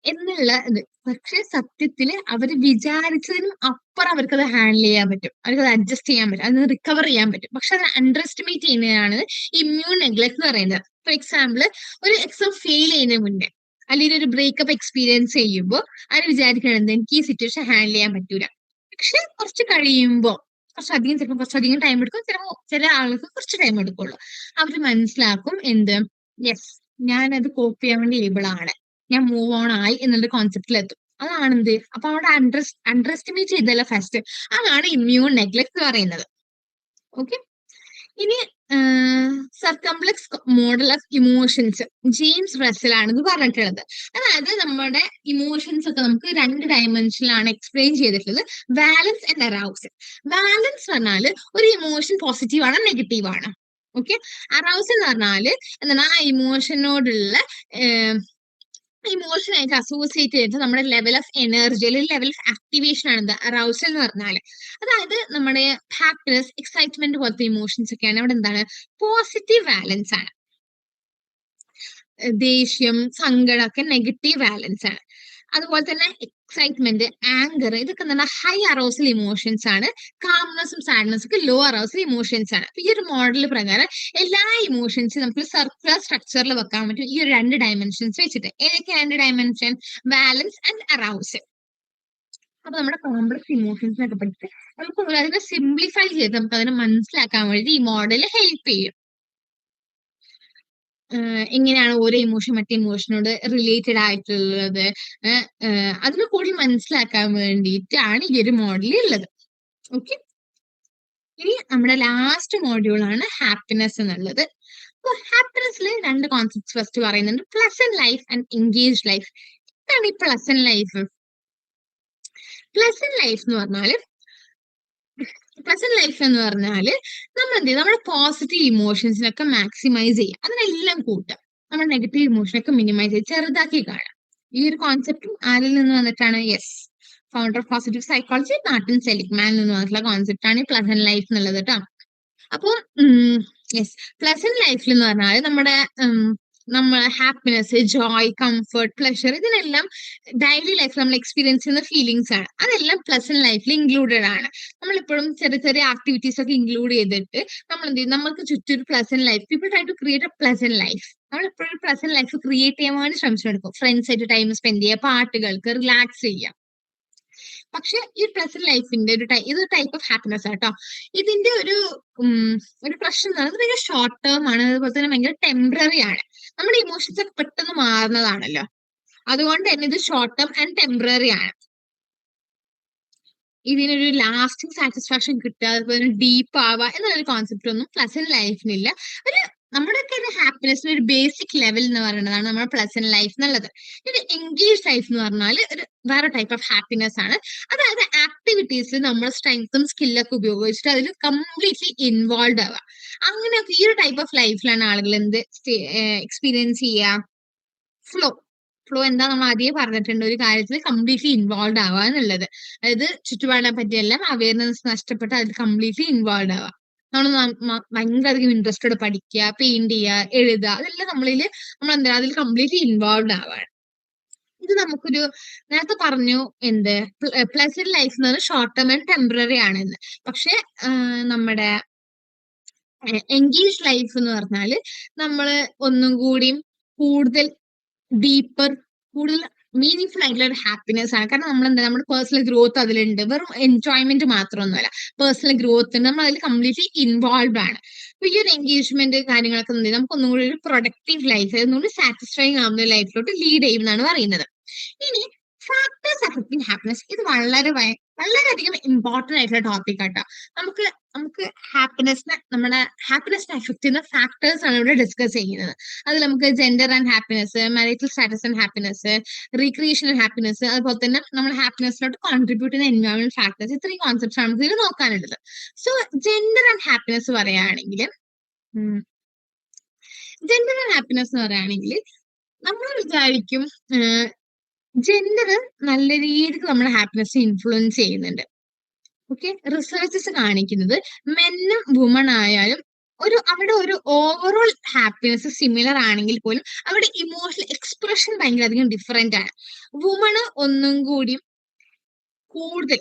എന്നുള്ള ഇത്. പക്ഷെ സത്യത്തില് അവർ വിചാരിച്ചതിനും അപ്പുറം അവർക്കത് ഹാൻഡിൽ ചെയ്യാൻ പറ്റും, അവർക്കത് അഡ്ജസ്റ്റ് ചെയ്യാൻ പറ്റും, അതിന് റിക്കവർ ചെയ്യാൻ പറ്റും. പക്ഷെ അത് അണ്ടർ എസ്റ്റിമേറ്റ് ചെയ്യുന്നതാണ് ഇമ്മ്യൂൺ നെഗ്ലക്ട് എന്ന് പറയുന്നത്. ഫോർ എക്സാമ്പിൾ, ഒരു എക്സാം ഫെയിൽ ചെയ്യുന്നതിന് മുന്നേ അല്ലെങ്കിൽ ഒരു ബ്രേക്കപ്പ് എക്സ്പീരിയൻസ് ചെയ്യുമ്പോൾ അവർ വിചാരിക്കണത് എനിക്ക് ഈ സിറ്റുവേഷൻ ഹാൻഡിൽ ചെയ്യാൻ പറ്റൂല. പക്ഷെ കുറച്ച് കഴിയുമ്പോൾ ചിലപ്പോൾ കുറച്ചധികം ടൈം എടുക്കും, ചില ആൾക്ക് കുറച്ച് ടൈം എടുക്കുള്ളൂ. അവർ മനസ്സിലാക്കും എന്ത്, യെസ്, ഞാനത് കോപ്പ് ചെയ്യാൻ വേണ്ടി ഏബിൾ ആണ്, ഞാൻ മൂവ് ഓൺ ആയി എന്നുള്ള കോൺസെപ്റ്റിലെത്തും. അതാണ് എന്ത്, അപ്പൊ അവിടെ അണ്ടർ എസ്റ്റിമേറ്റ് ചെയ്തല്ല ഫസ്റ്റ്. അതാണ് ഇമ്മ്യൂൺ നെഗ്ലക്ട് എന്ന് പറയുന്നത്. ഓക്കെ, ഇനി circumplex model of emotions James Russell ആണെന്ന് പറഞ്ഞിട്ടുള്ളത്. അതായത് നമ്മുടെ ഇമോഷൻസ് ഒക്കെ നമുക്ക് 2 ഡയമെൻഷനിലാണ് എക്സ്പ്ലെയിൻ ചെയ്തിട്ടുള്ളത്, വാലൻസ് ആൻഡ് അറൗസൽ. വാലൻസ് പറഞ്ഞാല് ഒരു ഇമോഷൻ പോസിറ്റീവ് ആണ്, നെഗറ്റീവ് ആണ്. ഓക്കെ, അറൗസൽ എന്ന് പറഞ്ഞാല് എന്താണ്, ആ ഇമോഷനോടുള്ള ഇമോഷനായിട്ട് അസോസിയേറ്റ് ചെയ്തിട്ട് നമ്മുടെ ലെവൽ ഓഫ് എനർജി അല്ലെങ്കിൽ ലെവൽ ഓഫ് ആക്ടിവേഷൻ ആണ് എന്താ അറൗസൽ എന്ന് പറഞ്ഞാല്. അതായത് നമ്മുടെ ഹാപ്പിനെസ്, എക്സൈറ്റ്മെന്റ് പോലത്തെ ഇമോഷൻസ് ഒക്കെയാണ് അവിടെ എന്താണ്, പോസിറ്റീവ് വാലൻസ് ആണ്. ദേഷ്യം, സങ്കടം ഒക്കെ നെഗറ്റീവ് വാലൻസ് ആണ്. അതുപോലെ തന്നെ എക്സൈറ്റ്മെന്റ്, ആങ്കർ, ഇതൊക്കെ എന്താ ഹൈ അറോസൽ ഇമോഷൻസ് ആണ്. കാംനെസ്സും സാഡ്നെസ്സും ഒക്കെ ലോ അറോസൽ ഇമോഷൻസ് ആണ്. അപ്പൊ ഈ ഒരു മോഡൽ പ്രകാരം എല്ലാ ഇമോഷൻസും നമുക്ക് സർക്കുലർ സ്ട്രക്ചറിൽ വെക്കാൻ പറ്റും ഈ ഒരു 2 ഡയമെൻഷൻസ് വെച്ചിട്ട്. ഏതൊക്കെ 2 ഡയമെൻഷൻ? വാലൻസ് and arousal. അപ്പൊ നമ്മുടെ കോംപ്ലക്സ് ഇമോഷൻസിനൊക്കെ പഠിച്ച് നമുക്ക് അതിനെ സിംപ്ലിഫൈ ചെയ്ത് നമുക്ക് അതിനെ മനസ്സിലാക്കാൻ വേണ്ടി ഈ മോഡൽ ഹെൽപ്പ് ചെയ്യും. എങ്ങനെയാണ് ഓരോ ഇമോഷൻ മറ്റേ ഇമോഷനോട് റിലേറ്റഡ് ആയിട്ടുള്ളത്, അതിനെ കൂടുതൽ മനസ്സിലാക്കാൻ വേണ്ടിയിട്ടാണ് ഈ ഒരു മോഡൽ ഉള്ളത്. ഓക്കെ, ഇനി നമ്മുടെ ലാസ്റ്റ് മോഡ്യൂൾ ആണ് ഹാപ്പിനെസ് എന്നുള്ളത്. അപ്പൊ ഹാപ്പിനെസ്സിൽ 2 കോൺസെപ്റ്റ്സ് ഫസ്റ്റ് പറയുന്നുണ്ട്, pleasant life and engage life. എന്താണ് ഈ പ്ലസന്റ് ലൈഫ്? പ്ലസന്റ് ലൈഫ് എന്ന് പറഞ്ഞാല് നമ്മൾ എന്ത് ചെയ്യും, നമ്മുടെ പോസിറ്റീവ് ഇമോഷൻസിനൊക്കെ മാക്സിമൈസ് ചെയ്യും, അതിനെല്ലാം കൂട്ടുക, നമ്മുടെ നെഗറ്റീവ് ഇമോഷനൊക്കെ മിനിമൈസ് ചെയ്ത് ചെറുതാക്കി കാണാം. ഈ ഒരു കോൺസെപ്റ്റും ആരിൽ നിന്ന് വന്നിട്ടാണ്? Yes, founder of positive psychology Martin സെലിഗ്മാനിൽ നിന്ന് വന്നിട്ടുള്ള കോൺസെപ്റ്റ് ആണ് ഈ പ്ലസന്റ് ലൈഫ് എന്നുള്ളത് കേട്ടോ. അപ്പോൾ യെസ്, പ്ലസന്റ് ലൈഫിൽ എന്ന് പറഞ്ഞാൽ നമ്മൾ ഹാപ്പിനെസ്, ജോയ്, കംഫർട്ട്, പ്ലഷർ, ഇതിനെല്ലാം ഡെയിലി ലൈഫിൽ നമ്മൾ എക്സ്പീരിയൻസ് ചെയ്യുന്ന ഫീലിങ്സ് ആണ്. അതെല്ലാം പ്ലസന്റ് ലൈഫിൽ ഇൻക്ലൂഡഡ് ആണ്. നമ്മളിപ്പോഴും ചെറിയ ചെറിയ ആക്ടിവിറ്റീസ് ഒക്കെ ഇൻക്ലൂഡ് ചെയ്തിട്ട് നമ്മൾ എന്ത് ചെയ്യും, നമുക്ക് ചുറ്റും ഒരു pleasant life, people try to create a pleasant life. നമ്മൾ എപ്പോഴും പ്ലസന്റ് ലൈഫ് ക്രിയേറ്റ് ചെയ്യാൻ വേണ്ടി ശ്രമിച്ചെടുക്കും. ഫ്രണ്ട്സ് ആയിട്ട് ടൈം സ്പെൻഡ് ചെയ്യുക, പാട്ടുകൾക്ക് റിലാക്സ് ചെയ്യുക. പക്ഷെ ഈ പ്ലസന്റ് ലൈഫിന്റെ ഇത് ടൈപ്പ് ഓഫ് ഹാപ്പിനെസ് ആട്ടോ. ഇതിന്റെ ഒരു പ്രശ്നം എന്ന് പറയുന്നത് ഭയങ്കര ഷോർട്ട് ടേം ആണ്, അതുപോലെ തന്നെ ഭയങ്കര ടെമ്പററി ആണ്. നമ്മുടെ ഇമോഷൻസ് ഒക്കെ പെട്ടെന്ന് മാറുന്നതാണല്ലോ, അതുകൊണ്ട് തന്നെ ഇത് ഷോർട്ട് ടേം ആൻഡ് ടെമ്പററി ആണ്. ഇതിനൊരു ലാസ്റ്റിംഗ് സാറ്റിസ്ഫാക്ഷൻ കിട്ടുക, അതുപോലെ ഡീപ്പ് ആവുക എന്നൊരു കോൺസെപ്റ്റ് ഒന്നും പ്ലസന്റ് ലൈഫിനില്ല. ഒരു നമ്മുടെയൊക്കെ ഒരു ഹാപ്പിനെസ്സിന് ഒരു ബേസിക് ലെവൽ എന്ന് പറയുന്നതാണ് നമ്മുടെ പ്ലസന്റ് ലൈഫ് എന്നുള്ളത്. ഇത് എൻഗേജ് ലൈഫ് എന്ന് പറഞ്ഞാൽ ഒരു വേറെ ടൈപ്പ് ഓഫ് ഹാപ്പിനെസ് ആണ്. അതായത് ആക്ടിവിറ്റീസിൽ നമ്മുടെ സ്ട്രെങ്ത്തും സ്കില്ലൊക്കെ ഉപയോഗിച്ചിട്ട് അതിൽ കംപ്ലീറ്റ്ലി ഇൻവോൾവ് ആവുക. അങ്ങനെയൊക്കെ ഈ ഒരു ടൈപ്പ് ഓഫ് ലൈഫിലാണ് ആളുകൾ എന്ത് എക്സ്പീരിയൻസ് ചെയ്യുക? ഫ്ലോ എന്താ നമ്മൾ ആദ്യമേ പറഞ്ഞിട്ടുണ്ട്, ഒരു കാര്യത്തിൽ കംപ്ലീറ്റ്ലി ഇൻവോൾവ് ആവുക എന്നുള്ളത്. അതായത് ചുറ്റുപാടിനെ പറ്റിയെല്ലാം അവയർനെസ് നഷ്ടപ്പെട്ട് അതിൽ കംപ്ലീറ്റ്ലി ഇൻവോൾവ് ആവുക. നമ്മൾ ഭയങ്കര അധികം ഇൻട്രസ്റ്റഡ് പഠിക്കുക, പെയിന്റ് ചെയ്യുക, എഴുതുക, അതെല്ലാം നമ്മൾ എന്താ അതിൽ കംപ്ലീറ്റ്ലി ഇൻവോൾവ് ആവുകയാണ്. ഇത് നമുക്കൊരു നേരത്തെ പറഞ്ഞു എന്ത് പ്ലസന്റ് ലൈഫ് എന്ന് പറഞ്ഞാൽ ഷോർട്ട് ടേം ആൻഡ് ടെമ്പററി ആണെന്ന്. പക്ഷെ നമ്മുടെ എൻഗേജ് ലൈഫ് എന്ന് പറഞ്ഞാൽ നമ്മൾ ഒന്നും കൂടിയും കൂടുതൽ ഡീപ്പർ, കൂടുതൽ മീനിങ് ആയിട്ടുള്ള ഒരു ഹാപ്പിനെസ് ആണ്. കാരണം നമ്മൾ എന്താ നമ്മുടെ പേഴ്സണൽ ഗ്രോത്ത് അതിലുണ്ട്, വെറും എൻജോയ്മെന്റ് മാത്രമൊന്നുമല്ല, പേഴ്സണൽ ഗ്രോത്ത് ഉണ്ട്, നമ്മൾ അതിൽ കംപ്ലീറ്റ്ലി ഇൻവോൾവ് ആണ്. അപ്പൊ ഈ ഒരു എൻഗേജ്മെന്റ് കാര്യങ്ങളൊക്കെ എന്ത് ചെയ്യും, നമുക്ക് ഒന്നും കൂടി ഒരു പ്രൊഡക്റ്റീവ് ലൈഫ്, ഒന്നുകൂടി സാറ്റിസ്ഫൈങ് ആവുന്ന ലൈഫിലോട്ട് ലീഡ് ചെയ്യും എന്നാണ് പറയുന്നത്. ഇനി ഫാക്ടേഴ്സ് അഫക്റ്റിംഗ് ഹാപ്പിനെസ്, ഇത് വളരെയധികം ഇമ്പോർട്ടന്റ് ആയിട്ടുള്ള ടോപ്പിക് ആട്ടോ. നമുക്ക് നമ്മുടെ ഹാപ്പിനെസിനെ അഫക്ട് ചെയ്യുന്ന ഫാക്ടേഴ്സ് ആണ് ഇവിടെ ഡിസ്കസ് ചെയ്യുന്നത്. അതിൽ നമുക്ക് gender and happiness, marital status and happiness, recreational happiness, അതുപോലെ തന്നെ നമ്മുടെ ഹാപ്പിനെസിലോട്ട് കോൺട്രിബ്യൂട്ട് ചെയ്യുന്ന എൻവയോൺമെന്റ് ഫാക്ടേഴ്സ്, ഇത്രയും കോൺസെപ്റ്റ്സ് ആണ് ഇതിൽ നോക്കാനുള്ളത്. സോ ജെൻഡർ ആൻഡ് ഹാപ്പിനെസ് പറയുകയാണെങ്കിൽ നമ്മൾ വിചാരിക്കും ജെൻഡർ നല്ല രീതിക്ക് നമ്മുടെ ഹാപ്പിനെസ് ഇൻഫ്ലുവൻസ് ചെയ്യുന്നുണ്ട്. ഓക്കെ, റിസർച്ചസ് കാണിക്കുന്നത് മെന്നും വുമൺ ആയാലും അവിടെ ഒരു ഓവറോൾ ഹാപ്പിനെസ് സിമിലർ ആണെങ്കിൽ പോലും അവിടെ ഇമോഷണൽ എക്സ്പ്രഷൻ ഭയങ്കര അധികം ഡിഫറെന്റ് ആണ്. വുമണ് ഒന്നും കൂടി കൂടുതൽ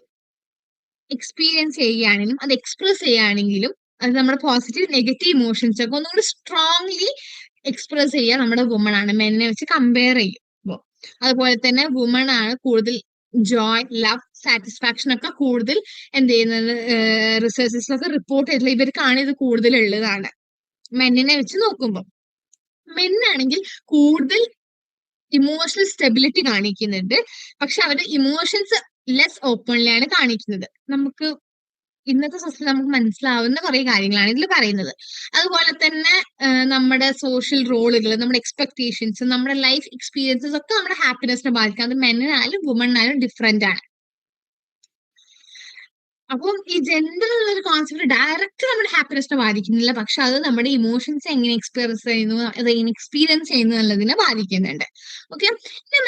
എക്സ്പീരിയൻസ് ചെയ്യുകയാണെങ്കിലും അത് എക്സ്പ്രസ് ചെയ്യുകയാണെങ്കിലും അത് നമ്മുടെ പോസിറ്റീവ് നെഗറ്റീവ് ഇമോഷൻസ് ഒക്കെ ഒന്നും കൂടി സ്ട്രോങ്ലി എക്സ്പ്രസ് ചെയ്യുക നമ്മുടെ വുമൺ ആണ്, മെന്നെ വെച്ച് കമ്പയർ ചെയ്യുമ്പോൾ. അതുപോലെ തന്നെ വുമൺ ആണ് കൂടുതൽ ജോയ്, ലവ്, സാറ്റിസ്ഫാക്ഷൻ ഒക്കെ കൂടുതൽ എന്ത് ചെയ്യുന്നത് റിസർച്ചസിലൊക്കെ റിപ്പോർട്ട് ചെയ്തിട്ടുള്ള ഇവർക്കാണ് ഇത് കൂടുതൽ ഉള്ളതാണ് മെന്നിനെ വെച്ച് നോക്കുമ്പോൾ. മെന്നാണെങ്കിൽ കൂടുതൽ ഇമോഷണൽ സ്റ്റെബിലിറ്റി കാണിക്കുന്നുണ്ട്, പക്ഷെ അവരുടെ ഇമോഷൻസ് ലെസ് ഓപ്പൺലി ആണ് കാണിക്കുന്നത്. നമുക്ക് ഇന്നത്തെ സൊസൈറ്റി നമുക്ക് മനസ്സിലാവുന്ന കുറെ കാര്യങ്ങളാണ് ഇതിൽ പറയുന്നത്. അതുപോലെ തന്നെ നമ്മുടെ സോഷ്യൽ റോളുകൾ, നമ്മുടെ എക്സ്പെക്ടേഷൻസ്, നമ്മുടെ ലൈഫ് എക്സ്പീരിയൻസസ് ഒക്കെ നമ്മുടെ ഹാപ്പിനെസിനെ ബാധിക്കാം. അത് മെന്നിനായാലും വുമണിനായാലും ഡിഫറെന്റ് ആണ്. അപ്പം ഈ ജെൻഡർ എന്നൊരു കോൺസെപ്റ്റ് ഡയറക്റ്റ് നമ്മുടെ ഹാപ്പിനെസിനെ ബാധിക്കുന്നില്ല, പക്ഷെ അത് നമ്മുടെ ഇമോഷൻസ് എങ്ങനെ എക്സ്പീരിയൻസ് ചെയ്യുന്നു എന്നുള്ളതിനെ ബാധിക്കുന്നുണ്ട്. Okay,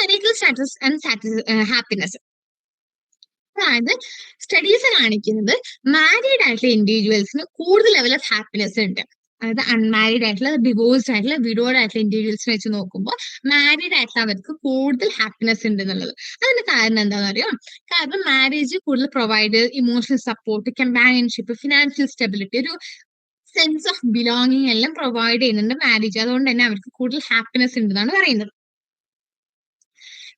marital status and happiness. അതായത് സ്റ്റഡീസ് കാണിക്കുന്നത് മാരീഡ് ആയിട്ടുള്ള ഇൻഡിവിജ്വൽസിന് കൂടുതൽ ലെവൽ ഓഫ് ഹാപ്പിനെസ് ഉണ്ട്. അതായത് അൺമാരീഡ് ആയിട്ടുള്ള, ഡിവോഴ്സ്ഡ് ആയിട്ടുള്ള, വിഡോഡ് ആയിട്ടുള്ള ഇൻഡിവിജ്വൽസിനെ വെച്ച് നോക്കുമ്പോൾ മാരീഡ് ആയിട്ടുള്ള അവർക്ക് കൂടുതൽ ഹാപ്പിനെസ് ഉണ്ട് എന്നുള്ളത്. അതിന് കാരണം എന്താണെന്ന് അറിയാം? കാരണം മാരേജ് കൂടുതൽ provide emotional support, companionship, financial stability, ഒരു സെൻസ് ഓഫ് ബിലോങ്ങിങ് എല്ലാം പ്രൊവൈഡ് ചെയ്യുന്നുണ്ട് മാരേജ്. അതുകൊണ്ട് തന്നെ അവർക്ക് കൂടുതൽ ഹാപ്പിനെസ് ഉണ്ടെന്നാണ് പറയുന്നത്.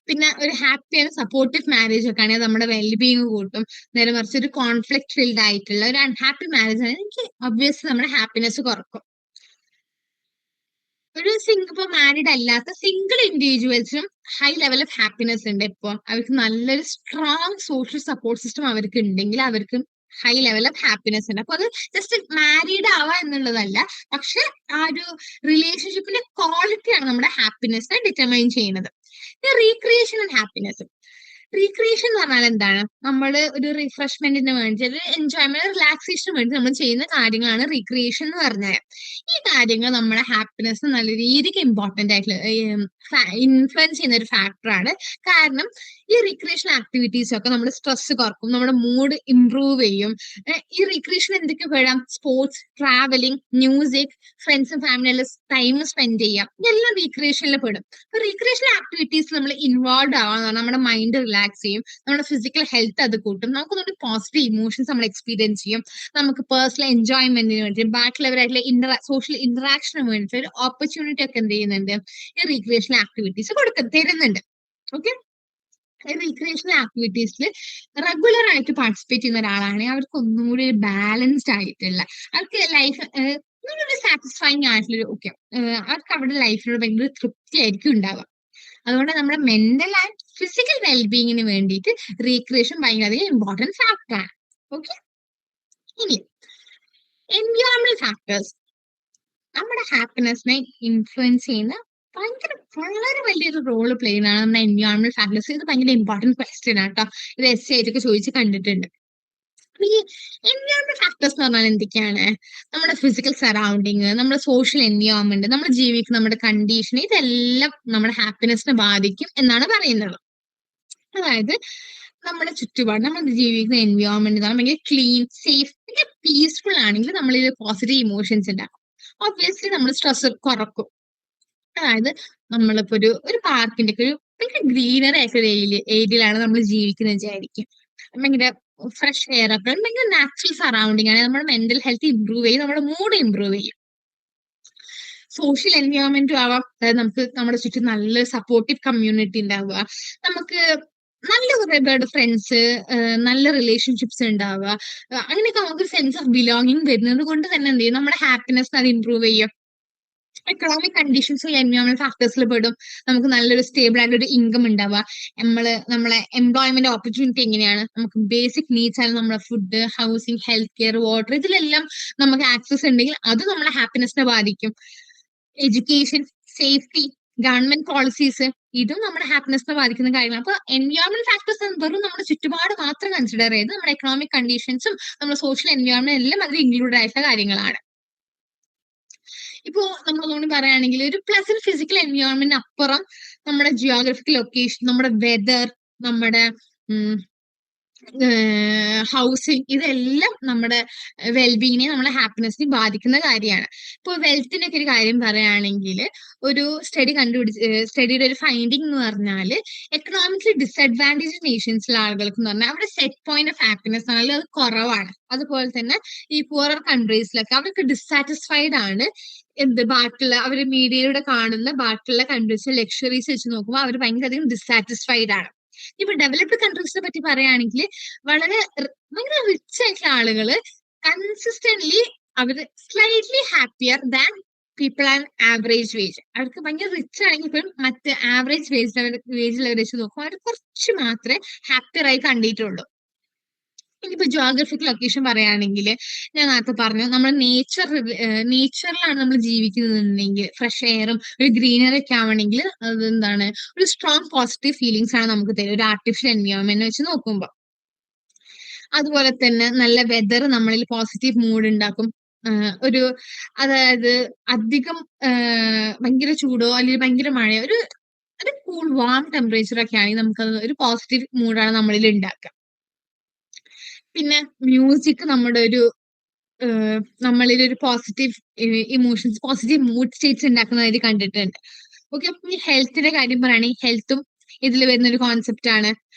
പിന്നെ ഒരു ഹാപ്പി ആൻഡ് സപ്പോർട്ടീവ് മാരേജ് ഒക്കെ ആണെങ്കിൽ നമ്മുടെ വെൽബീങ് കൂട്ടും. നേരെ മറിച്ച് ഒരു കോൺഫ്ലിക്ട് ഫീൽഡ് ആയിട്ടുള്ള ഒരു അൺഹാപ്പി മാരേജ് ആണെങ്കിൽ എനിക്ക് ഒബ്വിയസ്ലി നമ്മുടെ ഹാപ്പിനെസ് കുറക്കും. ഒരു ഇപ്പൊ മാരീഡ് അല്ലാത്ത സിംഗിൾ ഇൻഡിവിജ്വൽസിനും ഹൈ ലെവൽ ഓഫ് ഹാപ്പിനെസ് ഉണ്ട്. ഇപ്പൊ അവർക്ക് നല്ലൊരു സ്ട്രോങ് സോഷ്യൽ സപ്പോർട്ട് സിസ്റ്റം അവർക്ക് ഉണ്ടെങ്കിൽ അവർക്ക് ഹൈ ലെവൽ ഓഫ് ഹാപ്പിനെസ് ഉണ്ട്. അപ്പൊ അത് ജസ്റ്റ് മാരീഡ് ആവുക എന്നുള്ളതല്ല, പക്ഷെ ആ ഒരു റിലേഷൻഷിപ്പിന്റെ ക്വാളിറ്റിയാണ് നമ്മുടെ ഹാപ്പിനെസ്സിനെ ഡിറ്റർമൈൻ ചെയ്യുന്നത്. Recreation and happiness. റീക്രിയേഷൻ എന്ന് പറഞ്ഞാൽ എന്താണ്? നമ്മൾ ഒരു റിഫ്രഷ്മെന്റിന് വേണ്ടി, ഒരു എൻജോയ്മെന്റ്, റിലാക്സേഷന് വേണ്ടി നമ്മൾ ചെയ്യുന്ന കാര്യങ്ങളാണ് റീക്രിയേഷൻ എന്ന് പറഞ്ഞാൽ. ഈ കാര്യങ്ങൾ നമ്മുടെ ഹാപ്പിനെസ് നല്ല രീതിക്ക് ഇമ്പോർട്ടന്റ് ആയിട്ടുള്ള ഇൻഫ്ലുവൻസ് ചെയ്യുന്ന ഒരു ഫാക്ടറാണ്. കാരണം ഈ റീക്രിയേഷൻ ആക്ടിവിറ്റീസ് ഒക്കെ നമ്മുടെ സ്ട്രെസ് കുറക്കും, നമ്മുടെ മൂഡ് ഇംപ്രൂവ് ചെയ്യും. ഈ റീക്രിയേഷൻ എന്തൊക്കെ പെടാം? സ്പോർട്സ്, ട്രാവലിംഗ്, മ്യൂസിക്, ഫ്രണ്ട്സും ഫാമിലിയെല്ലാം ടൈം സ്പെൻഡ് ചെയ്യാം, ഇതെല്ലാം റീക്രിയേഷനിൽ പെടും. അപ്പൊ റീക്രിയേഷൻ ആക്ടിവിറ്റീസ് നമ്മൾ ഇൻവോൾവ് ആവാൻ നമ്മുടെ മൈൻഡ് റിലാക്സ് ചെയ്യും, നമ്മുടെ ഫിസിക്കൽ ഹെൽത്ത് അത് കൂട്ടും, നമുക്ക് പോസിറ്റീവ് ഇമോഷൻസ് നമ്മൾ എക്സ്പീരിയൻസ് ചെയ്യും, നമുക്ക് പേഴ്സണൽ എൻജോയ്മെന്റിന് വേണ്ടി, ബാക്കിയുള്ളവരായിട്ടുള്ള സോഷ്യൽ ഇന്ററാക്ഷന് വേണ്ടിയിട്ട് ഒരു ഓപ്പർച്യൂണിറ്റി ഒക്കെ എന്ത് ചെയ്യുന്നുണ്ട്? ഈ റീക്രിയേഷൻ ആക്ടിവിറ്റീസ് തരുന്നുണ്ട്. ഓക്കെ, റീക്രിയേഷണൽ ആക്ടിവിറ്റീസിൽ റെഗുലർ ആയിട്ട് പാർട്ടിസിപ്പേറ്റ് ചെയ്യുന്ന ഒരാളാണെങ്കിൽ അവർക്ക് ഒന്നും കൂടി ഒരു ബാലൻസ്ഡ് ആയിട്ടുള്ള, അവർക്ക് ലൈഫ് ഒരു സാറ്റിസ്ഫൈങ് ആയിട്ടുള്ള, ഓക്കെ, അവർക്ക് അവരുടെ ലൈഫിനോട് ഭയങ്കര തൃപ്തി ആയിരിക്കും ഉണ്ടാവുക. അതുകൊണ്ട് നമ്മുടെ മെന്റൽ ആൻഡ് ഫിസിക്കൽ വെൽബീങ്ങിന് വേണ്ടിയിട്ട് റീക്രിയേഷൻ ഭയങ്കര ഇമ്പോർട്ടൻറ്റ് ഫാക്ടറാണ്. ഓക്കെ, ഇനി എൻവയോൺമെന്റൽ ഫാക്ടേഴ്സ് നമ്മുടെ ഹാപ്പിനെസ്സിനെ ഇൻഫ്ലുവൻസ് ചെയ്യുന്ന വളരെ വലിയൊരു റോള് പ്ലേ ചെയ്യുന്നതാണ് നമ്മുടെ എൻവയോൺമെന്റൽ ഫാക്ടേഴ്സ്. ഇത് ഭയങ്കര ഇമ്പോർട്ടന്റ് ക്വസ്റ്റ്യൻ ആട്ടോ. ഇത് എസ് ആയിട്ടൊക്കെ ചോദിച്ച് കണ്ടിട്ടുണ്ട്. ഈ എൻവയോൺമെന്റ് ഫാക്ടേഴ്സ് എന്ന് പറഞ്ഞാൽ എന്തൊക്കെയാണ്? നമ്മുടെ ഫിസിക്കൽ സറൗണ്ടിങ്, നമ്മുടെ സോഷ്യൽ എൻവയോൺമെന്റ്, നമ്മൾ ജീവിക്കുന്ന നമ്മുടെ കണ്ടീഷൻ, ഇതെല്ലാം നമ്മുടെ ഹാപ്പിനെസ്സിനെ ബാധിക്കും എന്നാണ് പറയുന്നത്. അതായത് നമ്മുടെ ചുറ്റുപാട്, നമ്മൾ ജീവിക്കുന്ന എൻവയോൺമെന്റ് ഭയങ്കര ക്ലീൻ, സേഫ്, ഭയങ്കര പീസ്ഫുൾ ആണെങ്കിൽ നമ്മളിൽ പോസിറ്റീവ് ഇമോഷൻസ് ഉണ്ടാകും. ഒബ്വിയസ്ലി നമ്മൾ സ്ട്രെസ് കുറക്കും. അതായത് നമ്മളിപ്പോ ഒരു പാർക്കിന്റെ ഒക്കെ ഒരു ഭയങ്കര ഗ്രീനറി ആയിട്ടുള്ള ഏരിയയിലാണ് നമ്മൾ ജീവിക്കുന്നത് വിചാരിക്കും. ഭയങ്കര ഫ്രഷ് എയർ ഒക്കെ, ഭയങ്കര നാച്ചുറൽ സറൗണ്ടിങ് ആണ്. നമ്മുടെ മെന്റൽ ഹെൽത്ത് ഇംപ്രൂവ് ചെയ്യും, നമ്മുടെ മൂഡ് ഇംപ്രൂവ് ചെയ്യും. സോഷ്യൽ എൻവയോൺമെന്റും ആവാം, അതായത് നമുക്ക് നമ്മുടെ ചുറ്റും നല്ല സപ്പോർട്ടീവ് കമ്മ്യൂണിറ്റി ഉണ്ടാവുക, നമുക്ക് നല്ല ഒരുപാട് ഫ്രണ്ട്സ്, നല്ല റിലേഷൻഷിപ്സ് ഉണ്ടാവുക, അങ്ങനെയൊക്കെ നമുക്ക് സെൻസ് ഓഫ് ബിലോങ്ങിങ് വരുന്നത് കൊണ്ട് തന്നെ എന്ത് ചെയ്യും? നമ്മുടെ ഹാപ്പിനെസ് അത് ഇംപ്രൂവ് ചെയ്യും. എക്കണോമിക് കണ്ടീഷൻസ് എൻവയോൺമെന്റ് ഫാക്ടേഴ്സിൽ പെടും. നമുക്ക് നല്ലൊരു സ്റ്റേബിൾ ആയിട്ടൊരു ഇൻകം ഉണ്ടാവുക, നമ്മളെ എംപ്ലോയ്മെന്റ് ഓപ്പർച്യൂണിറ്റി എങ്ങനെയാണ്, നമുക്ക് ബേസിക് നീഡ്സ് ആണ്, നമ്മുടെ food, housing, health care, water, ഇതിലെല്ലാം നമുക്ക് ആക്സസ് ഉണ്ടെങ്കിൽ അത് നമ്മുടെ ഹാപ്പിനെസ്സിനെ ബാധിക്കും. എഡ്യൂക്കേഷൻ, സേഫ്റ്റി, ഗവൺമെന്റ് പോളിസീസ്, ഇതും നമ്മുടെ ഹാപ്പിനെസ്സിനെ ബാധിക്കുന്ന കാര്യങ്ങളാണ്. അപ്പൊ എൻവയോൺമെന്റ് ഫാക്ടേഴ്സ് വെറും നമ്മുടെ ചുറ്റുപാട് മാത്രം കൺസിഡർ ചെയ്ത് നമ്മുടെ എക്കണോമിക് കണ്ടീഷൻസും നമ്മുടെ സോഷ്യൽ എൻവയോൺമെന്റ് എല്ലാം അതിൽ ഇൻക്ലൂഡ് ആയിട്ടുള്ള കാര്യങ്ങളാണ്. ഇപ്പോ നമ്മളൊന്നുകൂടി പറയുകയാണെങ്കിൽ ഒരു പ്ലസന്റ് ഫിസിക്കൽ എൻവയോൺമെന്റ് അപ്പുറം നമ്മുടെ ജിയോഗ്രഫിക്കൽ ലൊക്കേഷൻ, നമ്മുടെ വെതർ, നമ്മുടെ ഹൗസിങ്, ഇതെല്ലാം നമ്മുടെ വെൽബീങ്ങിനെ, നമ്മുടെ ഹാപ്പിനെസ്സിനെ ബാധിക്കുന്ന കാര്യമാണ്. ഇപ്പോൾ വെൽത്തിന്റെ ഒക്കെ ഒരു കാര്യം പറയുകയാണെങ്കിൽ ഒരു സ്റ്റഡിയുടെ ഒരു ഫൈൻഡിങ് എന്ന് പറഞ്ഞാൽ എക്കണോമിക്കലി ഡിസഡ്വാൻറ്റേജ് നേഷൻസിലെ ആളുകൾക്ക് എന്ന് പറഞ്ഞാൽ അവരുടെ സെറ്റ് പോയിന്റ് ഓഫ് ഹാപ്പിനെസ് ആണെങ്കിൽ അത് കുറവാണ്. അതുപോലെ തന്നെ ഈ പുവറർ കൺട്രീസിലൊക്കെ അവർക്ക് ഡിസാറ്റിസ്ഫൈഡ് ആണ്. ബാക്കിയുള്ള അവർ മീഡിയയിലൂടെ കാണുന്ന ബാക്കിയുള്ള കൺട്രീസിലെ ലക്ഷറീസ് വെച്ച് നോക്കുമ്പോൾ അവർ ഭയങ്കര അധികം ഡിസാറ്റിസ്ഫൈഡ് ആണ്. ഇപ്പൊ ഡെവലപ്ഡ് കൺട്രീസിനെ പറ്റി പറയുകയാണെങ്കിൽ ഭയങ്കര റിച്ച് ആയിട്ടുള്ള ആളുകള് കൺസിസ്റ്റന്റ്ലി അവര് slightly happier than people and average wage. അവർക്ക് ഭയങ്കര റിച്ച് ആണെങ്കിൽ പോലും മറ്റ് ആവറേജ് വേജിൽ വെച്ച് നോക്കുമ്പോൾ അവർ കുറച്ച് മാത്രമേ ഹാപ്പിയർ ആയി കണ്ടിട്ടുള്ളൂ. ഇനിയിപ്പോ ജോഗ്രഫിക് ലൊക്കേഷൻ പറയുകയാണെങ്കിൽ ഞാൻ നേരത്തെ പറഞ്ഞു, നമ്മൾ നേച്ചറിലാണ് നമ്മൾ ജീവിക്കുന്നുണ്ടെങ്കിൽ ഫ്രഷ് എയറും ഒരു ഗ്രീനറി ഒക്കെ ആവണമെങ്കിൽ അതെന്താണ്, ഒരു സ്ട്രോങ് പോസിറ്റീവ് ഫീലിങ്സ് ആണ് നമുക്ക് തരും ഒരു ആർട്ടിഫിഷ്യൽ എൻവയോൺമെന്റ് വെച്ച് നോക്കുമ്പോൾ. അതുപോലെ തന്നെ നല്ല വെതർ നമ്മളിൽ പോസിറ്റീവ് മൂഡ് ഉണ്ടാക്കും. അതായത് അധികം ഭയങ്കര ചൂടോ അല്ലെങ്കിൽ ഭയങ്കര മഴയോ, ഒരു കൂൾ വാം ടെമ്പറേച്ചർ ഒക്കെ ആണെങ്കിൽ നമുക്ക് ഒരു പോസിറ്റീവ് മൂഡാണ് നമ്മളിൽ ഉണ്ടാക്കുക. പിന്നെ മ്യൂസിക് നമ്മുടെ ഒരു നമ്മളിൽ ഒരു positive emotions, positive mood states ഉണ്ടാക്കുന്നതായിട്ട് കണ്ടിട്ടുണ്ട്. ഓക്കെ, ഈ ഹെൽത്തിന്റെ കാര്യം പറയുകയാണെങ്കിൽ ഹെൽത്തും ഇതിൽ വരുന്ന ഒരു കോൺസെപ്റ്റ് ആണ്.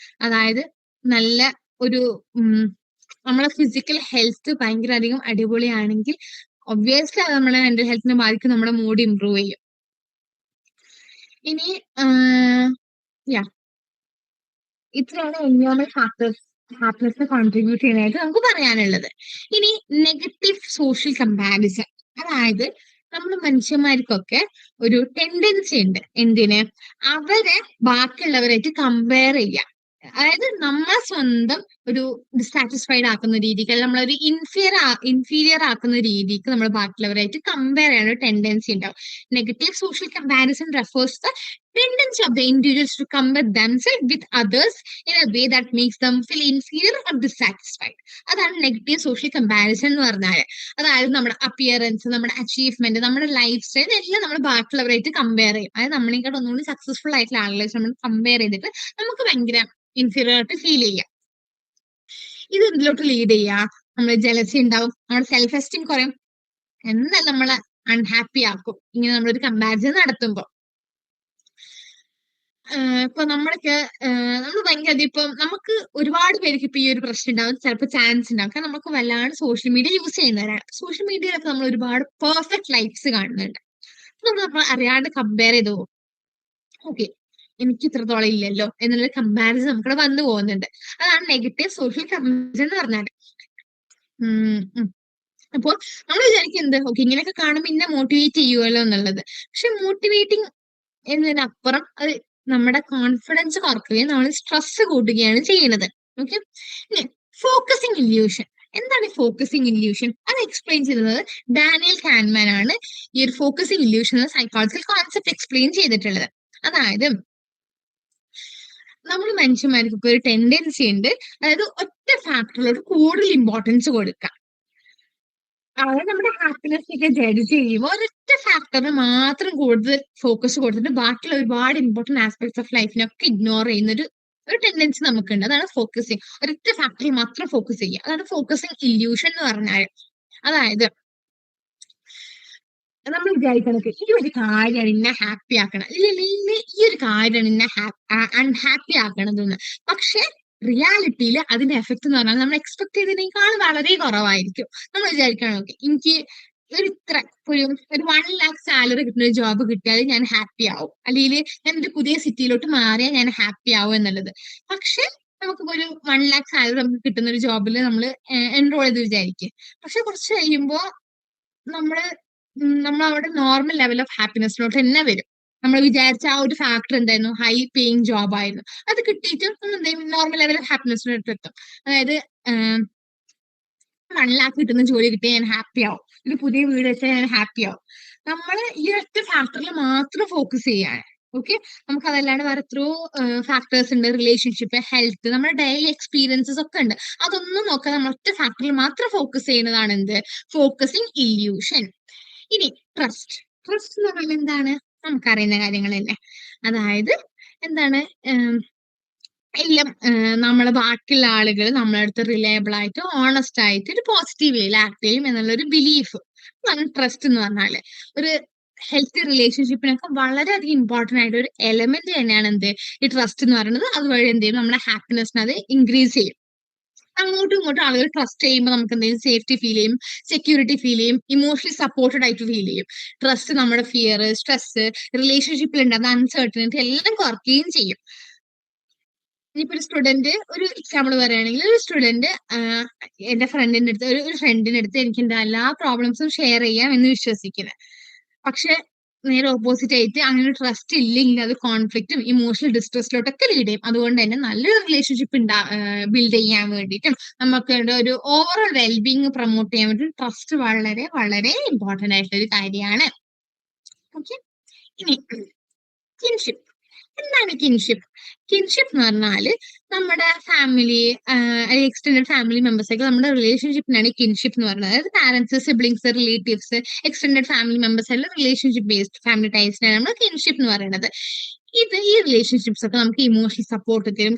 അതായത് നല്ല ഒരു നമ്മളെ ഫിസിക്കൽ ഹെൽത്ത് ഭയങ്കര അധികം അടിപൊളിയാണെങ്കിൽ ഒബ്വിയസ്ലി അത് നമ്മുടെ മെന്റൽ ഹെൽത്തിനെ ബാധിക്കും, നമ്മുടെ മൂഡ് ഇമ്പ്രൂവ് ചെയ്യും. ഇനി യാ ഇത്രയാണ് എൻവയോൺമെന്റ് ഫാക്ടേഴ്സ് ഹാപ്പിനെസ് കോൺട്രിബ്യൂട്ട് ചെയ്യാനായിട്ട് നമുക്ക് പറയാനുള്ളത്. ഇനി നെഗറ്റീവ് സോഷ്യൽ കമ്പാരിസൺ, അതായത് നമ്മൾ മനുഷ്യന്മാർക്കൊക്കെ ഒരു ടെൻഡൻസി ഉണ്ട് എന്തിന്, അവരെ ബാക്കിയുള്ളവരായിട്ട് കമ്പയർ ചെയ്യാം. അതായത് നമ്മളെ സ്വന്തം ഒരു ഡിസാറ്റിസ്ഫൈഡ് ആക്കുന്ന രീതിക്ക്, അല്ലെങ്കിൽ നമ്മളൊരു ഇൻഫീരിയർ ആക്കുന്ന രീതിക്ക് നമ്മൾ ബാക്കിയുള്ളവരായിട്ട് കമ്പയർ ചെയ്യാൻ ഒരു ടെൻഡൻസി ഉണ്ടാവും. Negative social comparison refers the tendency of the individuals to compare themselves with others in a way that makes them feel inferior or dissatisfied. അതാണ് നെഗറ്റീവ് സോഷ്യൽ കമ്പാരിസൺ എന്ന് പറഞ്ഞാൽ. അതായത് നമ്മുടെ അപ്പിയറൻസ്, നമ്മുടെ അച്ചീവ്മെന്റ്, നമ്മുടെ ലൈഫ് സ്റ്റൈൽ എല്ലാം നമ്മൾ ബാക്കിയുള്ളവരായിട്ട് compare ചെയ്യും. അതായത് നമ്മളെക്കാൾ ഒന്നുകൂടി സക്സസ്ഫുൾ ആയിട്ടുള്ള ആളുകളെ നമ്മൾ കമ്പയർ ചെയ്തിട്ട് നമുക്ക് ഭയങ്കര ഇൻഫീരിയർ ആയിട്ട് ഫീൽ ചെയ്യാം. ഇത് ഇതിലോട്ട് ലീഡ് ചെയ്യാം, നമ്മൾ ജലസി ഉണ്ടാവും, നമ്മുടെ സെൽഫ് എസ്റ്റീം കുറയും, എന്നാൽ നമ്മളെ അൺഹാപ്പി ആക്കും ഇങ്ങനെ നമ്മളൊരു കമ്പാരിസൺ നടത്തുമ്പോൾ. ഇപ്പൊ നമ്മളൊക്കെ നമ്മൾ ഭയങ്കര ഇപ്പം നമുക്ക് ഒരുപാട് പേർക്ക് ഇപ്പൊ ഈ ഒരു പ്രശ്നം ഉണ്ടാവും, ചിലപ്പോൾ ചാൻസ് ഉണ്ടാവും. കാരണം നമുക്ക് വല്ലാണ്ട് സോഷ്യൽ മീഡിയ യൂസ് ചെയ്യുന്നവരാണ്. സോഷ്യൽ മീഡിയയിലൊക്കെ നമ്മൾ ഒരുപാട് പെർഫെക്റ്റ് ലൈഫ്സ് കാണുന്നുണ്ട്. നമ്മൾ അറിയാണ്ട് കമ്പയർ ചെയ്തു പോകും. ഓക്കെ, എനിക്ക് ഇത്രത്തോളം ഇല്ലല്ലോ എന്നുള്ള കമ്പാരിസൺ നമുക്കിവിടെ വന്നു പോകുന്നുണ്ട്. അതാണ് നെഗറ്റീവ് സോഷ്യൽ കമ്പാരിസൺ എന്ന് പറഞ്ഞാൽ. അപ്പോൾ നമ്മൾ വിചാരിക്കുന്നത് ഓക്കെ ഇങ്ങനെയൊക്കെ കാണുമ്പോൾ ഇന്നെ മോട്ടിവേറ്റ് ചെയ്യുമല്ലോ എന്നുള്ളത്. പക്ഷെ മോട്ടിവേറ്റിംഗ് എന്നതിനപ്പുറം അത് നമ്മുടെ കോൺഫിഡൻസ് കുറയ്ക്കുകയും നമ്മൾ സ്ട്രെസ് കൂട്ടുകയാണ് ചെയ്യുന്നത്. Okay, focusing illusion. എന്താണ് ഫോക്കസിങ് ഇല്യൂഷൻ? അത് എക്സ്പ്ലെയിൻ ചെയ്യുന്നത് ഡാനിയൽ കാൻമാൻ ആണ്. ഈ ഒരു ഫോക്കസിങ് ഇല്യൂഷൻ എന്ന സൈക്കോളജിക്കൽ കോൺസെപ്റ്റ് എക്സ്പ്ലെയിൻ ചെയ്തിട്ടുള്ളത്. അതായത് നമ്മൾ മനുഷ്യന്മാർക്ക് ഒരു ടെൻഡൻസി ഉണ്ട്, അതായത് ഒറ്റ ഫാക്ടറിലോട്ട് കൂടുതൽ ഇമ്പോർട്ടൻസ് കൊടുക്കാം. അതായത് നമ്മുടെ ഹാപ്പിനെസ്സിനൊക്കെ ജഡ്ജ് ചെയ്യുമ്പോൾ ഒരൊറ്റ ഫാക്ടറിന് മാത്രം കൂടുതൽ ഫോക്കസ് കൊടുത്തിട്ട് ബാക്കിയുള്ള ഒരുപാട് ഇമ്പോർട്ടന്റ് ആസ്പെക്ട്സ് ഓഫ് ലൈഫിനൊക്കെ ഇഗ്നോർ ചെയ്യുന്ന ഒരു ടെൻഡൻസി നമുക്കുണ്ട്. അതാണ് ഫോക്കസിങ്. ഒരൊറ്റ ഫാക്ടറിൽ മാത്രം ഫോക്കസ് ചെയ്യുക, അതാണ് ഫോക്കസിങ് ഇല്യൂഷൻ എന്ന് പറഞ്ഞാൽ. അതായത് നമ്മൾ വിചാരിക്കണത് ഈ ഒരു കാര്യമാണ് ഇന്നെ ഹാപ്പി ആക്കണം, ഇല്ല ഈ ഒരു കാര്യമാണ് ഇന്നെ അൺഹാപ്പി ആക്കണതെന്ന്. പക്ഷെ റിയാലിറ്റിയിൽ അതിന്റെ എഫക്ട് എന്ന് പറഞ്ഞാൽ നമ്മൾ എക്സ്പെക്ട് ചെയ്തതിനേക്കാൾ വളരെ കുറവായിരിക്കും. നമ്മൾ വിചാരിക്കണം ഓക്കെ എനിക്ക് ഒരു 1 lakh സാലറി കിട്ടുന്ന ഒരു ജോബ് കിട്ടിയാൽ ഞാൻ ഹാപ്പി ആവും, അല്ലെങ്കിൽ ഞാൻ ഒരു പുതിയ സിറ്റിയിലോട്ട് മാറിയാൽ ഞാൻ ഹാപ്പി ആവും എന്നുള്ളത്. പക്ഷെ നമുക്കിപ്പോ ഒരു 1 lakh സാലറി നമുക്ക് കിട്ടുന്ന ഒരു ജോബിൽ നമ്മൾ എൻറോൾ ചെയ്ത് വിചാരിക്കും. പക്ഷെ കുറച്ച് കഴിയുമ്പോ നമ്മൾ അവിടെ നോർമൽ ലെവൽ ഓഫ് ഹാപ്പിനെസ്സിലോട്ട് തന്നെ വരും. നമ്മൾ വിചാരിച്ച ആ ഒരു ഫാക്ടർ എന്തായിരുന്നു, ഹൈ പേയിങ് ജോബ് ആയിരുന്നു. അത് കിട്ടിയിട്ടും നോർമൽ ലെവൽ ഓഫ് ഹാപ്പിനെസ്സിലോട്ട് എത്തും. അതായത് 1 lakh കിട്ടുന്ന ജോലി കിട്ടിയാൽ ഞാൻ ഹാപ്പി ആവും, ഒരു പുതിയ വീട് വെച്ചാൽ ഞാൻ ഹാപ്പി ആവും. നമ്മൾ ഈ ഒറ്റ ഫാക്ടറിൽ മാത്രം ഫോക്കസ് ചെയ്യാണ്. ഓക്കെ, നമുക്ക് അതല്ലാണ്ട് വേറെ എത്രയോ ഫാക്ടേഴ്സ് ഉണ്ട്, റിലേഷൻഷിപ്പ്, ഹെൽത്ത്, നമ്മുടെ ഡെയിലി എക്സ്പീരിയൻസസ് ഒക്കെ ഉണ്ട്. അതൊന്നും നോക്കാതെ നമ്മൾ ഒറ്റ ഫാക്ടറിൽ മാത്രം ഫോക്കസ് ചെയ്യുന്നതാണ് എന്ത്, ഫോക്കസിങ് ഇല്യൂഷൻ. ഇനി ട്രസ്റ്റ്. ട്രസ്റ്റ് എന്ന് പറഞ്ഞാൽ എന്താണ്, നമുക്കറിയുന്ന കാര്യങ്ങളല്ലേ. അതായത് എന്താണ്, എല്ലാം നമ്മളെ ബാക്കിയുള്ള ആളുകൾ നമ്മളെ അടുത്ത് റിലയബിൾ ആയിട്ട് ഓണസ്റ്റ് ആയിട്ട് ഒരു പോസിറ്റീവ് വേയിൽ ആക്ട് ചെയ്യും എന്നുള്ള ഒരു ബിലീഫ് ആണ് ട്രസ്റ്റ് എന്ന് പറഞ്ഞാല്. ഒരു ഹെൽത്തി റിലേഷൻഷിപ്പിനൊക്കെ വളരെയധികം ഇമ്പോർട്ടന്റ് ആയിട്ട് ഒരു എലമെന്റ് തന്നെയാണ് എന്ത്, ഈ ട്രസ്റ്റ് എന്ന് പറയുന്നത്. അതുവഴി എന്ത് ചെയ്യും, നമ്മുടെ ഹാപ്പിനെസ്സിനെ അത് ഇൻക്രീസ് ചെയ്യും. അങ്ങോട്ടും ഇങ്ങോട്ടും ആളുകൾ ട്രസ്റ്റ് ചെയ്യുമ്പോൾ നമുക്ക് എന്തെങ്കിലും സേഫ്റ്റി ഫീൽ ചെയ്യും, സെക്യൂരിറ്റി ഫീൽ ചെയ്യും, ഇമോഷണലി സപ്പോർട്ടഡ് ആയിട്ട് ഫീൽ ചെയ്യും. ട്രസ്റ്റ് നമ്മുടെ ഫിയർ, സ്ട്രെസ്, റിലേഷൻഷിപ്പിൽ ഉണ്ടാകുന്ന അൺസർട്ടനിറ്റി എല്ലാം കുറയ്ക്കുകയും ചെയ്യും. ഇനിയിപ്പോ ഒരു സ്റ്റുഡന്റ്, ഒരു എക്സാമ്പിൾ പറയുകയാണെങ്കിൽ ഒരു സ്റ്റുഡന്റ് എന്റെ ഫ്രണ്ടിന്റെ അടുത്ത് ഒരു ഫ്രണ്ടിന്റെ അടുത്ത് എനിക്ക് എന്റെ എല്ലാ പ്രോബ്ലംസും ഷെയർ ചെയ്യാം എന്ന് വിശ്വസിക്കുന്നത്. പക്ഷെ നേരെ ഓപ്പോസിറ്റ് ആയിട്ട് അങ്ങനെ ട്രസ്റ്റ് ഇല്ലെങ്കിൽ അത് കോൺഫ്ലിക്റ്റും ഇമോഷണൽ ഡിസ്ട്രസ്സിലോട്ടൊക്കെ ലീഡ് ചെയ്യും. അതുകൊണ്ട് തന്നെ നല്ലൊരു റിലേഷൻഷിപ്പ് ബിൽഡ് ചെയ്യാൻ വേണ്ടിയിട്ടും നമുക്ക് ഒരു ഓവറോൾ വെൽബീങ് പ്രൊമോട്ട് ചെയ്യാൻ വേണ്ടി ട്രസ്റ്റ് വളരെ വളരെ ഇമ്പോർട്ടന്റ് ആയിട്ടുള്ള ഒരു കാര്യമാണ്. ഓക്കെ, ഇനി കിൻഷിപ്പ്. എന്താണ് കിൻഷിപ്പ്? കിൻഷിപ്പ് എന്ന് പറഞ്ഞാല് നമ്മുടെ ഫാമിലി, എക്സ്റ്റെൻഡഡ് ഫാമിലി മെമ്പേഴ്സ് ഒക്കെ നമ്മുടെ റിലേഷൻഷിപ്പിനാണ് കിൻഷിപ്പ് എന്ന് പറയുന്നത്. അതായത് parents, siblings, relatives, extended family members എല്ലാം റിലേഷൻഷിപ്പ് ബേസ്ഡ് ഫാമിലി ടൈപ്സിനാണ് നമ്മൾ കിൻഷിപ്പ് എന്ന് പറയുന്നത്. ഈ റിലേഷൻഷിപ്സ് ഒക്കെ നമുക്ക് ഇമോഷണൽ സപ്പോർട്ട് തരും,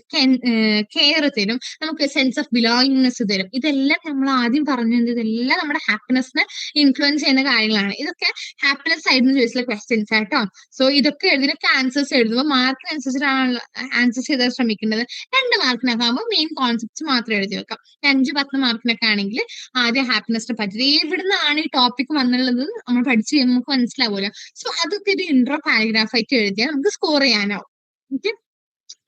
കെയർ തരും, നമുക്ക് സെൻസ് ഓഫ് ബിലോങ്ങിങ്നെസ് തരും. ഇതെല്ലാം നമ്മൾ ആദ്യം പറഞ്ഞത് ഇതെല്ലാം നമ്മുടെ ഹാപ്പിനെസ്സിനെ ഇൻഫ്ലുവൻസ് ചെയ്യുന്ന കാര്യങ്ങളാണ്. ഇതൊക്കെ ഹാപ്പിനെസ് ആയിരുന്നു ചോദിച്ചുള്ള ക്വസ്റ്റ്യൻസ് ആട്ടോ. സോ ഇതൊക്കെ ഇതിനൊക്കെ ആൻസേഴ്സ് എഴുതുമ്പോൾ മാർക്കിനനുസരിച്ചിട്ടാണ് ആൻസേഴ്സ് ചെയ്താൽ ശ്രമിക്കേണ്ടത്. 2 മാർക്കിനൊക്കെ ആകുമ്പോൾ മെയിൻ കോൺസെപ്റ്റ്സ് മാത്രം എഴുതി വെക്കാം. 5-10 മാർക്കിനൊക്കെ ആണെങ്കിൽ ആദ്യം ഹാപ്പിനെസിനെ പറ്റി എവിടുന്നാണ് ഈ ടോപ്പിക് വന്നുള്ളത് നമ്മൾ പഠിച്ചു കഴിയുമ്പോൾ നമുക്ക് മനസ്സിലാവുമല്ലോ. സോ അതൊക്കെ ഒരു ഇൻട്രോ പാരഗ്രാഫ് ആയിട്ട് എഴുതിയാൽ നമുക്ക് സ്കോർ ചെയ്യാനാവും. ഓക്കെ,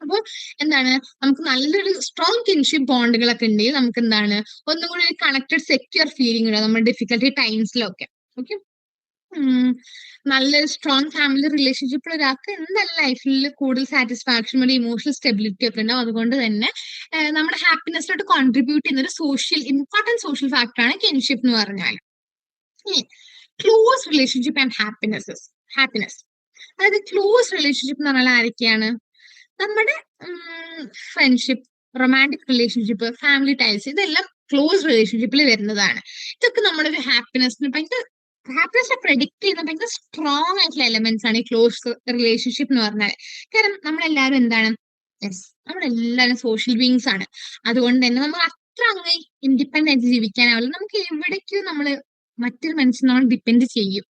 അപ്പോൾ എന്താണ്, നമുക്ക് നല്ലൊരു സ്ട്രോങ് കിൻഷിപ്പ് ബോണ്ടുകളൊക്കെ ഉണ്ടെങ്കിൽ നമുക്ക് എന്താണ് ഒന്നും കൂടി ഒരു കണക്റ്റഡ് സെക്യൂർ ഫീലിംഗ് ഉണ്ടാവും നമ്മുടെ ഡിഫിക്കൽട്ടി ടൈംസിലൊക്കെ. ഓക്കെ, നല്ലൊരു സ്ട്രോങ് ഫാമിലി റിലേഷൻഷിപ്പിൽ ഒരാൾക്ക് എന്തായാലും ലൈഫിൽ കൂടുതൽ സാറ്റിസ്ഫാക്ഷൻ, ഒരു ഇമോഷണൽ സ്റ്റെബിലിറ്റി ഒക്കെ ഉണ്ടാവും. അതുകൊണ്ട് തന്നെ നമ്മുടെ ഹാപ്പിനെസ്സിലോട്ട് കോൺട്രിബ്യൂട്ട് ചെയ്യുന്ന ഒരു ഇമ്പോർട്ടൻറ്റ് സോഷ്യൽ ഫാക്ടറാണ് കിൻഷിപ്പ് എന്ന് പറഞ്ഞാൽ. Close relationship and happiness. അതായത് ക്ലോസ് റിലേഷൻഷിപ്പ് എന്ന് പറഞ്ഞാൽ ആരൊക്കെയാണ്? നമ്മുടെ friendship, romantic relationship, family ties, ഇതെല്ലാം ക്ലോസ് റിലേഷൻഷിപ്പിൽ വരുന്നതാണ്. ഇതൊക്കെ നമ്മുടെ ഒരു ഹാപ്പിനെസ്സിനെ പ്രെഡിക്റ്റ് ചെയ്യുന്ന ഭയങ്കര സ്ട്രോങ് ആയിട്ടുള്ള എലമെന്റ്സ് ആണ് ഈ ക്ലോസ് റിലേഷൻഷിപ്പ് എന്ന് പറഞ്ഞാൽ. കാരണം നമ്മളെല്ലാവരും എന്താണ്, നമ്മളെല്ലാവരും സോഷ്യൽ ബീങ്സ് ആണ്. അതുകൊണ്ട് തന്നെ നമ്മൾ അത്ര അങ്ങ് ഇൻഡിപെൻഡന്റ് ആയിട്ട് ജീവിക്കാനാവില്ല. നമുക്ക് എവിടേക്കും നമ്മള് മറ്റൊരു മനുഷ്യനെ നമ്മൾ ഡിപ്പെൻഡ് ചെയ്യും.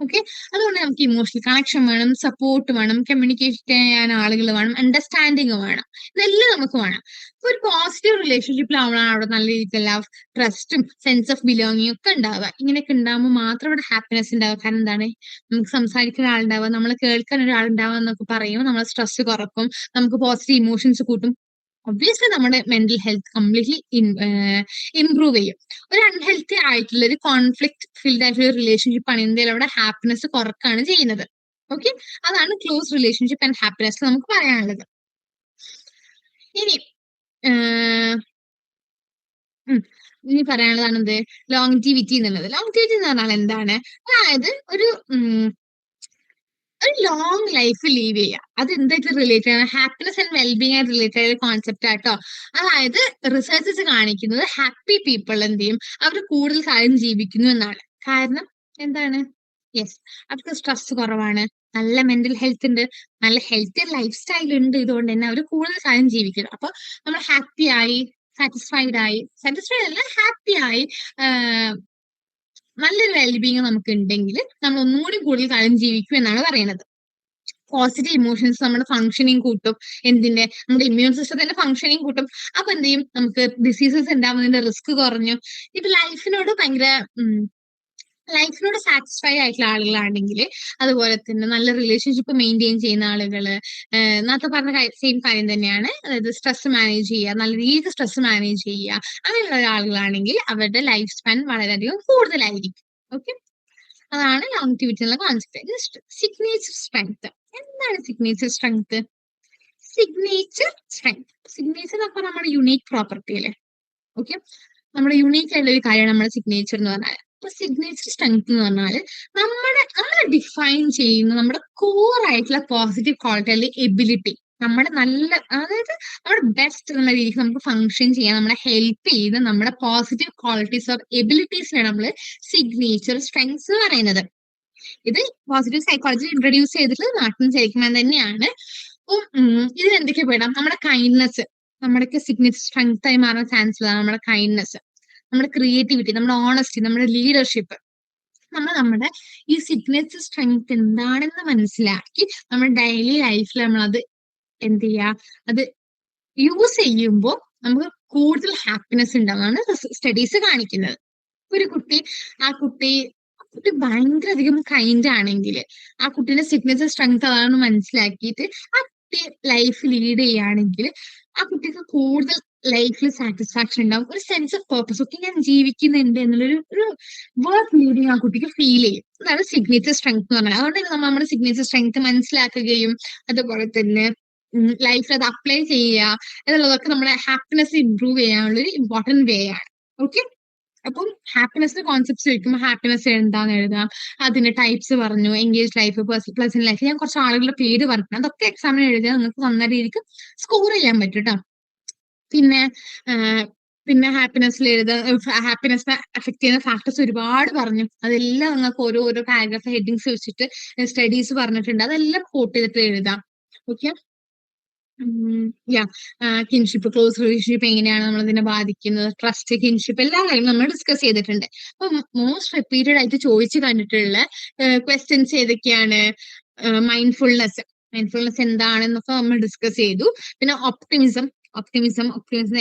ഓക്കെ, അതുകൊണ്ട് നമുക്ക് ഇമോഷണൽ കണക്ഷൻ വേണം, സപ്പോർട്ട് വേണം, കമ്മ്യൂണിക്കേറ്റ് ചെയ്യാൻ ആളുകൾ വേണം, അണ്ടർസ്റ്റാൻഡിങ് വേണം. ഇതെല്ലാം നമുക്ക് വേണം. ഇപ്പൊ ഒരു പോസിറ്റീവ് റിലേഷൻഷിപ്പിലാവണം അവിടെ നല്ല രീതിയിലുള്ള ട്രസ്റ്റും സെൻസ് ഓഫ് ബിലോങ്ങിങ് ഒക്കെ ഉണ്ടാവുക. ഇങ്ങനെയൊക്കെ ഉണ്ടാകുമ്പോൾ മാത്രം ഇവിടെ ഹാപ്പിനെസ് ഉണ്ടാവുക. കാരണം എന്താണ്, നമുക്ക് സംസാരിക്കുന്ന ഒരാളുണ്ടാവുക, നമ്മൾ കേൾക്കാൻ ഒരാളുണ്ടാവുക എന്നൊക്കെ പറയുമ്പോൾ നമ്മളെ സ്ട്രെസ് കുറക്കും, നമുക്ക് പോസിറ്റീവ് ഇമോഷൻസ് കൂട്ടും. ഒബ്വിയസ്ലി നമ്മുടെ മെന്റൽ ഹെൽത്ത് കംപ്ലീറ്റ്ലി ഇംപ്രൂവ് ചെയ്യും. ഒരു അൺഹെൽത്തി ആയിട്ടുള്ള ഒരു കോൺഫ്ലിക്ട് ഫീൽഡ് ആയിട്ടുള്ള റിലേഷൻഷിപ്പ് ആണ് എന്തായാലും അവിടെ ഹാപ്പിനെസ് കുറക്കാണ് ചെയ്യുന്നത്. ഓക്കെ, അതാണ് ക്ലോസ് റിലേഷൻഷിപ്പ് ആൻഡ് ഹാപ്പിനെസ് നമുക്ക് പറയാനുള്ളത്. ഇനി ഇനി പറയാനുള്ളതാണ് എന്ത്, ലോങ്ജിവിറ്റി എന്നുള്ളത്. ലോങ്ജിവിറ്റി എന്ന് പറഞ്ഞാൽ എന്താണ്? അതായത് ഒരു ലോങ് ലൈഫ് ലീവ് ചെയ്യുക. അത് എന്തായിട്ട് റിലേറ്റഡ് ആണ്? ഹാപ്പിനെസ് ആൻഡ് വെൽബീങ് ആയിട്ട് റിലേറ്റഡ് ആയ കോൺസെപ്റ്റ് ആട്ടോ. അതായത് റിസർച്ചസ് കാണിക്കുന്നത് ഹാപ്പി പീപ്പിൾ എന്ത് ചെയ്യും, അവർ കൂടുതൽ കാലം ജീവിക്കുന്നു എന്നാണ്. കാരണം എന്താണ്? യെസ്, അവർക്ക് സ്ട്രെസ് കുറവാണ്, നല്ല മെന്റൽ ഹെൽത്ത് ഉണ്ട്, നല്ല ഹെൽത്തി ലൈഫ് സ്റ്റൈൽ ഉണ്ട്. ഇതുകൊണ്ട് തന്നെ അവർ കൂടുതൽ കാലം ജീവിക്കുന്നു. അപ്പൊ നമ്മൾ ഹാപ്പി ആയി, സാറ്റിസ്ഫൈഡ് അല്ല, ഹാപ്പി ആയി, നല്ലൊരു വെൽബീങ് നമുക്ക് ഉണ്ടെങ്കിൽ നമ്മൾ ഒന്നുകൂടി കൂടുതൽ കാലം ജീവിക്കും എന്നാണ് പറയുന്നത്. പോസിറ്റീവ് ഇമോഷൻസ് നമ്മുടെ ഫംഗ്ഷനിങ് കൂട്ടും. നമ്മുടെ ഇമ്മ്യൂൺ സിസ്റ്റത്തിന്റെ ഫംഗ്ഷനിങ് കൂട്ടും. അപ്പൊ എന്ത് ചെയ്യും, നമുക്ക് ഡിസീസസ് ഉണ്ടാവുന്നതിന്റെ റിസ്ക് കുറഞ്ഞു. ഇപ്പൊ ലൈഫിനോട് സാറ്റിസ്ഫൈ ആയിട്ടുള്ള ആളുകളാണെങ്കിൽ, അതുപോലെ തന്നെ നല്ല റിലേഷൻഷിപ്പ് മെയിൻറ്റെയിൻ ചെയ്യുന്ന ആളുകള്, നേരത്തെ പറഞ്ഞ സെയിം കാര്യം തന്നെയാണ്. അതായത് സ്ട്രെസ് മാനേജ് ചെയ്യുക, നല്ല രീതിക്ക് സ്ട്രെസ് മാനേജ് ചെയ്യുക, അങ്ങനെയുള്ള ആളുകളാണെങ്കിൽ അവരുടെ ലൈഫ് സ്പാൻ വളരെയധികം കൂടുതലായിരിക്കും. ഓക്കെ, അതാണ് ലോങ്ജിവിറ്റി എന്നുള്ള കോൺസെപ്റ്റ്. Next, signature strength. എന്താണ് സിഗ്നേച്ചർ സ്ട്രെങ്ത്? സിഗ്നേച്ചർ എന്നൊക്കെ നമ്മുടെ യുണീക് പ്രോപ്പർട്ടി അല്ലേ. ഓക്കെ, നമ്മുടെ യുണീക്ക് ആയിട്ടുള്ള ഒരു കാര്യമാണ് നമ്മുടെ സിഗ്നേച്ചർ എന്ന് പറഞ്ഞാൽ. അപ്പൊ സിഗ്നേച്ചർ സ്ട്രെങ്ത് എന്ന് പറഞ്ഞാൽ നമ്മളെ ഡിഫൈൻ ചെയ്യുന്ന നമ്മുടെ കോർ ആയിട്ടുള്ള പോസിറ്റീവ് ക്വാളിറ്റി അല്ലെങ്കിൽ എബിലിറ്റി, അതായത് നമ്മുടെ ബെസ്റ്റ് എന്നുള്ള രീതിക്ക് നമുക്ക് ഫങ്ഷൻ ചെയ്യാൻ നമ്മളെ ഹെൽപ്പ് ചെയ്ത് നമ്മുടെ പോസിറ്റീവ് ക്വാളിറ്റീസ് ഓഫ് എബിലിറ്റീസിനാണ് നമ്മൾ സിഗ്നേച്ചർ സ്ട്രെങ്ത്സ് എന്ന് പറയുന്നത്. ഇത് പോസിറ്റീവ് സൈക്കോളജി ഇൻട്രൊഡ്യൂസ് ചെയ്തിട്ട് നാട്ടിൽ ശരിക്കും തന്നെയാണ്. അപ്പം ഇതിൽ എന്തൊക്കെ പെടാം? നമ്മുടെ കൈൻഡ്നെസ്, നമ്മുടെയൊക്കെ സിഗ്നേച്ചർ സ്ട്രെങ്ത് ആയി മാറാൻ ചാൻസ് ഉള്ളതാണ് നമ്മുടെ കൈൻഡ്നെസ്, നമ്മുടെ ക്രിയേറ്റിവിറ്റി, നമ്മുടെ ഓണസ്റ്റി, നമ്മുടെ ലീഡർഷിപ്പ്. നമ്മുടെ ഈ സിഗ്നേച്ചർ സ്ട്രെങ്ത് എന്താണെന്ന് മനസ്സിലാക്കി നമ്മുടെ ഡെയിലി ലൈഫിൽ നമ്മളത് എന്ത് ചെയ്യുക, അത് യൂസ് ചെയ്യുമ്പോൾ നമുക്ക് കൂടുതൽ ഹാപ്പിനെസ് ഉണ്ടാവുന്നതാണ് സ്റ്റഡീസ് കാണിക്കുന്നത്. ഒരു ആ കുട്ടി ഭയങ്കര അധികം കൈൻഡ് ആണെങ്കിൽ ആ കുട്ടീന്റെ സിഗ്നേച്ചർ സ്ട്രെങ്ത് അതാണെന്ന് മനസ്സിലാക്കിയിട്ട് ആ കുട്ടി ലൈഫ് ലീഡ് ചെയ്യുകയാണെങ്കിൽ ആ കുട്ടിക്ക് കൂടുതൽ ലൈഫിൽ സാറ്റിസ്ഫാക്ഷൻ ഉണ്ടാവും, ഒരു സെൻസ് ഓഫ് പേർപ്പസ്. ഒക്കെ ഞാൻ ജീവിക്കുന്നുണ്ട് എന്നുള്ളൊരു വർക്ക് ലീഡിങ് ആ കുട്ടിക്ക് ഫീൽ ചെയ്യും. അതാണ് സിഗ്നേച്ചർ സ്ട്രെങ്ത് എന്ന് പറഞ്ഞാൽ. അതുകൊണ്ട് തന്നെ നമ്മൾ നമ്മുടെ സിഗ്നേച്ചർ സ്ട്രെങ്ത് മനസ്സിലാക്കുകയും അതുപോലെ തന്നെ ലൈഫിൽ അത് അപ്ലൈ ചെയ്യുക എന്നുള്ളതൊക്കെ നമ്മുടെ ഹാപ്പിനെസ് ഇംപ്രൂവ് ചെയ്യാനുള്ള ഒരു ഇമ്പോർട്ടന്റ് വേ ആണ്. ഓക്കെ, അപ്പം ഹാപ്പിനെസിന്റെ കോൺസെപ്റ്റ്സ് ചോദിക്കുമ്പോൾ ഹാപ്പിനെസ് എന്താന്ന് എഴുതാം, അതിന്റെ ടൈപ്സ് പറഞ്ഞു, എൻഗേജ് ലൈഫ്, പ്ലസന്റ് ലൈഫ്, ഞാൻ കുറച്ച് ആളുകളുടെ പേര് പറഞ്ഞു. അതൊക്കെ എക്സാമിന് എഴുതിയാൽ നിങ്ങൾക്ക് നല്ല രീതിക്ക് സ്കോർ ചെയ്യാൻ പറ്റും കേട്ടോ. പിന്നെ പിന്നെ ഹാപ്പിനെസ്സിൽ ഹാപ്പിനെസ്സിനെ അഫക്ട് ചെയ്യുന്ന ഫാക്ടേഴ്സ് ഒരുപാട് പറഞ്ഞു. അതെല്ലാം നിങ്ങൾക്ക് ഓരോ പാരഗ്രാഫ് ഹെഡിങ്സ് വെച്ചിട്ട് സ്റ്റഡീസ് പറഞ്ഞിട്ടുണ്ട്. അതെല്ലാം കോട്ട് ചെയ്തിട്ട് എഴുതാം. ഓക്കെ. യാ കിൻഷിപ്പ്, ക്ലോസ് റിലേഷൻഷിപ്പ് എങ്ങനെയാണ് നമ്മളതിനെ ബാധിക്കുന്നത്, ട്രസ്റ്റ്, കിൻഷിപ്പ് എല്ലാ കാര്യങ്ങളും നമ്മൾ ഡിസ്കസ് ചെയ്തിട്ടുണ്ട്. അപ്പൊ മോസ്റ്റ് റിപ്പീറ്റഡ് ആയിട്ട് ചോദിച്ചു കണ്ടിട്ടുള്ള ക്വസ്റ്റ്യൻസ് ഏതൊക്കെയാണ്? മൈൻഡ്ഫുൾനെസ്, മൈൻഡ്ഫുൾനെസ് എന്താണെന്നൊക്കെ നമ്മൾ ഡിസ്കസ് ചെയ്തു. പിന്നെ ഒപ്റ്റിമിസം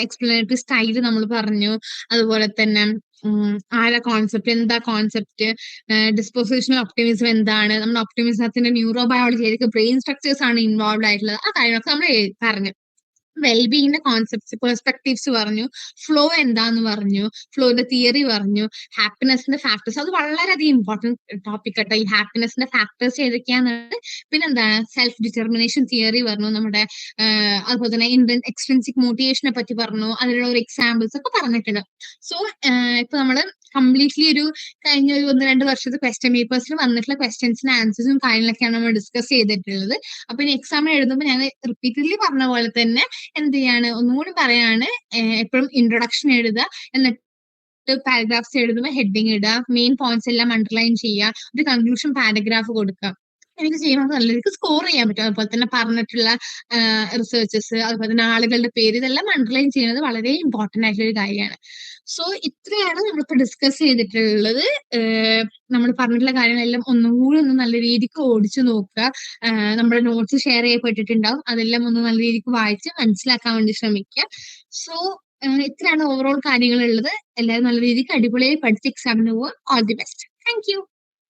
എക്സ്പ്ലനേറ്ററി സ്റ്റൈല് നമ്മൾ പറഞ്ഞു. അതുപോലെ തന്നെ ആരാ കോൺസെപ്റ്റ്, എന്താ കോൺസെപ്റ്റ്, ഡിസ്പോസിഷൻ ഒപ്റ്റിമിസം എന്താണ്, നമ്മുടെ ഒപ്റ്റിമിസത്തിന്റെ ന്യൂറോ ബയോളജി ഏതൊക്കെ ബ്രെയിൻ സ്ട്രക്ചേഴ്സ് ആണ് ഇൻവോൾവ് ആയിട്ടുള്ളത്, ആ കാര്യങ്ങളൊക്കെ നമ്മൾ പറഞ്ഞു. വെൽബീയിങ്ങിന്റെ കോൺസെപ്റ്റ്സ്, പെർസ്പെക്ടീവ്സ് പറഞ്ഞു, ഫ്ലോ എന്താന്ന് പറഞ്ഞു, ഫ്ലോയുടെ തിയറി പറഞ്ഞു, ഹാപ്പിനെസിന്റെ ഫാക്ടേഴ്സ്, അത് വളരെയധികം ഇമ്പോർട്ടന്റ് ടോപ്പിക് കേട്ടോ. ഈ ഹാപ്പിനെസിന്റെ ഫാക്ടേഴ്സ് ഏതൊക്കെയാണെന്നുള്ളത്. പിന്നെന്താണ് സെൽഫ് ഡിറ്റർമിനേഷൻ തിയറി പറഞ്ഞു, നമ്മുടെ അതുപോലെ തന്നെ എക്സ്ട്രിൻസിക് മോട്ടിവേഷനെ പറ്റി പറഞ്ഞു, അതിലുള്ള ഒരു എക്സാമ്പിൾസ് ഒക്കെ പറഞ്ഞിട്ടുണ്ട്. സോ ഇപ്പൊ നമ്മള് കംപ്ലീറ്റ്ലി കഴിഞ്ഞ ഒരു 1-2 വർഷത്തെ ക്വസ്റ്റ്യൻ പേപ്പേഴ്സിൽ വന്നിട്ടുള്ള ക്വസ്റ്റ്യൻസിന്റെ ആൻസേഴ്സും കാര്യങ്ങളൊക്കെയാണ് നമ്മൾ ഡിസ്കസ് ചെയ്തിട്ടുള്ളത്. അപ്പൊ ഇനി എക്സാം എഴുതുമ്പോൾ ഞാൻ റിപ്പീറ്റഡ്ലി പറഞ്ഞ പോലെ തന്നെ എന്ത് ചെയ്യാണ്, ഒന്നുകൂടി പറയാണ്, എപ്പോഴും ഇൻട്രൊഡക്ഷൻ എഴുതുക, എന്നിട്ട് പാരഗ്രാഫ്സ് എഴുതുമ്പോൾ ഹെഡിങ് ഇടുക, മെയിൻ പോയിന്റ്സ് എല്ലാം അണ്ടർലൈൻ ചെയ്യുക, ഒരു കൺക്ലൂഷൻ പാരഗ്രാഫ് കൊടുക്കുക. എനിക്ക് ചെയ്യുമ്പോൾ നല്ല രീതിക്ക് സ്കോർ ചെയ്യാൻ പറ്റും. അതുപോലെ തന്നെ പറഞ്ഞിട്ടുള്ള റിസർച്ചസ്, അതുപോലെ തന്നെ ആളുകളുടെ പേര്, ഇതെല്ലാം അണ്ടർലൈൻ ചെയ്യുന്നത് വളരെ ഇമ്പോർട്ടന്റ് ആയിട്ടുള്ള ഒരു കാര്യമാണ്. സോ ഇത്രയാണ് നമ്മളിപ്പോ ഡിസ്കസ് ചെയ്തിട്ടുള്ളത്. നമ്മൾ പറഞ്ഞിട്ടുള്ള കാര്യങ്ങളെല്ലാം ഒന്നുകൂടി ഒന്ന് നല്ല രീതിക്ക് ഓടിച്ചു നോക്കുക. നമ്മുടെ നോട്ട്സ് ഷെയർ ചെയ്യപ്പെട്ടിട്ടുണ്ടാവും, അതെല്ലാം ഒന്ന് നല്ല രീതിക്ക് വായിച്ച് മനസ്സിലാക്കാൻ വേണ്ടി ശ്രമിക്കുക. സോ ഇത്രയാണ് ഓവറോൾ കാര്യങ്ങളുള്ളത്. എല്ലാവരും നല്ല രീതിക്ക് അടിപൊളിയായി പഠിച്ച് എക്സാമിന് പോവുക. All the best. Thank you.